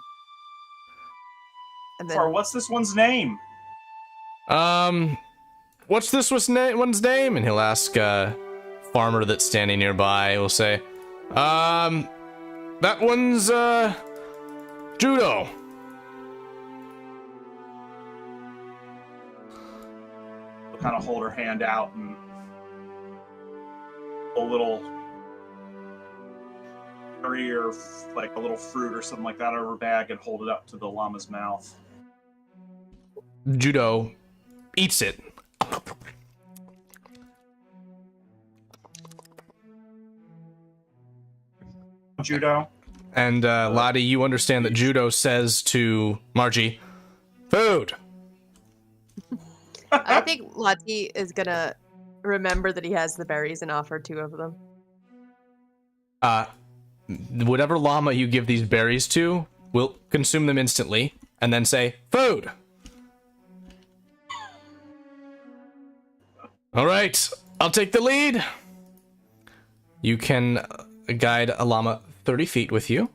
And then, What's this one's name? What's this one's name? And he'll ask a farmer that's standing nearby. He'll say, that one's, Judo. We'll kind of hold her hand out and a little berry or like a little fruit or something like that out of her bag and hold it up to the llama's mouth. Judo eats it. Judo. And Lottie, you understand that Judo says to Margie, food. I think Lottie is gonna remember that he has the berries and offer 2 of them. Whatever llama you give these berries to will consume them instantly and then say, food. All right, I'll take the lead. You can guide a llama 30 feet with you,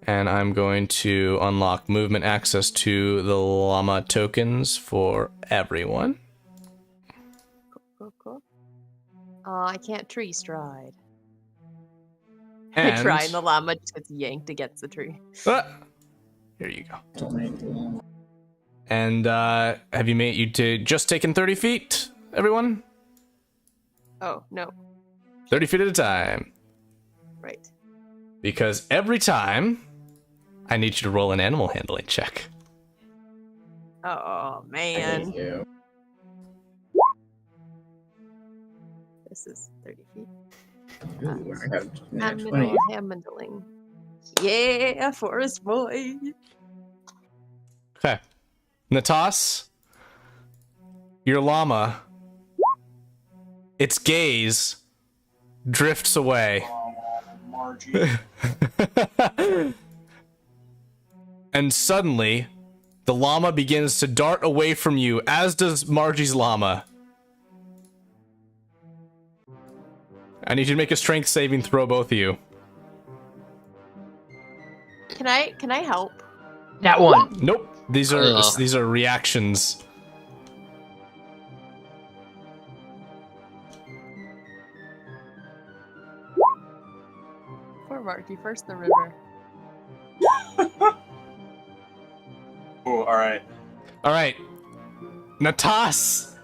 and I'm going to unlock movement access to the llama tokens for everyone. Cool. I can't tree stride. And I try, and the llama just gets yanked against the tree. Here you go. Don't make the llama. And have you just taken 30 feet, everyone? Oh, no. 30 feet at a time. Right. Because every time, I need you to roll an animal handling check. Oh, I man. hate you. This is 30 feet. Ooh, I got a nat 20. Handling. Handling. Yeah, forest boy. Okay. Natas, your llama, its gaze drifts away. Margie. And suddenly, the llama begins to dart away from you, as does Margie's llama. I need you to make a strength saving throw, both of you. Can I help? That one. Nope. These are reactions. Poor Marky, first the river. Oh, all right. All right, Natas,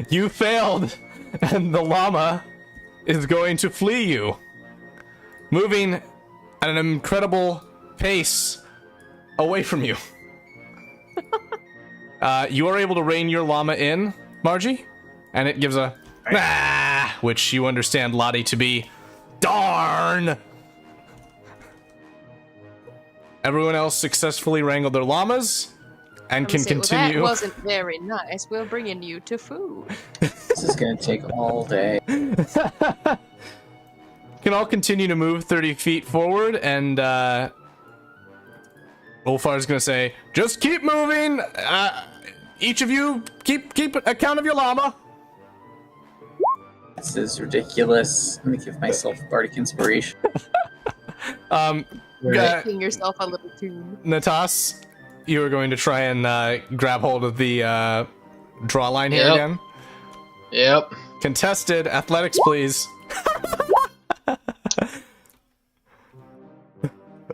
you failed, and the llama is going to flee you, moving at an incredible pace away from you. You are able to rein your llama in, Margie, and it gives a which you understand Lottie to be darn. Everyone else successfully wrangled their llamas and can continue. Well, that wasn't very nice. We're bringing you to food. This is gonna take all day. Can all continue to move 30 feet forward, and Ulfar's gonna say, just keep moving. Each of you keep account of your llama. This is ridiculous. Let me give myself bardic inspiration. Making yourself a little tune. Natas, you are going to try and grab hold of the draw line here Yep. again. Yep. Contested athletics, please. All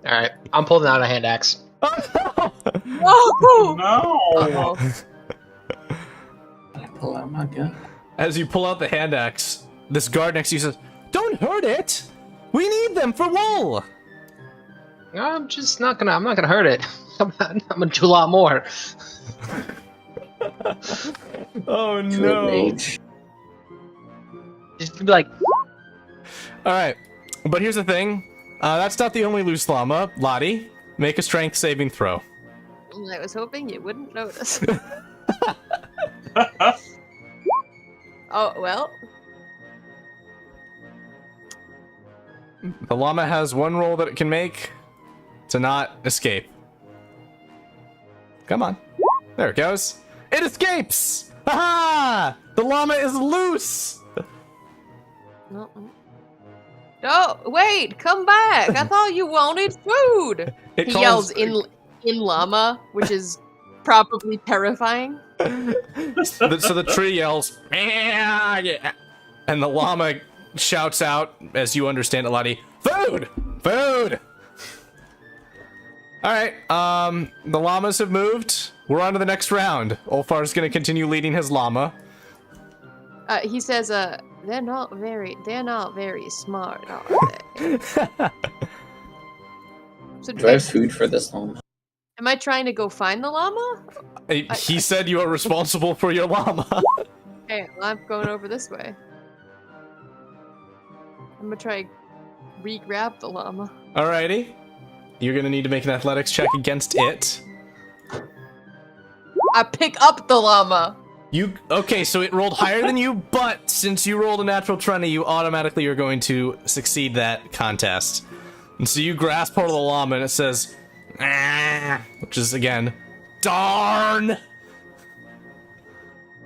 right, I'm pulling out a hand axe. Oh No. Uh-oh. I pull out my gun. As you pull out the hand axe, this guard next to you says, "Don't hurt it. We need them for wool." I'm not gonna hurt it. I'm gonna do a lot more. Oh To a rage. Just be like, All right, but here's the thing. That's not the only loose llama. Lottie, make a strength saving throw. I was hoping you wouldn't notice. Oh, well. The llama has one roll that it can make to not escape. Come on. There it goes. It escapes! Ha! The llama is loose! No, wait, come back. I thought you wanted food. It He calls- yells in llama, which is probably terrifying. So the tree yells, "Meow, yeah," and the llama shouts out, as you understand it, Lottie, "Food! Food!" Alright, the llamas have moved. We're on to the next round. Ulfar's gonna continue leading his llama. He says, they're not very smart, are they? So Do I have food for this llama? am I trying to go find the llama? He said you are responsible for your llama. Okay, well, I'm going over this way. I'm gonna try re-grab the llama. Alrighty. You're gonna need to make an athletics check against it. I pick up the llama. Okay, so it rolled higher than you, but since you rolled a natural 20, you automatically are going to succeed that contest. And so you grasp hold of the llama and it says, "Ah," which is again, "Darn!"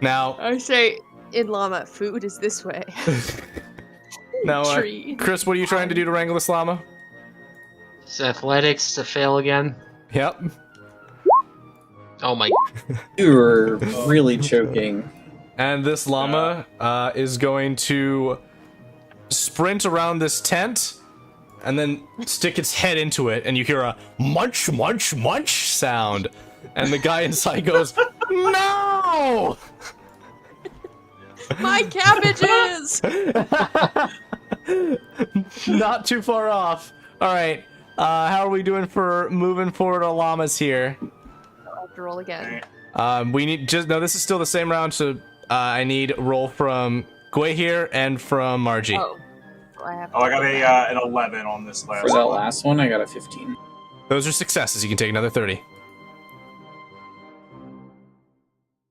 Now, I say, in llama, food is this way. Tree. Chris, what are you trying to do to wrangle this llama? it's athletics to fail again. Yep. Oh my. You're really choking. And this llama is going to sprint around this tent and then stick its head into it, and you hear a munch, munch, munch sound. And the guy inside goes, "No!" My cabbages! Not too far off. All right. How are we doing for moving forward our llamas here? I'll have to roll again. We need this is still the same round, so I need a roll from Gui here and from Margie. Oh. So I have to Oh, I got roll again. an 11 on this last For that one. last one, I got a 15. Those are successes. You can take another 30.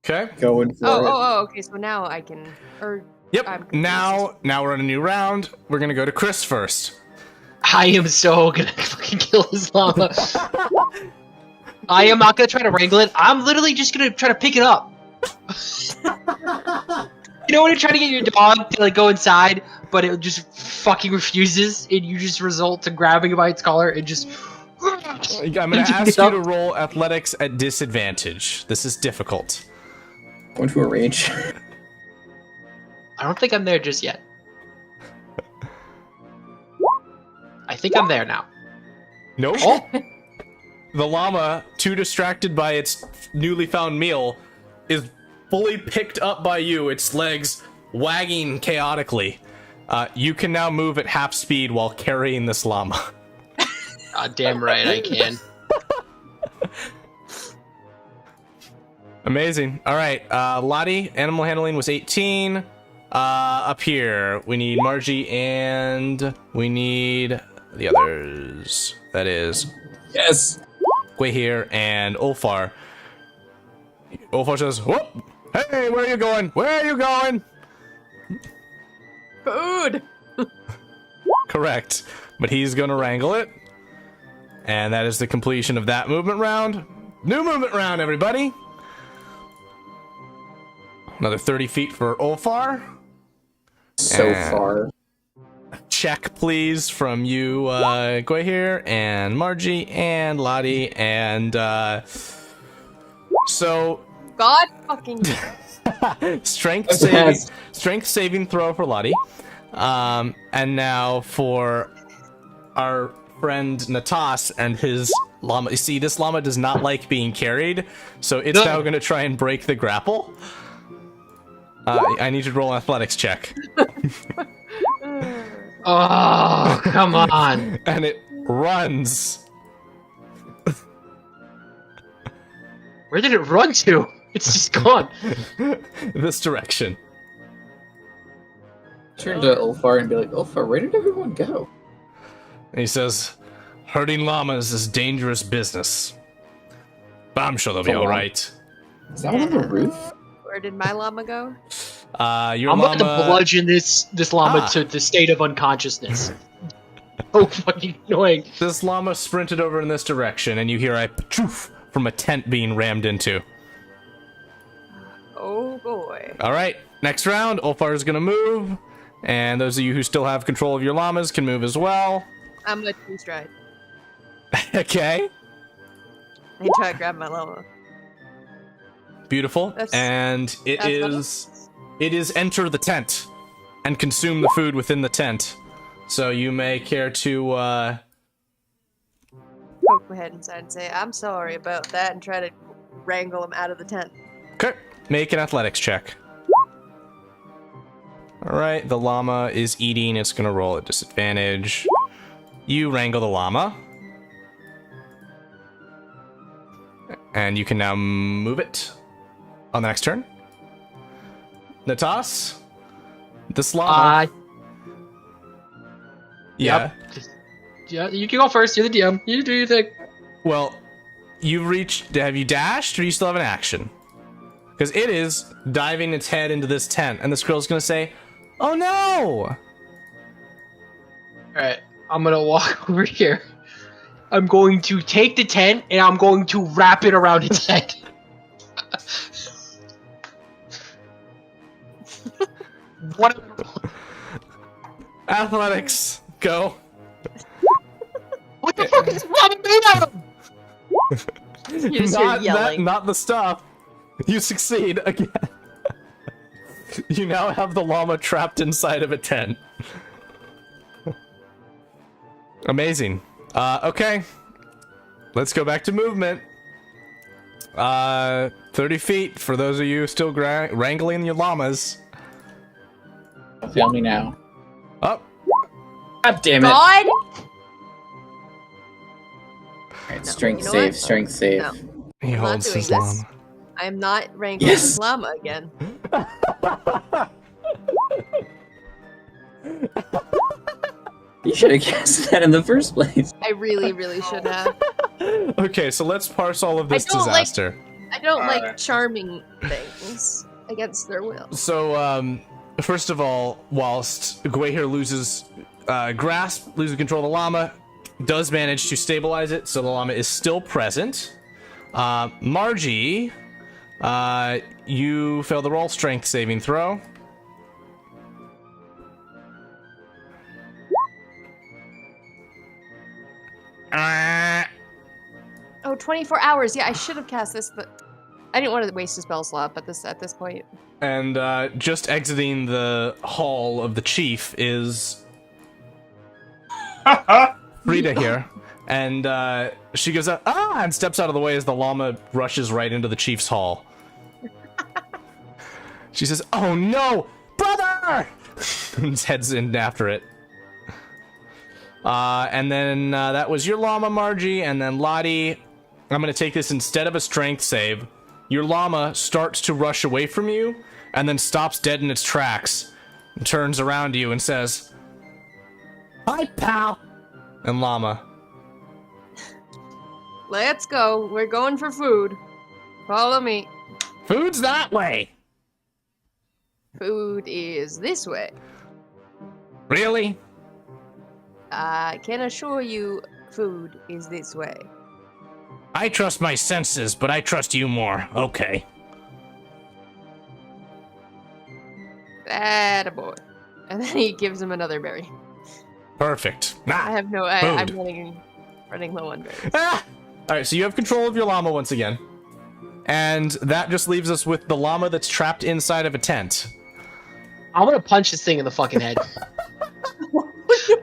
Okay. Going for it. Okay, so now I can, Yep. I'm confused. Now we're on a new round. We're gonna go to Chris first. I am so gonna fucking kill this llama. I am not gonna try to wrangle it. I'm literally just gonna try to pick it up. You know when you try to get your dog to like go inside, but it just fucking refuses, and you just result to grabbing it by its collar and just. I'm gonna ask you to roll athletics at disadvantage. This is difficult. Going to a rage. I don't think I'm there just yet. I think I'm there now. Nope. Oh, The llama, too distracted by its newly found meal, is fully picked up by you, its legs wagging chaotically. You can now move at half speed while carrying this llama. damn right I can. Amazing. All right, Lottie, animal handling was 18. Up here, we need Margie and we need the others. That is Yes. Gui here and Ulfar. Ulfar says, "Whoop! Hey, where are you going? Where are you going?" Food! Correct. But he's gonna wrangle it. And that is the completion of that movement round. New movement round, everybody. Another 30 feet for Ulfar. So And- far. check, please, from you, Guahir, and Margie, and Lottie, and, so... God fucking... strength Yes. saving throw for Lottie. And now for our friend Natas and his llama. You see, this llama does not like being carried, so it's now going to try and break the grapple. I need you to roll an athletics check. Oh, come on. And it runs. Where did it run to? It's just gone. This direction. Turn to Ulfar and be like, Ulfar, where did everyone go? And he says, herding llamas is dangerous business. But I'm sure they'll be Come on. alright. Is that on the roof? Where did my llama go? Your I'm llama... about to bludgeon this llama Ah. to the state of unconsciousness. So fucking annoying. This llama sprinted over in this direction, and you hear a pachoof from a tent being rammed into. Oh boy. Alright, next round, Ulfar is gonna move, and those of you who still have control of your llamas can move as well. I'm gonna two stride. Okay, I try to grab my llama. beautiful. That's- And it that's is enter the tent and consume the food within the tent. So you may care to Poke my head inside and say, I'm sorry about that, and try to wrangle him out of the tent. okay, make an athletics check. Alright, the llama is eating, it's gonna roll at disadvantage. You wrangle the llama. And you can now move it on the next turn. Natas? This llama... yeah. Yeah, you can go first. You're the DM. You do your thing. Well, you've reached... Have you dashed, or do you still have an action? Because it is diving its head into this tent, and the squirrel's gonna say, oh no! Alright, I'm gonna walk over here. I'm going to take the tent, and I'm going to wrap it around its head. What? Athletics, go. What the fuck is llama made out of? You just hear yelling. Not the stuff. You succeed again. You now have the llama trapped inside of a tent. Amazing. Okay. Let's go back to movement. 30 feet for those of you still wrangling your llamas. Fail me now. Oh, God damn it! God! Alright, strength you know save, what? strength save. No. he I'm not holds doing his this. llama. I am not wrangling Yes! this llama again. You should have guessed that in the first place. I really, really should have. Okay, so let's parse all of this I don't like- disaster. I don't like Alright. charming things against their will. So, first of all, whilst Guahir loses grasp, loses control of the llama, does manage to stabilize it, so the llama is still present. Margie, you fail the roll, strength saving throw. Oh, 24 hours. Yeah, I should have cast this, but I didn't want to waste a spell slot at this point. And just exiting the hall of the chief is Frida here. And she goes out, and steps out of the way as the llama rushes right into the chief's hall. She says, oh no, brother! And heads in after it. And then that was your llama, Margie, and then Lottie. I'm going to take this instead of a strength save. Your llama starts to rush away from you, and then stops dead in its tracks, and turns around to you and says, hi, pal. And llama, Let's go. We're going for food. Follow me. food's that way. Food is this way. Really? I can assure you, food is this way. I trust my senses, but I trust you more. Okay. Attaboy. And then he gives him another berry. Perfect. I have no. I'm Food. running low on berries. All right, so you have control of your llama once again, and that just leaves us with the llama that's trapped inside of a tent. I'm gonna punch this thing in the fucking head.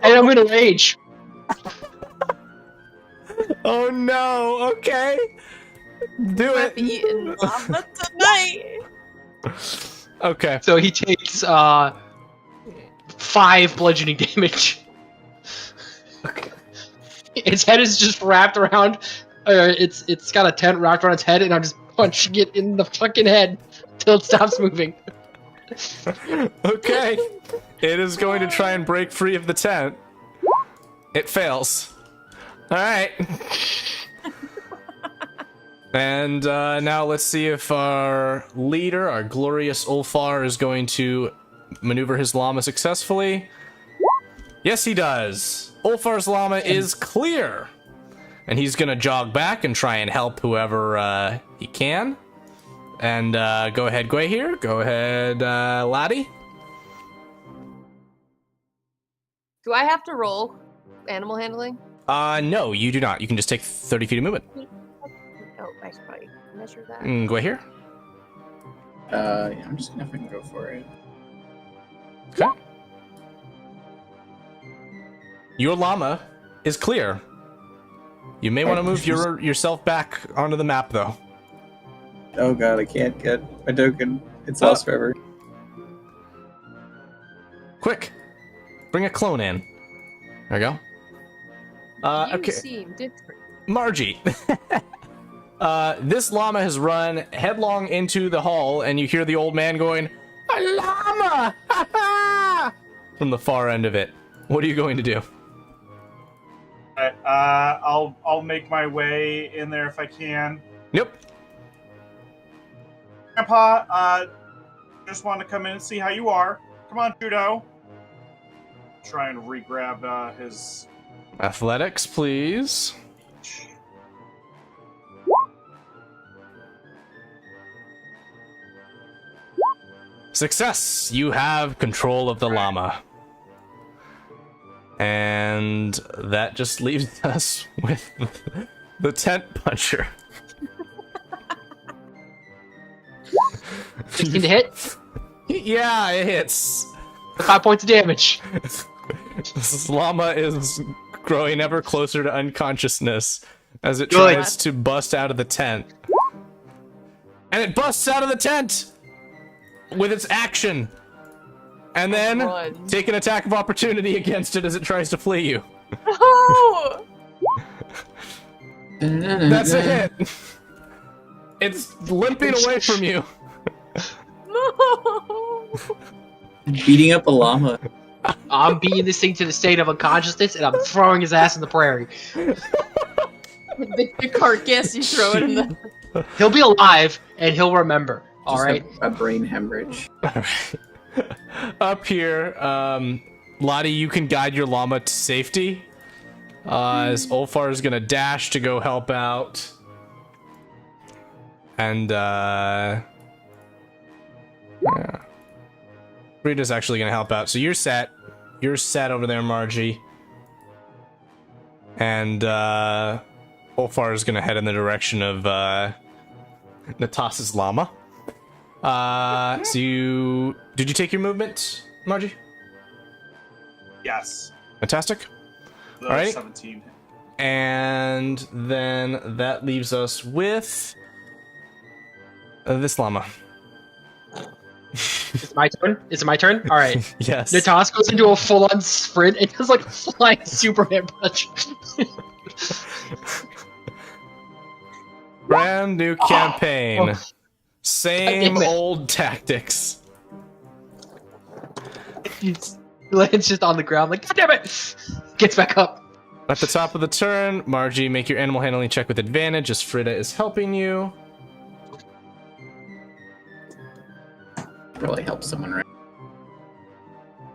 And I'm gonna rage. Oh no! Okay, do Might be it. eating llama tonight. Okay. So he takes 5 bludgeoning damage. Okay. Its head is just wrapped around. It's got a tent wrapped around its head, and I'm just punching it in the fucking head till it stops moving. Okay. It is going to try and break free of the tent. It fails. All right. And now let's see if our leader, our glorious Ulfar, is going to maneuver his llama successfully. Yes, he does. Ulfar's llama is clear. And he's going to jog back and try and help whoever he can. And go ahead, Gwei here. Go ahead, Laddie. Do I have to roll animal handling? No, you do not. You can just take 30 feet of movement. Oh, I should probably measure that. Gwei here. Yeah, I'm just gonna fucking go for it. Okay. Your llama is clear. You may want to move yourself back onto the map, though. Oh god, I can't get my token. It's lost forever. Quick, bring a clone in. There we go. You Okay, seem different. Margie. This llama has run headlong into the hall, and you hear the old man going, "A llama!" Ha ha! From the far end of it. What are you going to do? Alright, I'll make my way in there if I can. Nope. Grandpa, just want to come in and see how you are. Come on, Judo. Try and re-grab his... Athletics, please. Success! You have control of the llama. And that just leaves us with the tent puncher. 16 to hit. Yeah, it hits. 5 points of damage. This llama is growing ever closer to unconsciousness as it Good. tries to bust out of the tent. And it busts out of the tent with its action. And then Run. take an attack of opportunity against it as it tries to flee you. Oh! That's a hit. It's limping away from you. No! Beating up a llama. I'm beating this thing to the state of unconsciousness, and I'm throwing his ass in the prairie. The carcass, you throw it in the... He'll be alive, and he'll remember. All Just right. A brain hemorrhage. Up here, Lottie, you can guide your llama to safety. As Ulfar is gonna dash to go help out. And, yeah. Rita's actually gonna help out. So you're set. You're set over there, Margie. And, Ulfar is gonna head in the direction of, Natas's llama. So you... Did you take your movement, Margie? Yes. Fantastic. The All right. 17. And then that leaves us with... this llama. Is it my turn? Is it my turn? All right. Yes. Natas goes into a full-on sprint and does like a flying Superman punch. Brand new campaign. Oh. Same Damn it. old tactics. He lands just on the ground like, God damn it! Gets back up. At the top of the turn, Margie, make your animal handling check with advantage as Frida is helping you. Probably help someone, right?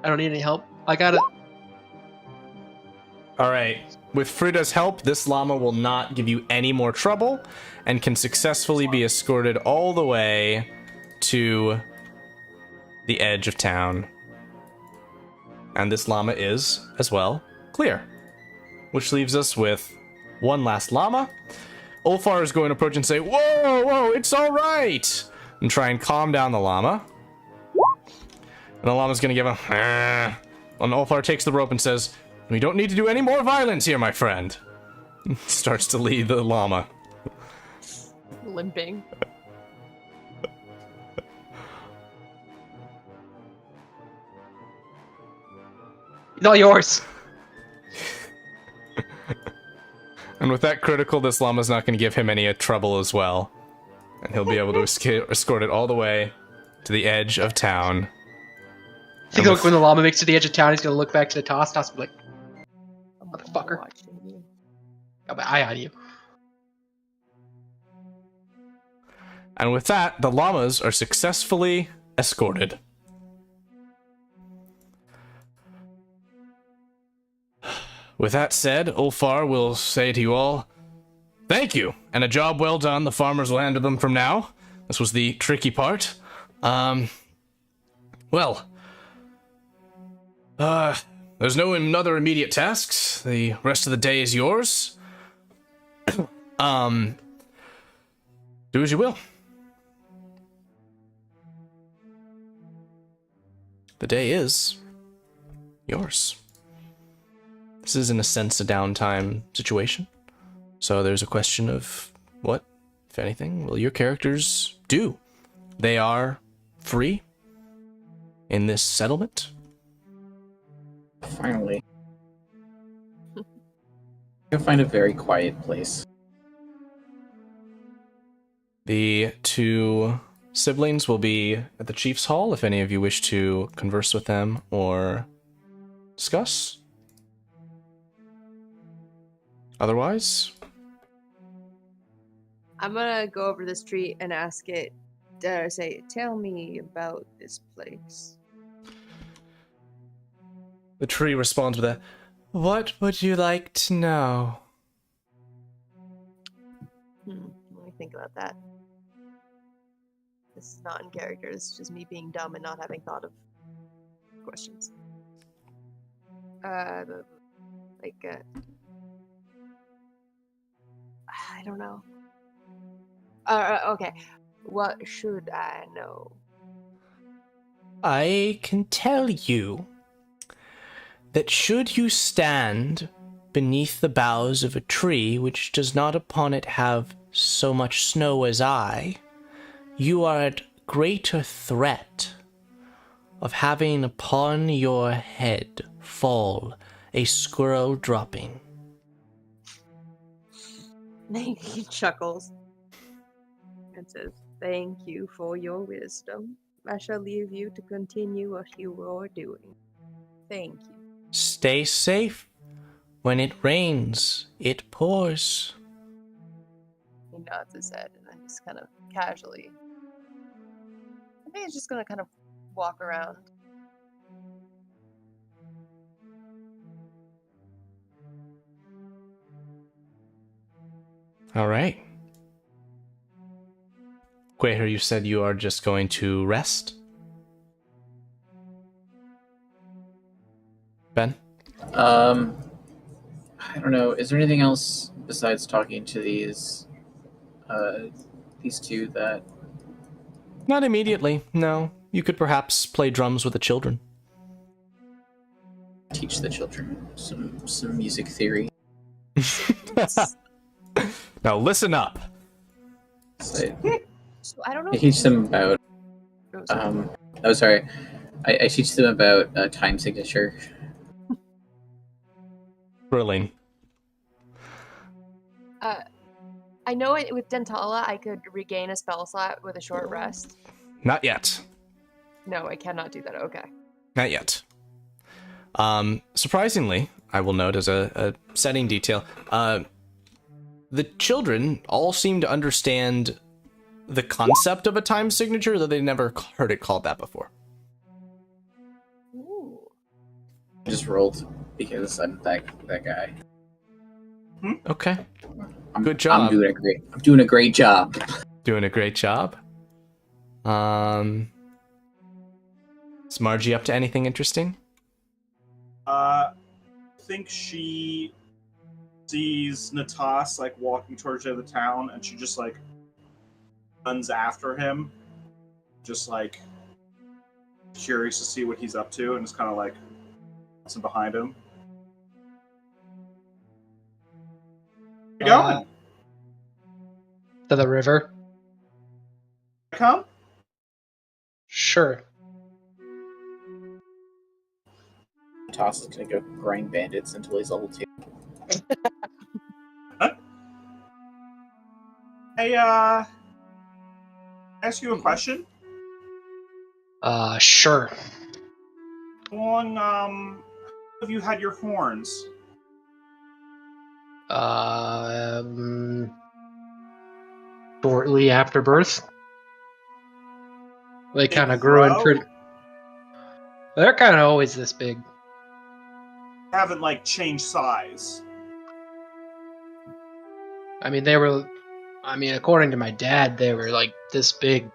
I don't need any help. I got it. All right. With Frida's help, this llama will not give you any more trouble and can successfully be escorted all the way to the edge of town. And this llama is, as well, clear. Which leaves us with one last llama. Ulfar is going to approach and say, "Whoa, whoa, it's all right!" And try and calm down the llama. And the llama's going to give a... And Ulfar takes the rope and says, "We don't need to do any more violence here, my friend." Starts to lead the llama. Limping. It's all yours. And with that critical, this llama's not going to give him any trouble as well. And he'll be able to escort it all the way to the edge of town. I think when the llama makes it to the edge of town, he's gonna look back to the toss and be like, "Motherfucker, got my eye on you." And with that, the llamas are successfully escorted. With that said, Ulfar will say to you all, "Thank you, and a job well done. The farmers will handle them from now. This was the tricky part. There's no other immediate tasks. The rest of the day is yours. Do as you will." The day is yours. This is, in a sense, a downtime situation. So there's a question of what, if anything, will your characters do? They are free in this settlement. Finally. Go find a very quiet place. The two siblings will be at the Chief's Hall if any of you wish to converse with them or discuss. Otherwise, I'm gonna go over this tree and ask it, say, "Tell me about this place." the tree responds with a, "What would you like to know?" Let me think about that. This is not in character. This is just me being dumb and not having thought of questions. I don't know. Okay. What should I know? I can tell you that should you stand beneath the boughs of a tree which does not upon it have so much snow as I, you are at greater threat of having upon your head fall a squirrel dropping. He chuckles and says, "Thank you for your wisdom. I shall leave you to continue what you are doing. Thank you." Stay safe. When it rains, it pours. He nods his head and then just kind of casually, I think he's just gonna kind of walk around. All right. Quaher, you said you are just going to rest? Ben? I don't know. Is there anything else besides talking to these two that... Not immediately, no. You could perhaps play drums with the children. Teach the children some music theory. Now listen up. So So I don't know. I teach them about... Oh, sorry. sorry. I teach them about time signature. Thrilling. I know it with Dentala, I could regain a spell slot with a short rest. Not yet. No, I cannot do that. Okay. Not yet. Surprisingly, I will note as a setting detail, the children all seem to understand the concept of a time signature, though they never heard it called that before. Ooh. I just rolled because I'm that guy. Okay. Good job. I'm doing a great job. Doing a great job. Is Margie up to anything interesting? I think she sees Natas like walking towards the end of the town, and she just like runs after him, just like curious to see what he's up to, and is kind of like dancing behind him. Where you going? To the river. Come? Sure. Toss is gonna go grind bandits until he's level 2. Hey, ask you a question. Sure. How long, have you had your horns? Shortly after birth. They They kind of grew in grow? pretty. They're kind of always this big. Haven't like changed size. I mean, they were. I mean, according to my dad, they were like this big.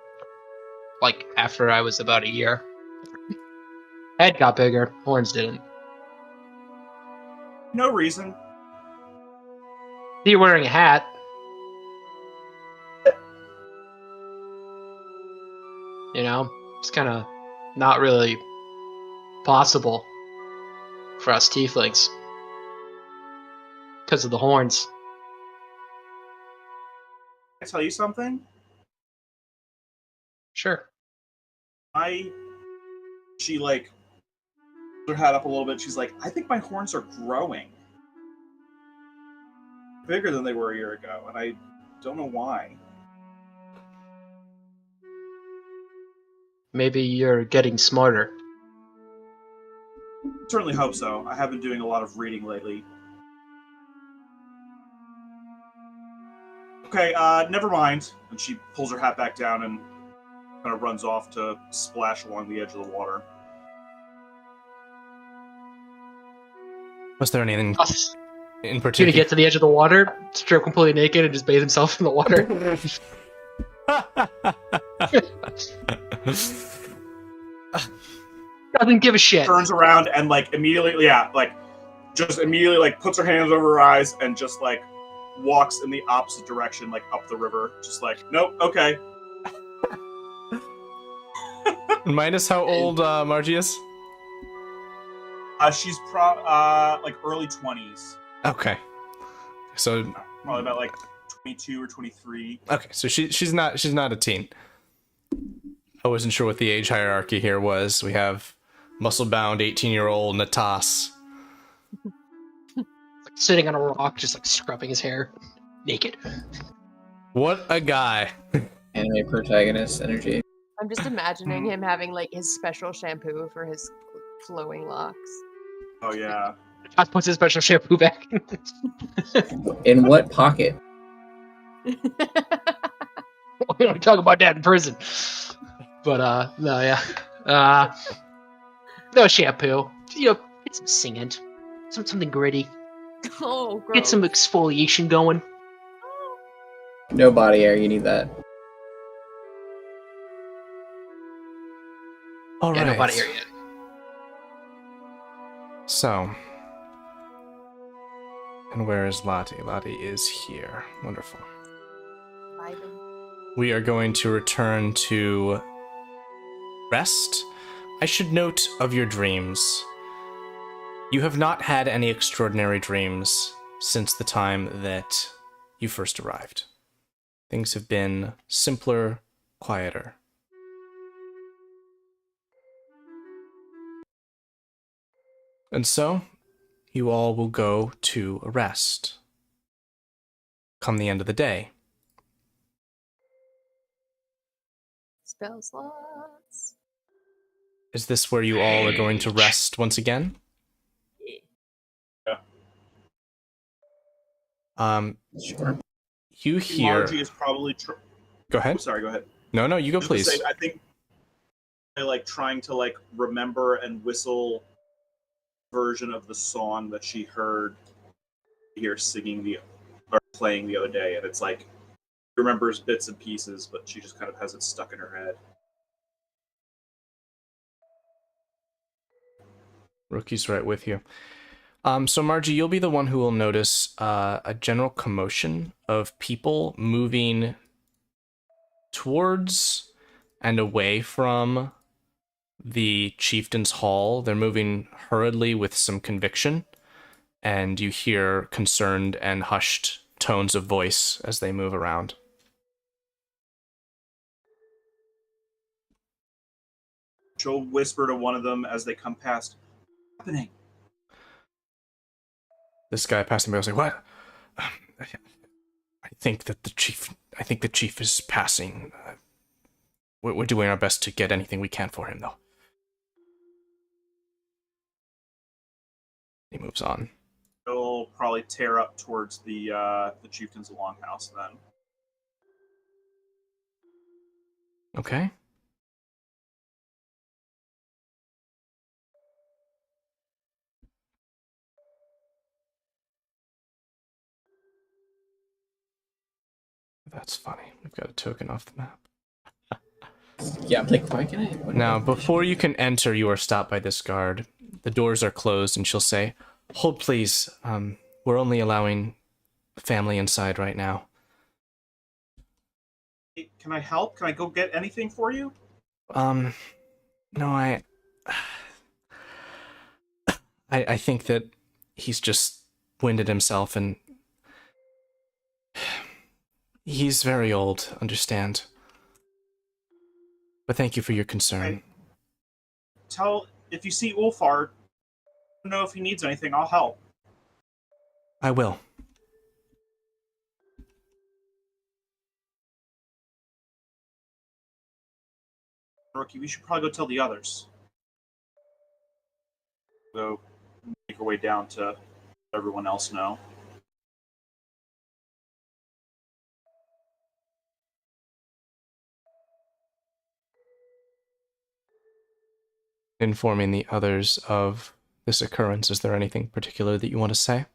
Like after I was about a year. Head got bigger. Horns didn't. No reason. You're wearing a hat. You know, it's kind of not really possible for us tieflings because of the horns. Can I tell you something? Sure. She like put her hat up a little bit. She's like, I think my horns are growing. Bigger than they were a year ago, and I don't know why. Maybe you're getting smarter. Certainly hope so. I have been doing a lot of reading lately. Okay, never mind. And she pulls her hat back down and kind of runs off to splash along the edge of the water. Was there anything in He's gonna particular? get to the edge of the water, strip completely naked, and just bathe himself in the water. Doesn't give a shit. Turns around and like immediately, just immediately like puts her hands over her eyes and just like walks in the opposite direction, like up the river. Just like, nope, okay. Remind us how old Margie is? She's like early 20s. Okay. So Probably about like 22 or 23. okay, so she's not a teen. I wasn't sure what the age hierarchy here was. We have muscle-bound 18-year-old Natas. Sitting on a rock, just like scrubbing his hair, naked. What a guy. Anime protagonist energy. I'm just imagining him having like his special shampoo for his flowing locks. Oh yeah. Josh puts his special shampoo back. In what pocket? We don't talk about that in prison. But no, yeah. No shampoo. You know, get some singing, something gritty. Oh, gross. Get some exfoliation going. No body air, you need that. All Yeah, right. nobody here yet. So, and where is Lottie? Lottie is here. Wonderful. Vibing. We are going to return to rest. I should note of your dreams. You have not had any extraordinary dreams since the time that you first arrived. Things have been simpler, quieter. And so, you all will go to a rest. Come the end of the day. Spell slots. Is this where you all are going to rest once again? Yeah. Sure. You hear... Margie is probably... Go Oh, ahead. sorry, go ahead. No, you go, Just to please. say, I think I like trying to like remember and whistle version of the song that she heard here singing or playing the other day, and it's like she remembers bits and pieces, but she just kind of has it stuck in her head. Rookie's right with you. So Margie, you'll be the one who will notice a general commotion of people moving towards and away from the Chieftain's Hall. They're moving hurriedly with some conviction, and you hear concerned and hushed tones of voice as they move around. She'll whisper to one of them as they come past. What's happening? This guy passing by was like, "What? I think the chief is passing. We're doing our best to get anything we can for him, though." He moves on. He'll probably tear up towards the Chieftain's longhouse then. Okay. That's funny. We've got a token off the map. Yeah, I'm like, why can I? Now, before you can enter, you are stopped by this guard. The doors are closed, and she'll say, "Hold, please. We're only allowing family inside right now." Hey, can I help? Can I go get anything for you? No, I think that he's just winded himself, and he's very old, understand. But thank you for your concern. If you see Ulfar, I don't know if he needs anything, I'll help. I will. Rookie, we should probably go tell the others. Go make our way down to let everyone else know. Informing the others of this occurrence, is there anything particular that you want to say?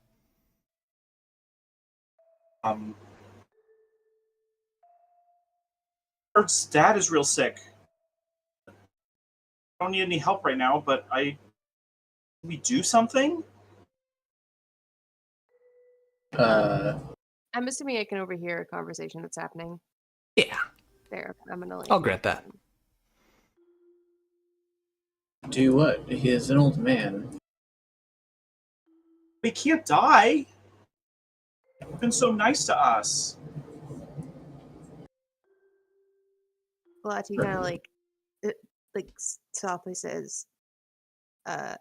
Kurt's dad is real sick. I don't need any help right now, but can we do something? I'm assuming I can overhear a conversation that's happening Yeah, there. I'm gonna like. I'll grant that. Do what? He is an old man. We can't die. You've been so nice to us. Lati kind of like softly says, "Death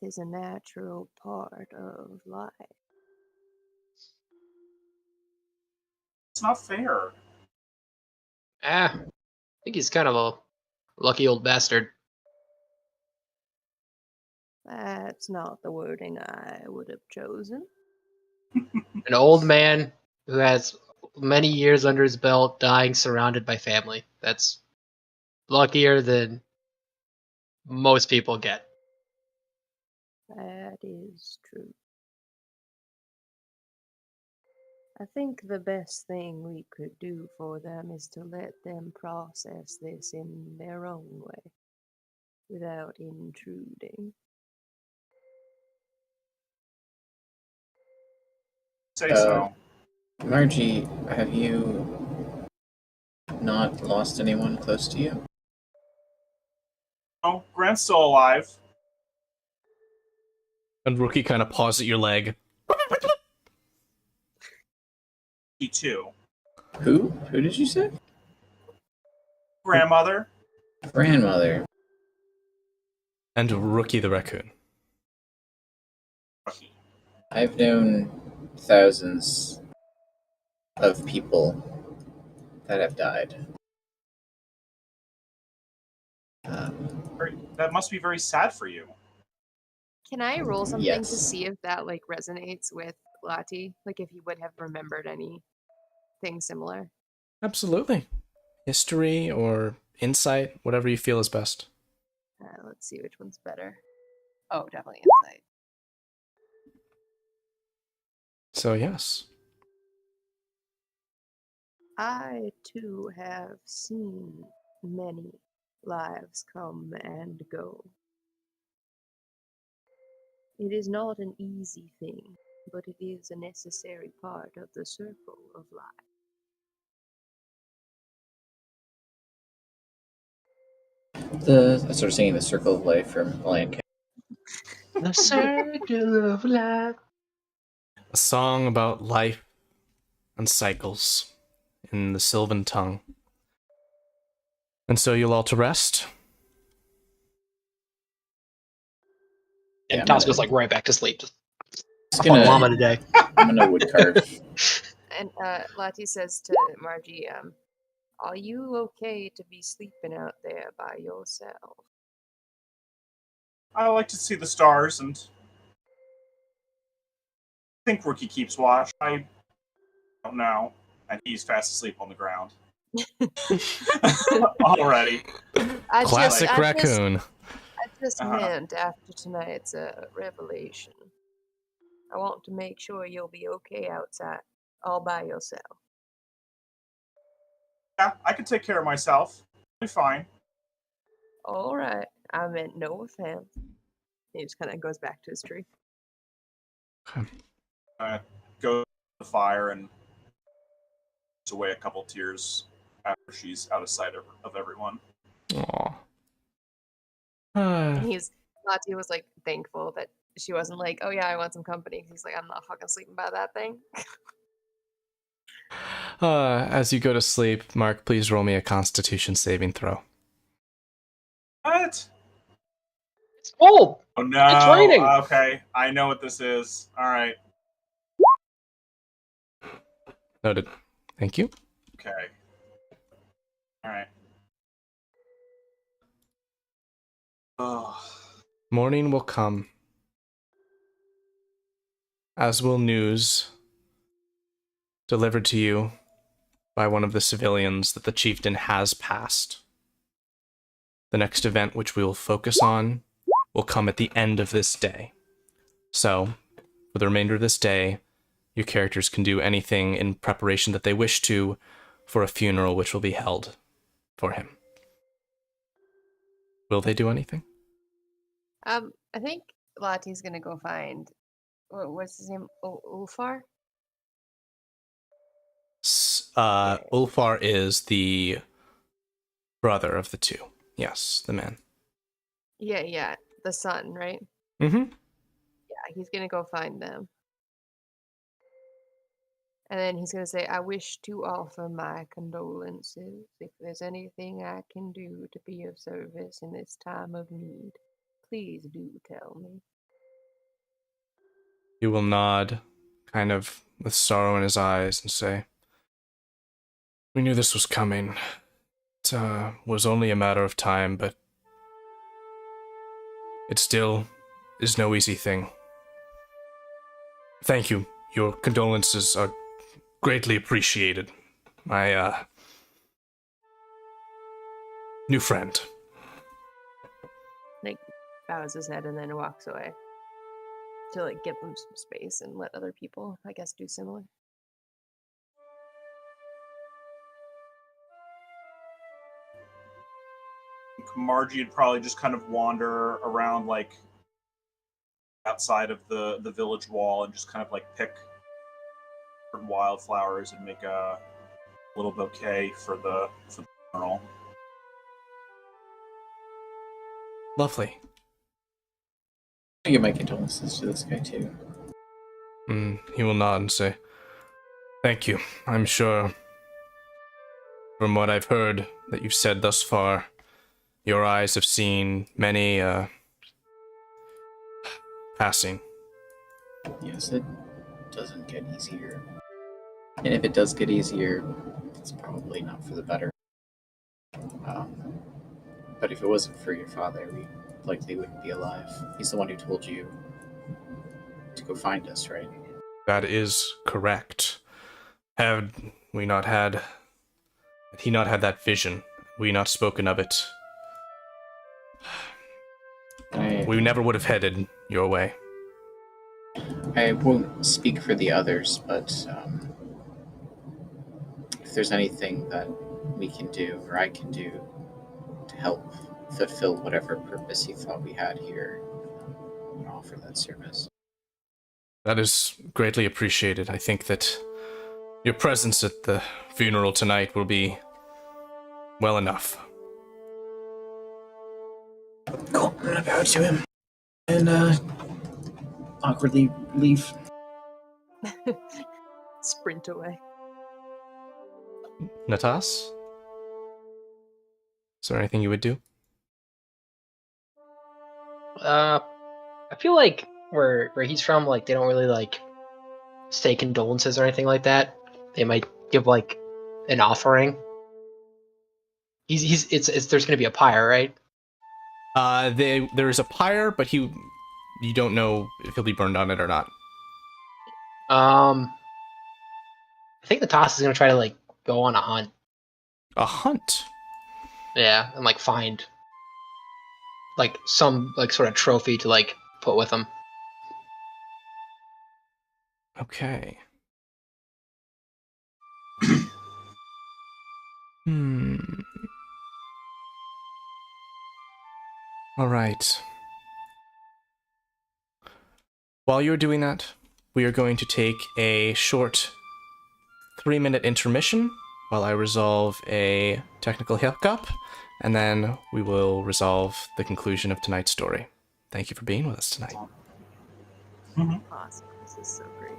is a natural part of life." It's not fair. I think he's kind of a lucky old bastard. That's not the wording I would have chosen. An old man who has many years under his belt, dying surrounded by family. That's luckier than most people get. That is true. I think the best thing we could do for them is to let them process this in their own way, without intruding. Say so. Margie, have you not lost anyone close to you? Oh, Grant's still alive. And Rookie kind of paws at your leg. He too. Who? Who did you say? Grandmother. Grandmother. And Rookie the raccoon. Rookie. I've known thousands of people that have died. That must be very sad for you. Can I roll something Yes. to see if that like resonates with Lati? Like if he would have remembered anything similar? Absolutely. History or insight, whatever you feel is best. Let's see which one's better. Oh, definitely insight. So yes. I too have seen many lives come and go. It is not an easy thing, but it is a necessary part of the circle of life. I started singing the Circle of Life from Lion King. The circle of life. A song about life and cycles in the Sylvan tongue. And so you'll all to rest. And Yeah, Tosco's like right back to sleep. Just It's up on gonna, llama today. I'm gonna wood carve. And Lati says to Margie, are you okay to be sleeping out there by yourself? I like to see the stars and think Rookie keeps watch. I don't know. And he's fast asleep on the ground. Already. Classic raccoon. I just meant after tonight's revelation. I want to make sure you'll be okay outside, all by yourself. Yeah, I can take care of myself. I'll be fine. All right. I meant no offense. He just kind of goes back to his tree. Go to the fire and puts away a couple tears after she's out of sight of everyone. Aw. And Lati was like thankful that she wasn't like, oh yeah, I want some company. He's like, I'm not fucking sleeping by that thing. As you go to sleep, Mark, please roll me a Constitution saving throw. What? It's cold. Oh no. It's raining. Okay, I know what this is. Alright. Noted. Thank you. Okay. Alright. Oh. Morning will come, as will news delivered to you by one of the civilians that the chieftain has passed. The next event which we will focus on will come at the end of this day. So, for the remainder of this day, your characters can do anything in preparation that they wish to for a funeral which will be held for him. Will they do anything? I think Lati's gonna go find what's his name? Ulfar? Ulfar is the brother of the two. Yes, the man. Yeah, the son, right? Mm-hmm. Yeah, he's gonna go find them. And then he's gonna say, I wish to offer my condolences. If there's anything I can do to be of service in this time of need, please do tell me. He will nod, kind of with sorrow in his eyes, and say, we knew this was coming. It was only a matter of time, but it still is no easy thing. Thank you. Your condolences are greatly appreciated. My, new friend. Like, bows his head and then walks away. To, like, give them some space and let other people, I guess, do similar. Margie would probably just kind of wander around, like, outside of the village wall and just kind of, like, pick wildflowers and make a little bouquet for the funeral. Lovely. I give my condolences to this guy too. He will nod and say, thank you. I'm sure, from what I've heard that you've said thus far, your eyes have seen many, passing. Yes, it doesn't get easier. And if it does get easier, it's probably not for the better. But if it wasn't for your father, we likely wouldn't be alive. He's the one who told you to go find us, right? That is correct. Had he not had that vision, we not spoken of it, we never would have headed your way. I won't speak for the others, but if there's anything that we can do, or I can do, to help fulfill whatever purpose you thought we had here, and offer that service. That is greatly appreciated. I think that your presence at the funeral tonight will be well enough. Cool. I'm gonna bow to him and awkwardly leave. Sprint away. Natas? Is there anything you would do? I feel like where he's from, like, they don't really like say condolences or anything like that. They might give like an offering. It's there's gonna be a pyre, right? There is a pyre, but you don't know if he'll be burned on it or not. I think the toss is gonna try to like go on a hunt. A hunt? Yeah, and like find like some like sort of trophy to like put with him. Okay. All right. While you're doing that, we are going to take a short 3-minute intermission while I resolve a technical hiccup, and then we will resolve the conclusion of tonight's story. Thank you for being with us tonight. Awesome. This is so great.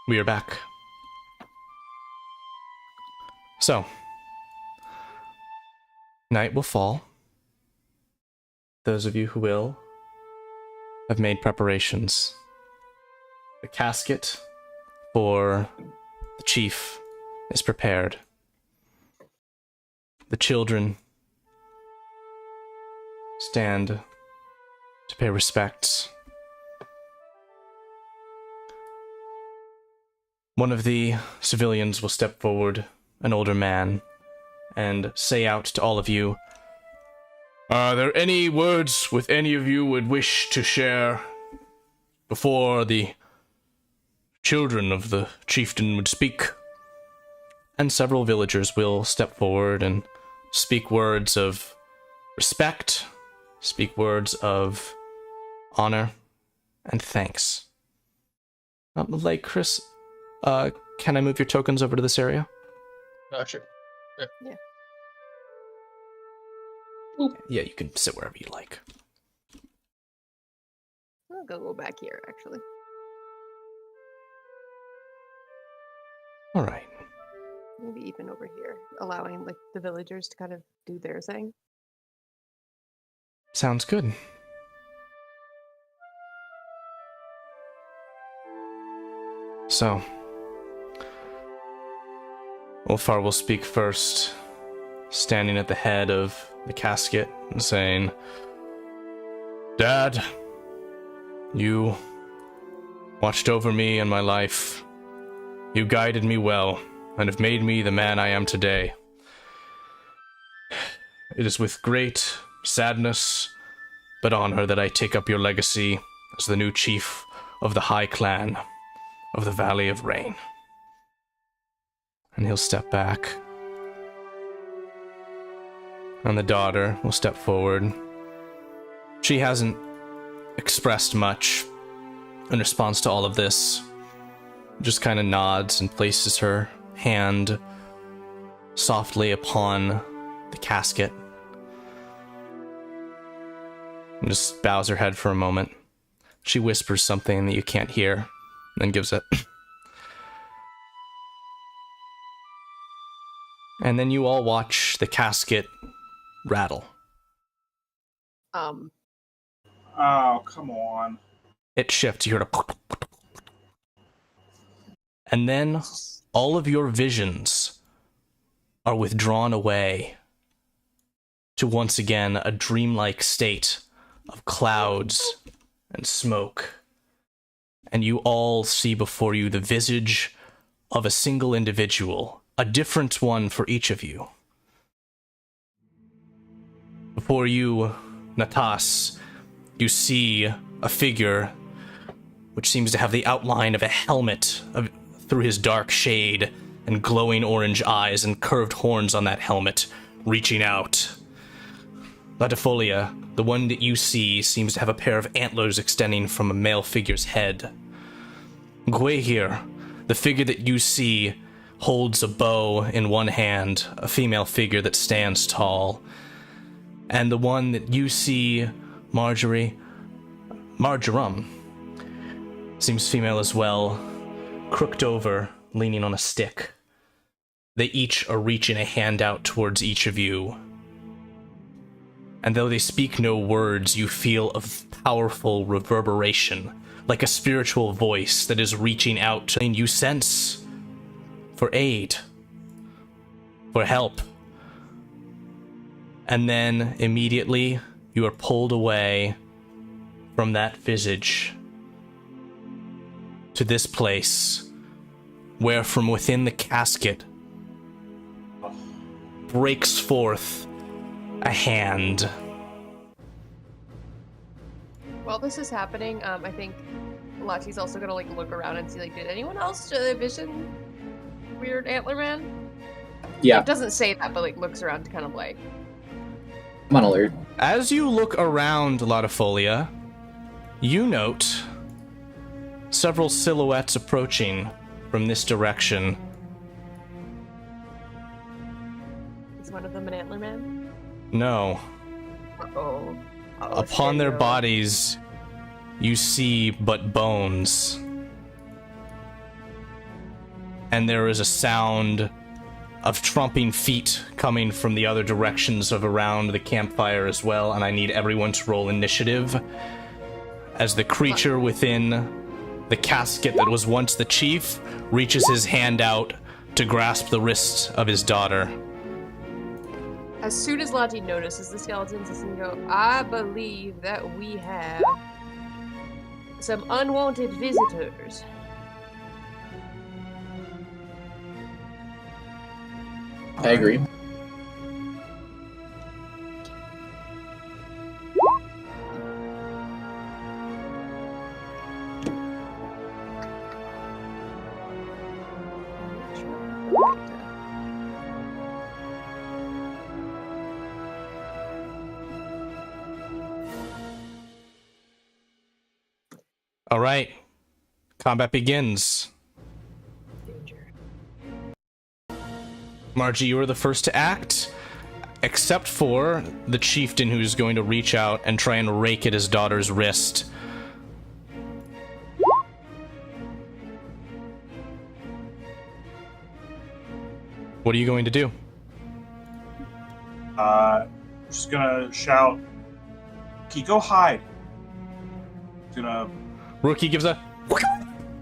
We are back. So, night will fall. Those of you who will have made preparations. The casket for the chief is prepared. The children stand to pay respects. One of the civilians will step forward, an older man, and say out to all of you, "Are there any words with any of you would wish to share before the children of the chieftain would speak?" And several villagers will step forward and speak words of respect, speak words of honor, and thanks. Chris, can I move your tokens over to this area? Sure. Yeah. Yeah, you can sit wherever you like. I'll go back here, actually. All right. Maybe even over here, allowing like the villagers to kind of do their thing. Sounds good. So, Ulfar will speak first, standing at the head of the casket and saying, "Dad, you watched over me and my life. You guided me well and have made me the man I am today. It is with great sadness but honor that I take up your legacy as the new chief of the High Clan of the Valley of Rain." And he'll step back. And the daughter will step forward. She hasn't expressed much in response to all of this. Just kind of nods and places her hand softly upon the casket. And just bows her head for a moment. She whispers something that you can't hear, and then gives it. And then you all watch the casket rattle. Oh, come on. It shifts. You hear a... And then all of your visions are withdrawn away to once again a dreamlike state of clouds and smoke. And you all see before you the visage of a single individual, a different one for each of you. Before you, Natas, you see a figure which seems to have the outline of a helmet through his dark shade and glowing orange eyes and curved horns on that helmet, reaching out. Latifolia, the one that you see, seems to have a pair of antlers extending from a male figure's head. Gwahir, the figure that you see, holds a bow in one hand, a female figure that stands tall. And the one that you see, Marjoram, seems female as well, crooked over, leaning on a stick. They each are reaching a hand out towards each of you. And though they speak no words, you feel a powerful reverberation, like a spiritual voice that is reaching out, and you sense for aid, for help. And then, immediately, you are pulled away from that visage to this place, where from within the casket breaks forth a hand. While this is happening, I think Lachi's also gonna like look around and see like, did anyone else vision weird antler man? Yeah, It doesn't say that, but like looks around to kind of like. I'm on alert. As you look around Latifolia, you note several silhouettes approaching from this direction. Is one of them an antler man? No. Uh-oh. Upon their shit, no. bodies, you see but bones. And there is a sound of trumping feet coming from the other directions of around the campfire as well, and I need everyone to roll initiative as the creature within the casket that was once the chief reaches his hand out to grasp the wrist of his daughter. As soon as Lottie notices the skeletons, he's gonna go, I believe that we have some unwanted visitors. I agree. All right. Combat begins. Margie, you are the first to act, except for the chieftain who's going to reach out and try and rake at his daughter's wrist. What are you going to do? Just gonna shout, "Key, go hide." Gonna. Rookie gives a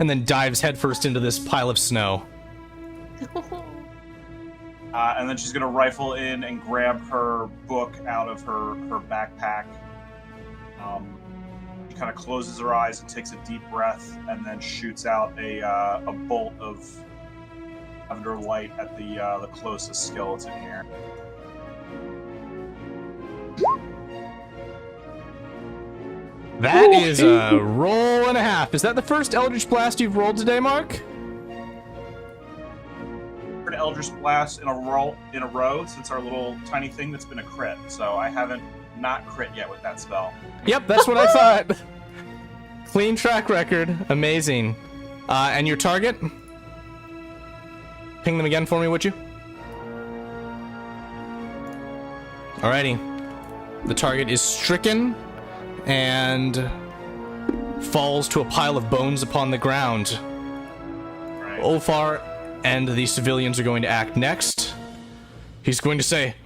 and then dives headfirst into this pile of snow. And then she's gonna rifle in and grab her book out of her backpack. She kind of closes her eyes and takes a deep breath, and then shoots out a bolt of lavender light at the closest skeleton here. That is a roll and a half. Is that the first Eldritch Blast you've rolled today, Mark? An Eldritch Blast in a row since our little tiny thing that's been a crit. So I haven't not crit yet with that spell. Yep, that's what I thought. Clean track record. Amazing. And your target? Ping them again for me, would you? Alrighty. The target is stricken and falls to a pile of bones upon the ground. Right. Ulfar and the civilians are going to act next. He's going to say,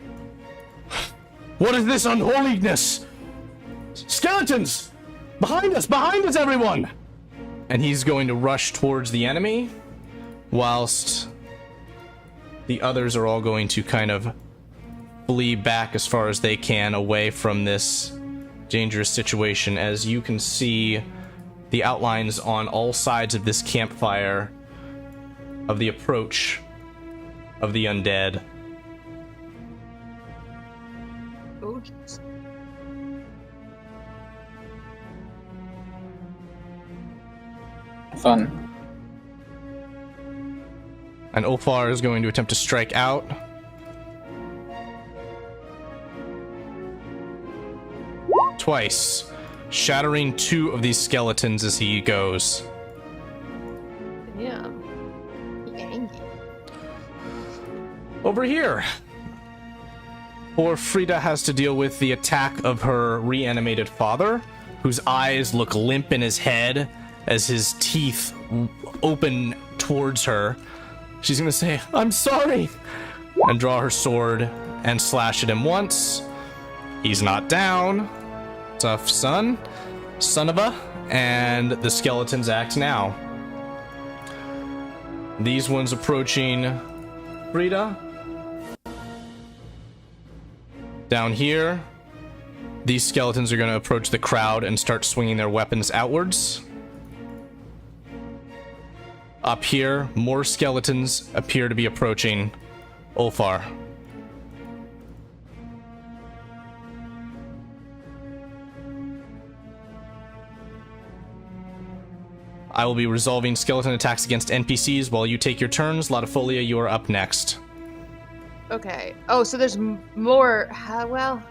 "What is this unholiness? Skeletons! Behind us, everyone!" And he's going to rush towards the enemy, whilst the others are all going to kind of flee back as far as they can away from this dangerous situation. As you can see the outlines on all sides of this campfire of the approach of the undead. Oh, jeez. Fun. And Ulfar is going to attempt to strike out. Twice, shattering 2 of these skeletons as he goes. Damn. Yangy. Over here, poor Frida has to deal with the attack of her reanimated father, whose eyes look limp in his head as his teeth open towards her. She's gonna say, "I'm sorry," and draw her sword and slash at him once. He's not down. Tough son of a, and the skeletons act now. These ones approaching Frida. Down here, these skeletons are going to approach the crowd and start swinging their weapons outwards. Up here, more skeletons appear to be approaching Ulfar. I will be resolving skeleton attacks against NPCs while you take your turns. Latifolia, you are up next. Okay. Oh, so there's more. Well,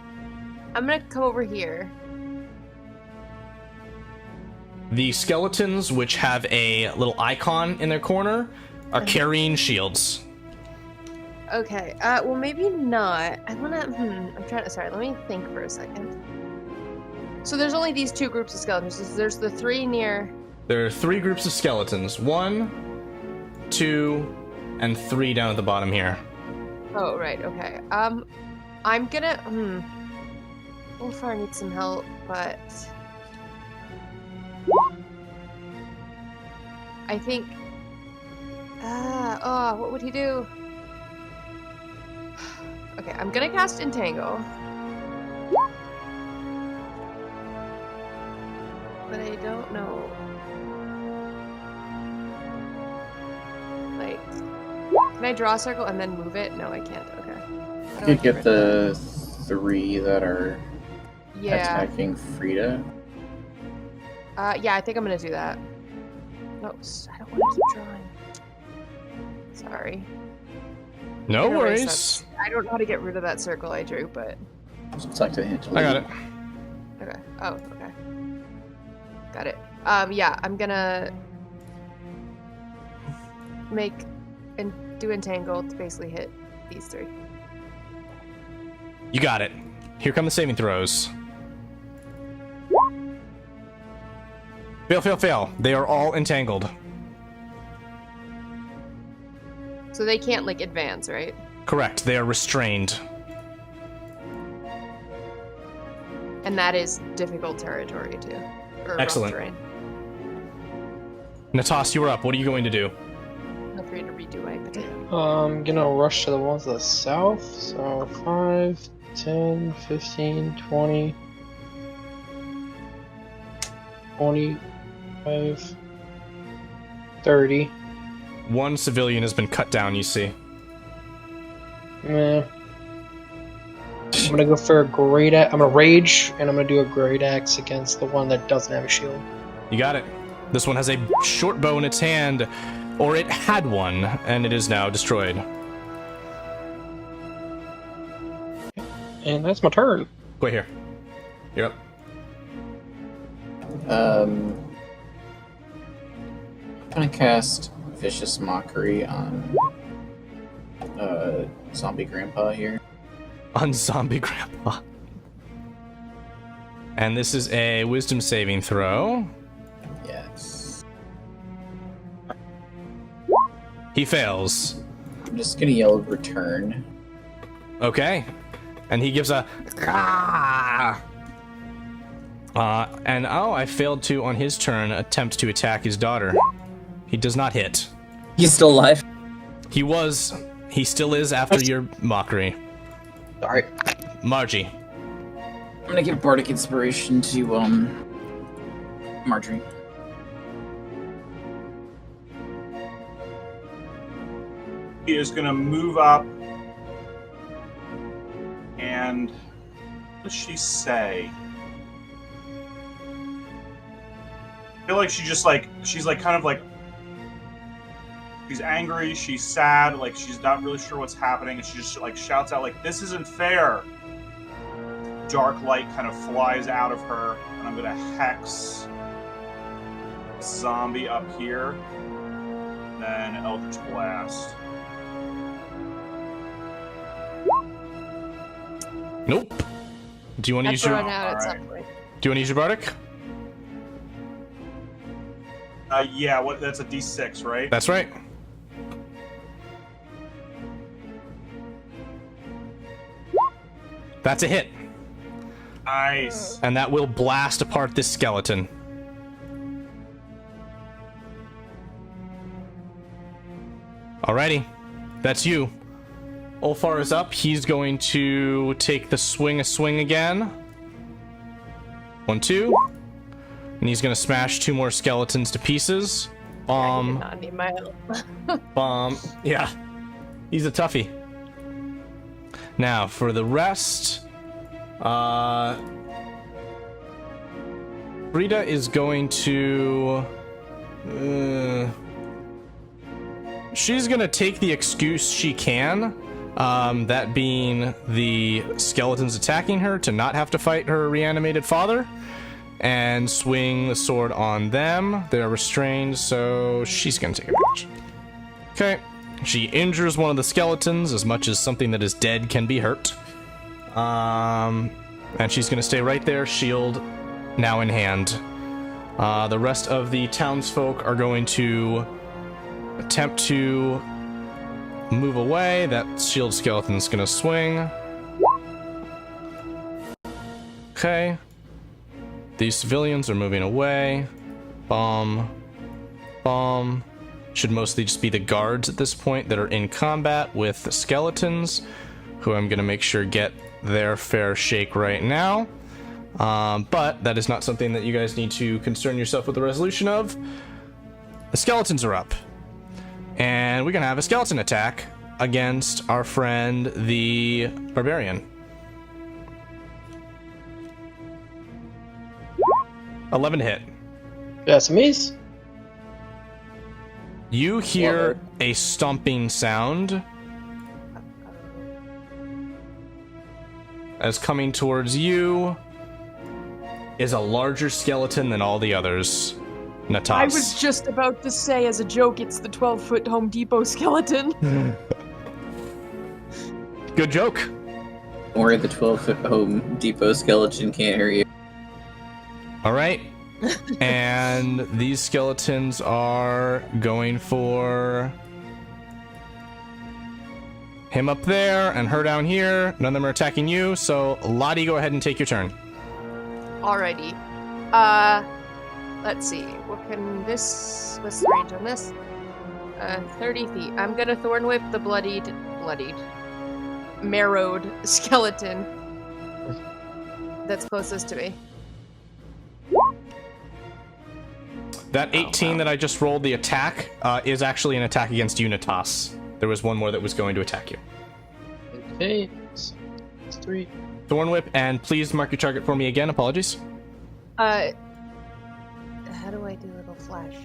I'm gonna come over here. The skeletons, which have a little icon in their corner, are carrying shields. Okay. Well, maybe not. I wanna. I'm trying to. Sorry. Let me think for a second. So there's only these 2 groups of skeletons. There's the 3 near. There are 3 groups of skeletons. 1, 2, and 3 down at the bottom here. Oh, right. Okay. I'm gonna. Ulfar needs some help, but I think. What would he do? Okay, I'm gonna cast Entangle. But I don't know. Like, can I draw a circle and then move it? No, I can't. Okay. How do I You get rid of the 3 that are that? Yeah. attacking Frida. Yeah, I think I'm gonna do that. No, I don't want to keep drawing. Sorry. No I'm gonna erase worries. that. I don't know how to get rid of that circle I drew, but Select the hint. I got it. okay. Oh, okay. Got it. Yeah, I'm gonna make and do entangle to basically hit these 3. You got it. Here come the saving throws. Fail, fail, fail. They are all entangled. So they can't like advance, right? Correct. They are restrained. And that is difficult territory too. Or Excellent. rough terrain. Natas, you are up. What are you going to do? Feel free to redo my potato. I'm gonna rush to the ones to the south. So 5, 10, 15, 20, 25, 30. One civilian has been cut down, you see. Meh. I'm gonna go for a great axe. I'm gonna rage, and I'm gonna do a great axe against the one that doesn't have a shield. You got it. This one has a short bow in its hand, or it had one, and it is now destroyed. And that's my turn. Wait here. You're up. I'm gonna cast Vicious Mockery on Zombie Grandpa here. On Zombie Grandpa. And this is a wisdom saving throw. Yes. He fails. I'm just gonna yell return. Okay. And he gives a ah! And oh, I failed to, on his turn, attempt to attack his daughter. He does not hit. He's still alive. He still is after your mockery. Sorry. Margie. I'm gonna give Bardic Inspiration to Marjorie. He is going to move up. And what does she say? I feel like she's angry, she's sad, like she's not really sure what's happening, and she just like shouts out like, "This isn't fair!" Dark light kind of flies out of her, and I'm gonna hex zombie up here. Then Eldritch Blast. Nope. Do you want to use your? Run out at Alright. some point. Do you want to use your bardic? Yeah, what? That's a D6, right? That's right. That's a hit, Nice. and that will blast apart this skeleton. Alrighty, that's you. Ulfar is up. He's going to take the swing again. 1, 2. And he's going to smash 2 more skeletons to pieces. I did not need my help. Bomb. Yeah. He's a toughie. Now, for the rest, Frida is going to... she's going to take the excuse she can, that being the skeletons attacking her, to not have to fight her reanimated father, and swing the sword on them. They're restrained, so she's going to take advantage. Okay. She injures one of the skeletons as much as something that is dead can be hurt. And she's going to stay right there, shield now in hand. The rest of the townsfolk are going to attempt to move away. That shield skeleton's going to swing. Okay. These civilians are moving away. Bomb. Bomb. should mostly just be the guards at this point that are in combat with the skeletons, who I'm going to make sure get their fair shake right now. But that is not something that you guys need to concern yourself with the resolution of. The skeletons are up. And we're going to have a skeleton attack against our friend, the barbarian. 11 to hit. That's miss. You hear a stomping sound as coming towards you is a larger skeleton than all the others. Natas. I was just about to say, as a joke, it's the 12-foot Home Depot skeleton. Good joke. Or the 12-foot Home Depot skeleton can't hear you. All right. And these skeletons are going for him up there and her down here. None of them are attacking you. So, Lottie, go ahead and take your turn. Alrighty. Let's see. What's the range on this? 30 feet. I'm gonna Thorn Whip the bloodied, marrowed skeleton that's closest to me. That 18 that I just rolled, the attack, is actually an attack against Unitas. There was one more that was going to attack you. Okay. It's 3. Thorn Whip, and please mark your target for me again. Apologies. How do I do a little flash?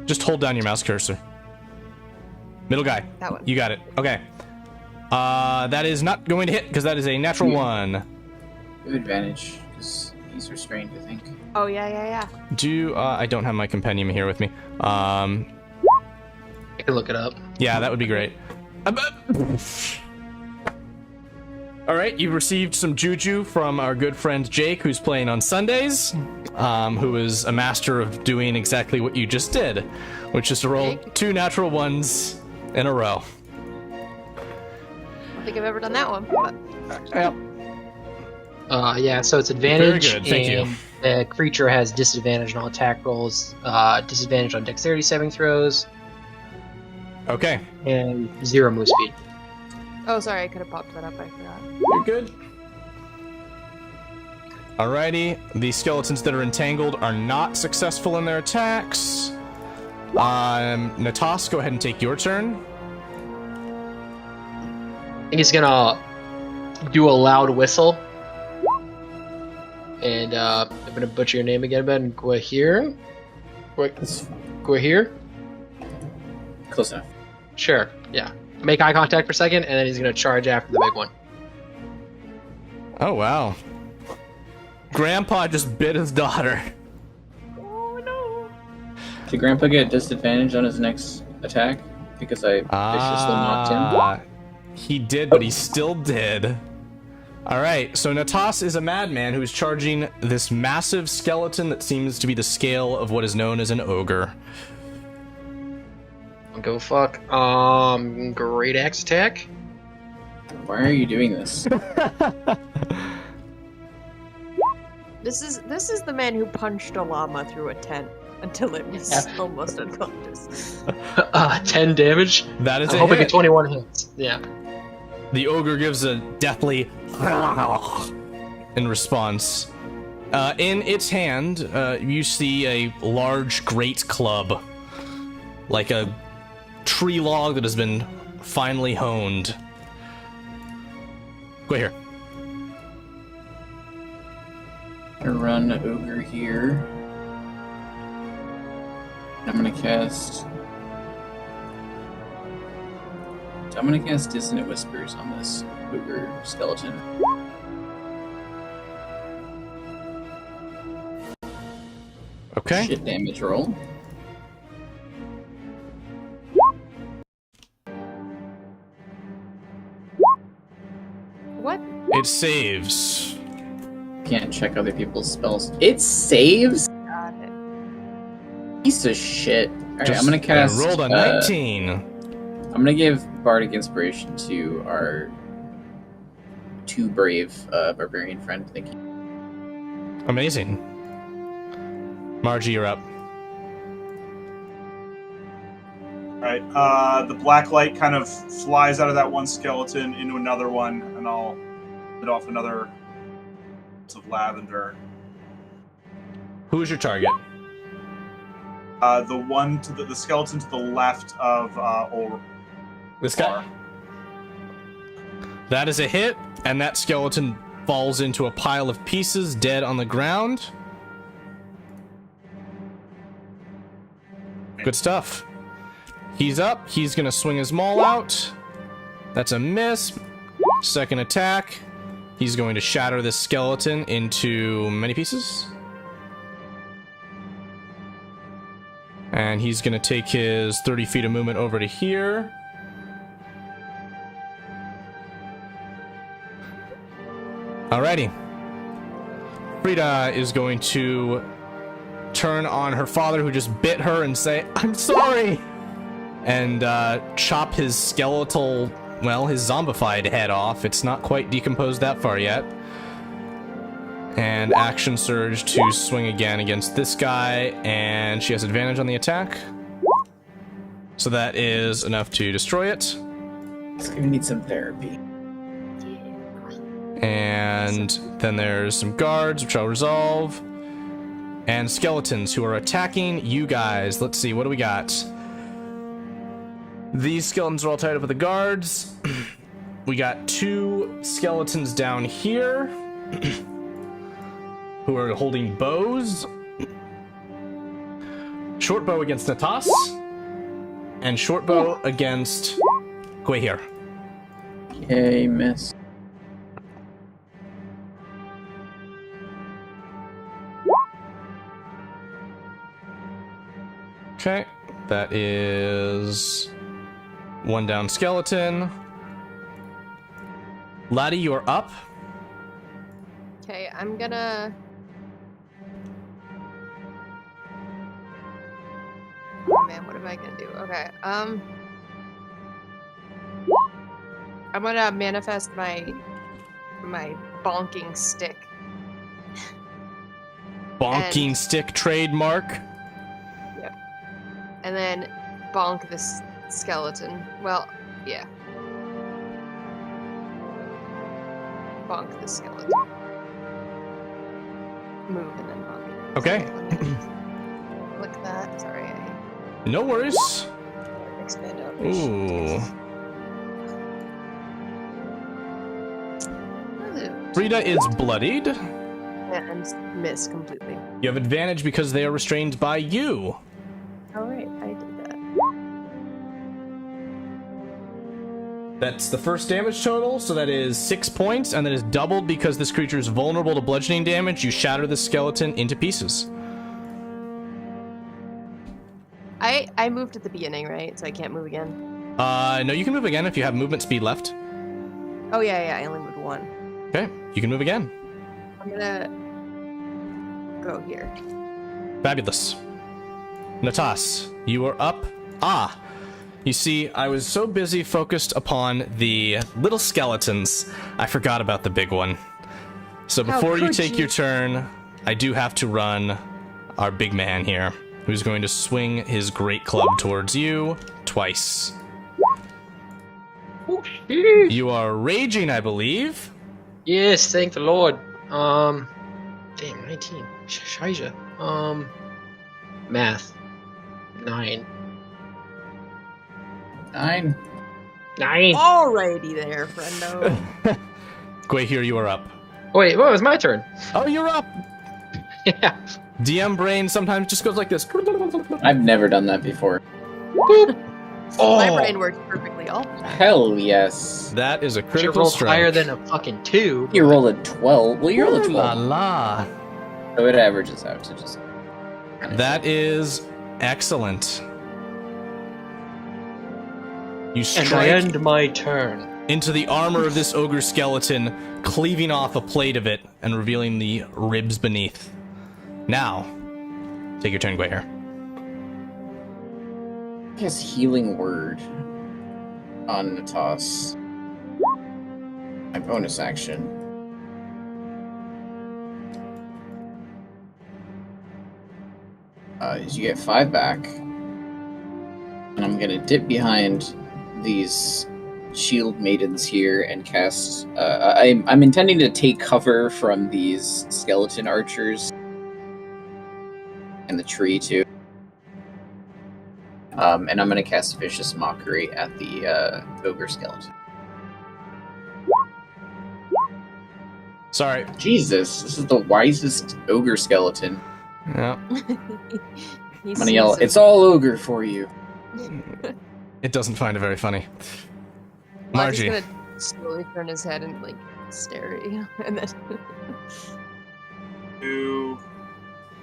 Just hold down your mouse cursor. Middle guy. That one. You got it. Okay. That is not going to hit because that is a natural 1. You have advantage, because he's restrained, I think. Oh, yeah. I don't have my compendium here with me. I can look it up. Yeah, that would be great. All right, you've received some juju from our good friend Jake, who's playing on Sundays, who is a master of doing exactly what you just did, which is to roll 2 natural 1s in a row. I don't think I've ever done that one. But... Yep. Yeah, so it's advantage. Very good, thank you. The creature has disadvantage on all attack rolls, disadvantage on dexterity saving throws, Okay, and 0 move speed. Oh, sorry, I could have popped that up. I forgot. you're good. Alrighty, the skeletons that are entangled are not successful in their attacks. Natas, go ahead and take your turn. I think he's gonna do a loud whistle. And I'm gonna butcher your name again, Ben. Guahir? Guahir? Close enough. Sure, yeah. Make eye contact for a second, and then he's gonna charge after the big one. Oh, wow. Grandpa just bit his daughter. Oh, no. Did Grandpa get disadvantage on his next attack? Because I viciously mocked him? He did, but he still did. Alright, so Natas is a madman who is charging this massive skeleton that seems to be the scale of what is known as an ogre. Go fuck. Great axe attack. Why are you doing this? This is the man who punched a llama through a tent until it was almost unconscious. 10 damage. That is I'm a hoping hit. at 21 hits. Yeah. The ogre gives a deathly in response. In its hand, you see a large great club, like a tree log that has been finely honed. Go here. I'm gonna run ogre here. I'm gonna cast Dissonant Whispers on this ogre skeleton. Okay. Shit damage roll. What? It saves. Can't check other people's spells. It saves? Got it. Piece of shit. Alright, Just, I'm gonna cast. rolled a 19. I'm gonna give Bardic Inspiration to our too brave barbarian friend. Thank you. Amazing. Margie, you're up. Right. The black light kind of flies out of that one skeleton into another one, and I'll hit off another of lavender. Who is your target? The one to the skeleton to the left of This guy? That is a hit, and that skeleton falls into a pile of pieces, dead on the ground. Good stuff. He's up. He's going to swing his maul out. That's a miss. Second attack. He's going to shatter this skeleton into many pieces. And he's going to take his 30 feet of movement over to here. Alrighty. Frida is going to turn on her father who just bit her and say, "I'm sorry!" And chop his skeletal, well, his zombified head off. It's not quite decomposed that far yet. And action surge to swing again against this guy, and she has advantage on the attack. So that is enough to destroy it. It's gonna need some therapy. And then there's some guards, which I'll resolve. And skeletons who are attacking you guys. Let's see, what do we got? These skeletons are all tied up with the guards. We got 2 skeletons down here who are holding bows. Short bow against Natas. And short bow against Guehir. Okay, miss. Okay, that is 1 down skeleton. Laddie, you are up. Okay, I'm gonna... Oh man, what am I gonna do? Okay, I'm gonna manifest my bonking stick. Bonking stick trademark. Yep. And then bonk this skeleton. Well, yeah. Bonk the skeleton. Move and then bonk it. Okay. Sorry, let me click that. Sorry, I No worries. expand out. Ooh. Frida is bloodied. And miss completely. You have advantage because they are restrained by you. Alright, I did that. That's the first damage total, so that is 6 points, and that is doubled because this creature is vulnerable to bludgeoning damage. You shatter the skeleton into pieces. I moved at the beginning, right? So I can't move again. No, you can move again if you have movement speed left. Oh yeah, I only moved 1. Okay, you can move again. I'm gonna go here. Fabulous. Natas, you are up. Ah, you see, I was so busy focused upon the little skeletons, I forgot about the big one. So before you take your turn, I do have to run our big man here, who's going to swing his great club towards you twice. Oh, shit. You are raging, I believe. Yes, thank the Lord. Damn, 19. Scheisse. Math. 9. 9. 9. Alrighty there, friendo. Guehir, you are up. Wait, what was my turn? Oh, you're up. Yeah. DM brain sometimes just goes like this. I've never done that before. Boop. My Oh, brain works perfectly all. Hell yes. That is a you critical rolled strike. higher than a fucking 2. You rolled a 12. Well, you rolled a Ooh la 12. la. So it averages out to just... That is excellent. You And I strike end my turn. into the armor of this ogre skeleton, cleaving off a plate of it and revealing the ribs beneath. Now, take your turn, Guehir. I guess healing word on Natas. My bonus action. Is you get 5 back. And And I'm gonna dip behind these shield maidens here and cast. I'm intending to take cover from these skeleton archers in the tree too. And I'm gonna cast Vicious Mockery at the ogre skeleton. Sorry. Jesus, this is the wisest ogre skeleton. Yeah. I'm gonna yell, "It's all ogre for you." It doesn't find it very funny. Margie. Margie. He's gonna slowly turn his head and like stare at you, and then To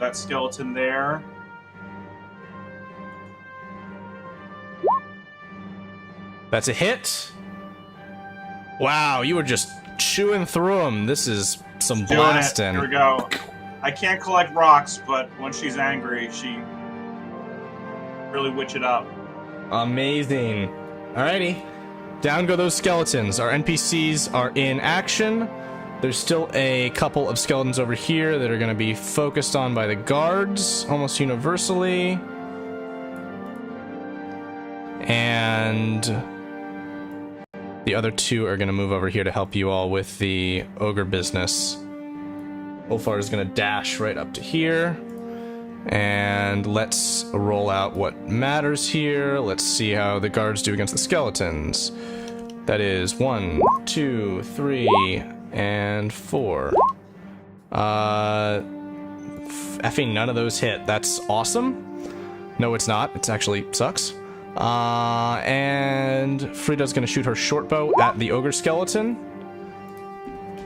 that skeleton there. That's a hit. Wow, you were just chewing through them. This is some Doing it. blasting. Here we go. I can't collect rocks, but when she's angry, she really witch it up. Amazing. Alrighty. Down go those skeletons. Our NPCs are in action. There's still a couple of skeletons over here that are going to be focused on by the guards almost universally. And the other two are going to move over here to help you all with the ogre business. Ulfar is going to dash right up to here. And let's roll out what matters here. Let's see how the guards do against the skeletons. That is 1, 2, 3, and 4. Effing none of those hit. That's awesome. No, it's not. It actually sucks. And Frida's gonna shoot her short bow at the ogre skeleton.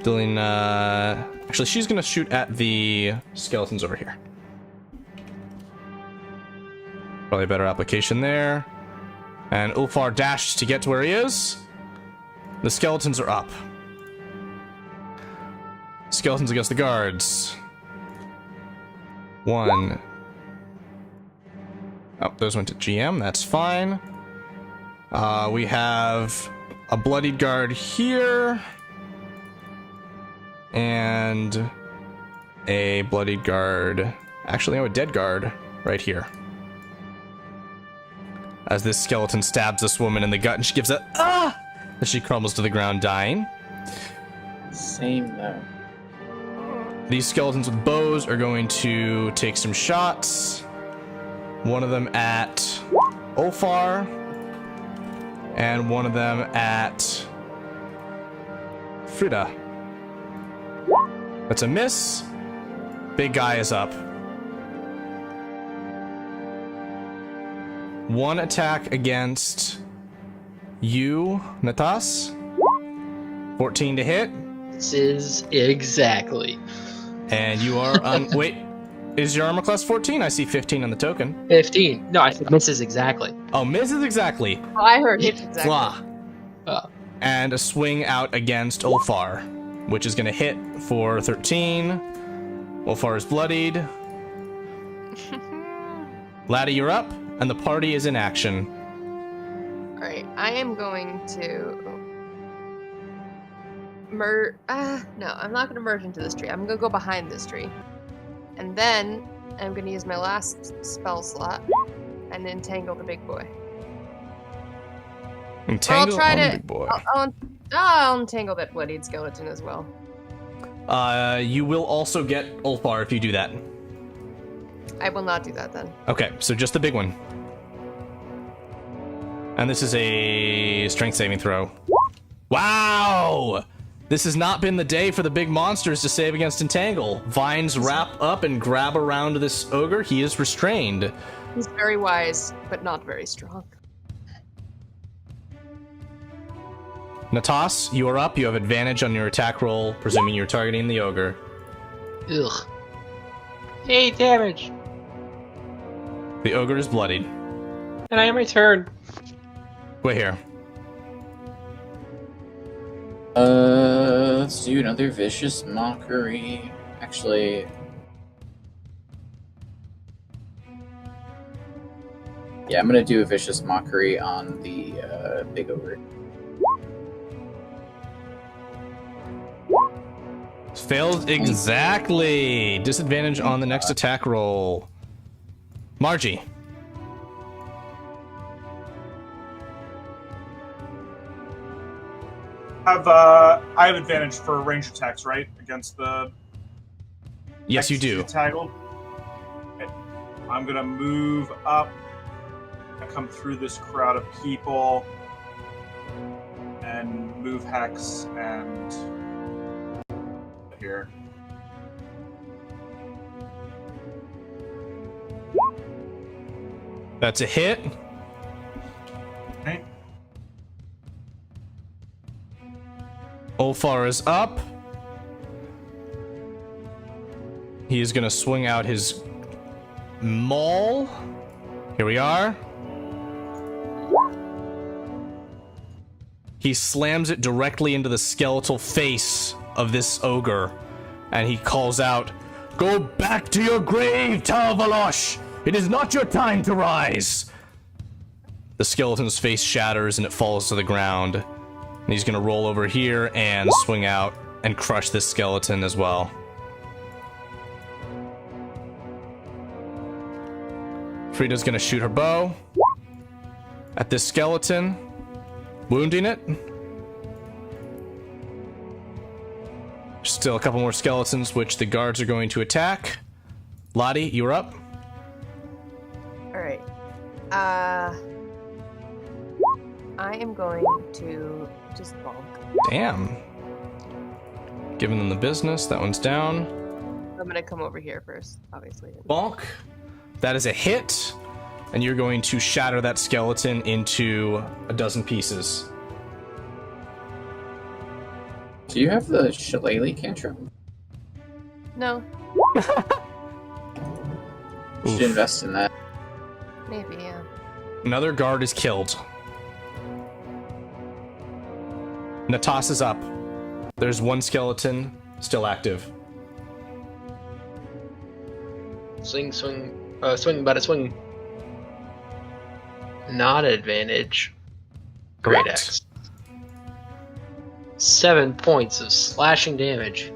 Dealing, actually, she's gonna shoot at the skeletons over here. Probably a better application there. And Ulfar dashes to get to where he is. The skeletons are up. Skeletons against the guards. 1. Oh, those went to GM. That's fine. We have a bloodied guard here. And a bloodied guard. Actually, no, a dead guard right here. As this skeleton stabs this woman in the gut and she gives a ah! As she crumbles to the ground, dying. Same though. These skeletons with bows are going to take some shots. One of them at Ulfar. And one of them at Frida. That's a miss. Big guy is up. 1 attack against you, Natas. 14 to hit. This is exactly. And you are on. Wait, is your armor class 14? I see 15 on the token. 15. No, I think misses exactly. Oh, misses exactly. oh, I heard hit exactly. Blah. And a swing out against Ulfar, which is going to hit for 13. Ulfar is bloodied. Laddie, you're up, and the party is in action. Alright, I am going to no, I'm not gonna merge into this tree. I'm gonna go behind this tree. And then I'm gonna use my last spell slot and entangle the big boy. Entangle on the big boy. I'll entangle that bloodied skeleton as well. You will also get Ulfar if you do that. I will not do that then. Okay, so just the big one. And this is a strength saving throw. Wow! This has not been the day for the big monsters to save against Entangle. Vines wrap up and grab around this ogre. He is restrained. He's very wise, but not very strong. Natas, you are up. You have advantage on your attack roll, presuming you're targeting the ogre. Ugh. 8 damage. The ogre is bloodied. And I am returned. Wait here. Let's do another Vicious Mockery. Actually, yeah, I'm gonna do a Vicious Mockery on the big ogre. Failed exactly. Disadvantage on the next attack roll. Margie. I have advantage for range attacks, right? Against the... Yes, you do. Taggled. Okay. I'm going to move up. I come through this crowd of people. And move Hex and... here. That's a hit. Okay. Ulfar is up. He is going to swing out his maul. Here we are. He slams it directly into the skeletal face of this ogre, and he calls out, "Go back to your grave, Talvalosh! It is not your time to rise!" The skeleton's face shatters and it falls to the ground. And he's gonna roll over here and swing out and crush this skeleton as well. Frida's gonna shoot her bow at this skeleton, wounding it. Still a couple more skeletons, which the guards are going to attack. Lottie, you're up. Alright. I am going to just bonk. Damn. Giving them the business. That one's down. I'm gonna come over here first, obviously. Bonk. That is a hit. And you're going to shatter that skeleton into a dozen pieces. Do you have the Shillelagh cantrip? No, You should invest in that. maybe, yeah. Another guard is killed. Natas is up. There's one skeleton still active. Swing, about it, swing. Not advantage. Great Correct. Axe. 7 points of slashing damage.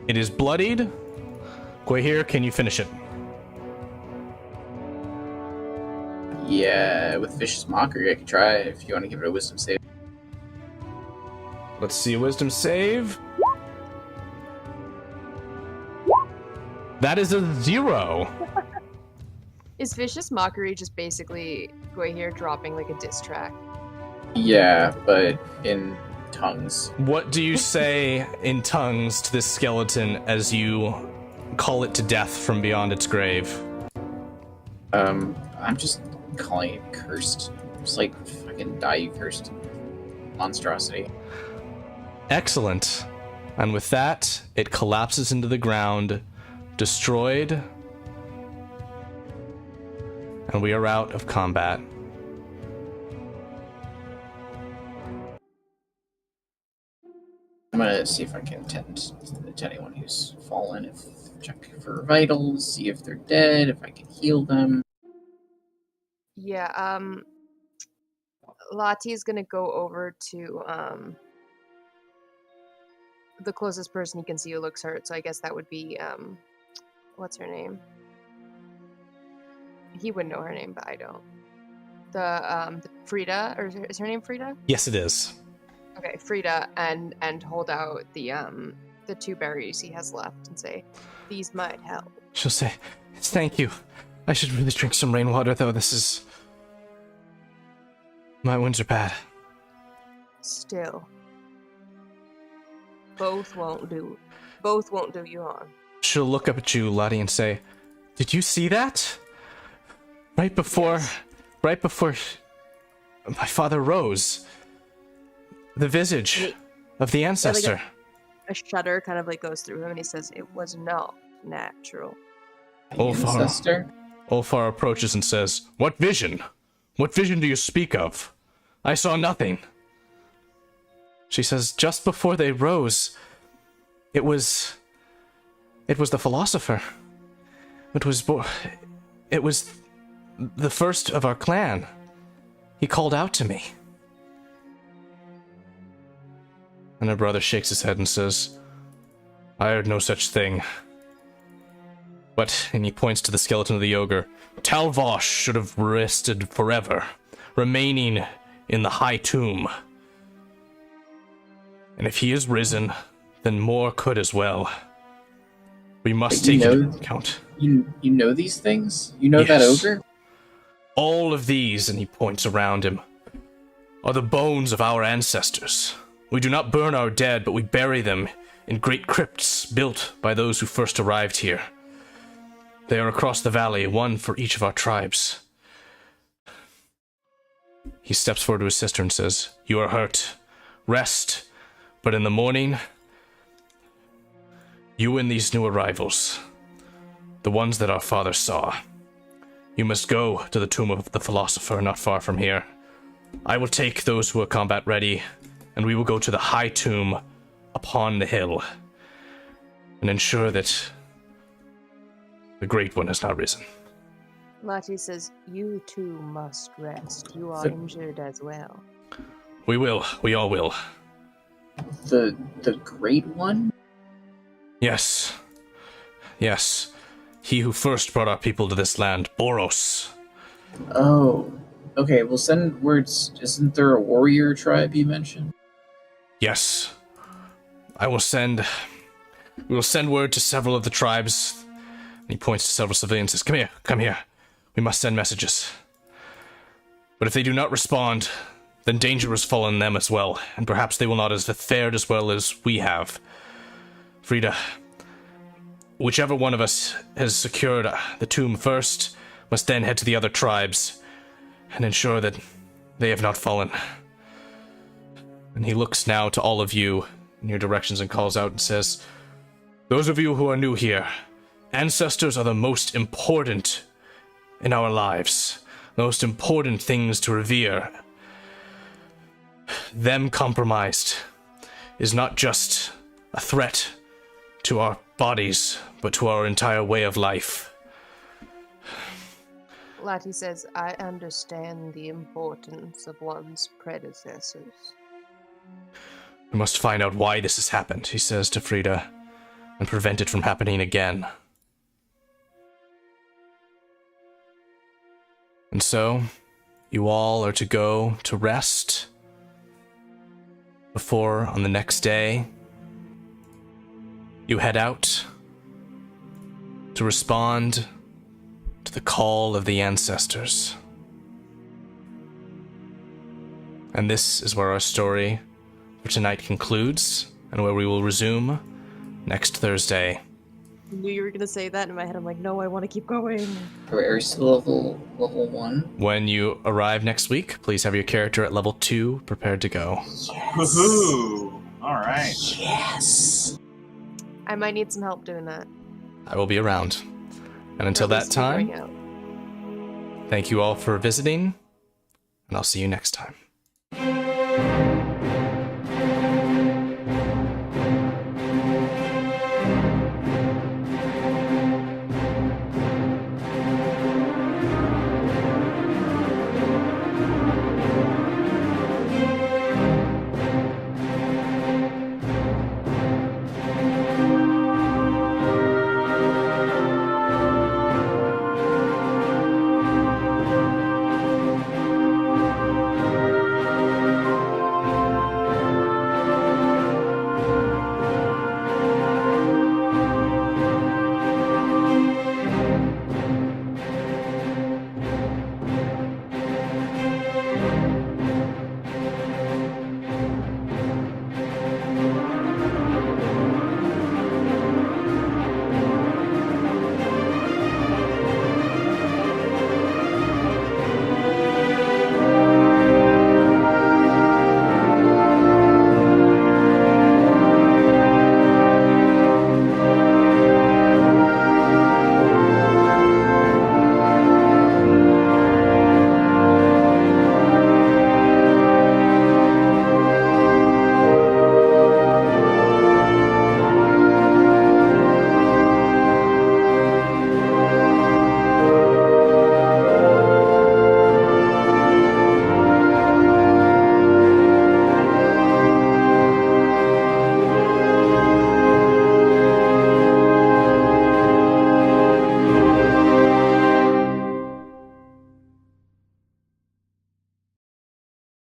It is bloodied. Gwahir, can you finish it? Yeah, with Vicious Mockery, I could try if you want to give it a wisdom save. Let's see a wisdom save. That is a 0. Is Vicious Mockery just basically going here dropping like a diss track? Yeah, but in tongues. What do you say in tongues to this skeleton as you call it to death from beyond its grave? I'm just calling it cursed. Just like fucking die, you cursed monstrosity. Excellent. And with that, it collapses into the ground, destroyed, and we are out of combat. I'm gonna see if I can tend to anyone who's fallen, if check for vitals, see if they're dead, if I can heal them. Yeah, Lottie's gonna go over to the closest person you can see who looks hurt, so I guess that would be what's her name? He would know her name, but I don't. The Frida, or is her name Frida? Yes, it is. Okay, Frida, and hold out the 2 berries he has left and say, "These might help." She'll say, "Thank you. I should really drink some rainwater, though. This is... my wounds are bad." Still, both won't do you harm. She'll look up at you, Lottie, and say, "Did you see that? Right before my father rose. The visage of the ancestor." A shudder kind of like goes through him, and he says, "It was not natural." Ancestor? Ulfar approaches and says, "What vision? What vision do you speak of? I saw nothing." She says, "Just before they rose, it was the philosopher. It was the first of our clan. He called out to me." And her brother shakes his head and says, "I heard no such thing. But," and he points to the skeleton of the ogre, "Talvosh should have rested forever, remaining in the high tomb. And if he is risen, then more could as well. We must take it into account. You know these things? You know that Yes. ogre? All of these, and he points around him, are the bones of our ancestors. We do not burn our dead, but we bury them in great crypts built by those who first arrived here. They are across the valley, one for each of our tribes. He steps forward to his sister and says, "You are hurt. Rest, but in the morning, you and these new arrivals, the ones that our father saw, you must go to the tomb of the philosopher not far from here. I will take those who are combat ready, and we will go to the high tomb upon the hill and ensure that the Great One has not risen." Lati says, "You too must rest. You are So- injured as well." We will. We all will. The Great One? Yes. Yes. He who first brought our people to this land, Boros. Oh. Okay, we'll send words. Isn't there a warrior tribe you mentioned? Yes. We will send word to several of the tribes. And he points to several civilians and says, come here. We must send messages. But if they do not respond, then danger has fallen them as well, and perhaps they will not have fared as well as we have. Frida, whichever one of us has secured the tomb first must then head to the other tribes and ensure that they have not fallen. And he looks now to all of you in your directions and calls out and says, "Those of you who are new here, ancestors are the most important in our lives, the most important things to revere. Them compromised is not just a threat to our bodies, but to our entire way of life." Lati says, "I understand the importance of one's predecessors." "We must find out why this has happened," he says to Frida, "and prevent it from happening again." And so, you all are to go to rest before, on the next day, you head out to respond to the call of the ancestors. And this is where our story for tonight concludes, and where we will resume next Thursday. I knew you were going to say that in my head. I'm like, no, I want to keep going. Are we still level 1? When you arrive next week, please have your character at level 2 prepared to go. Woohoo! All right. Yes. I might need some help doing that. I will be around. And until Or at that least figuring time, out. thank you all for visiting, and I'll see you next time.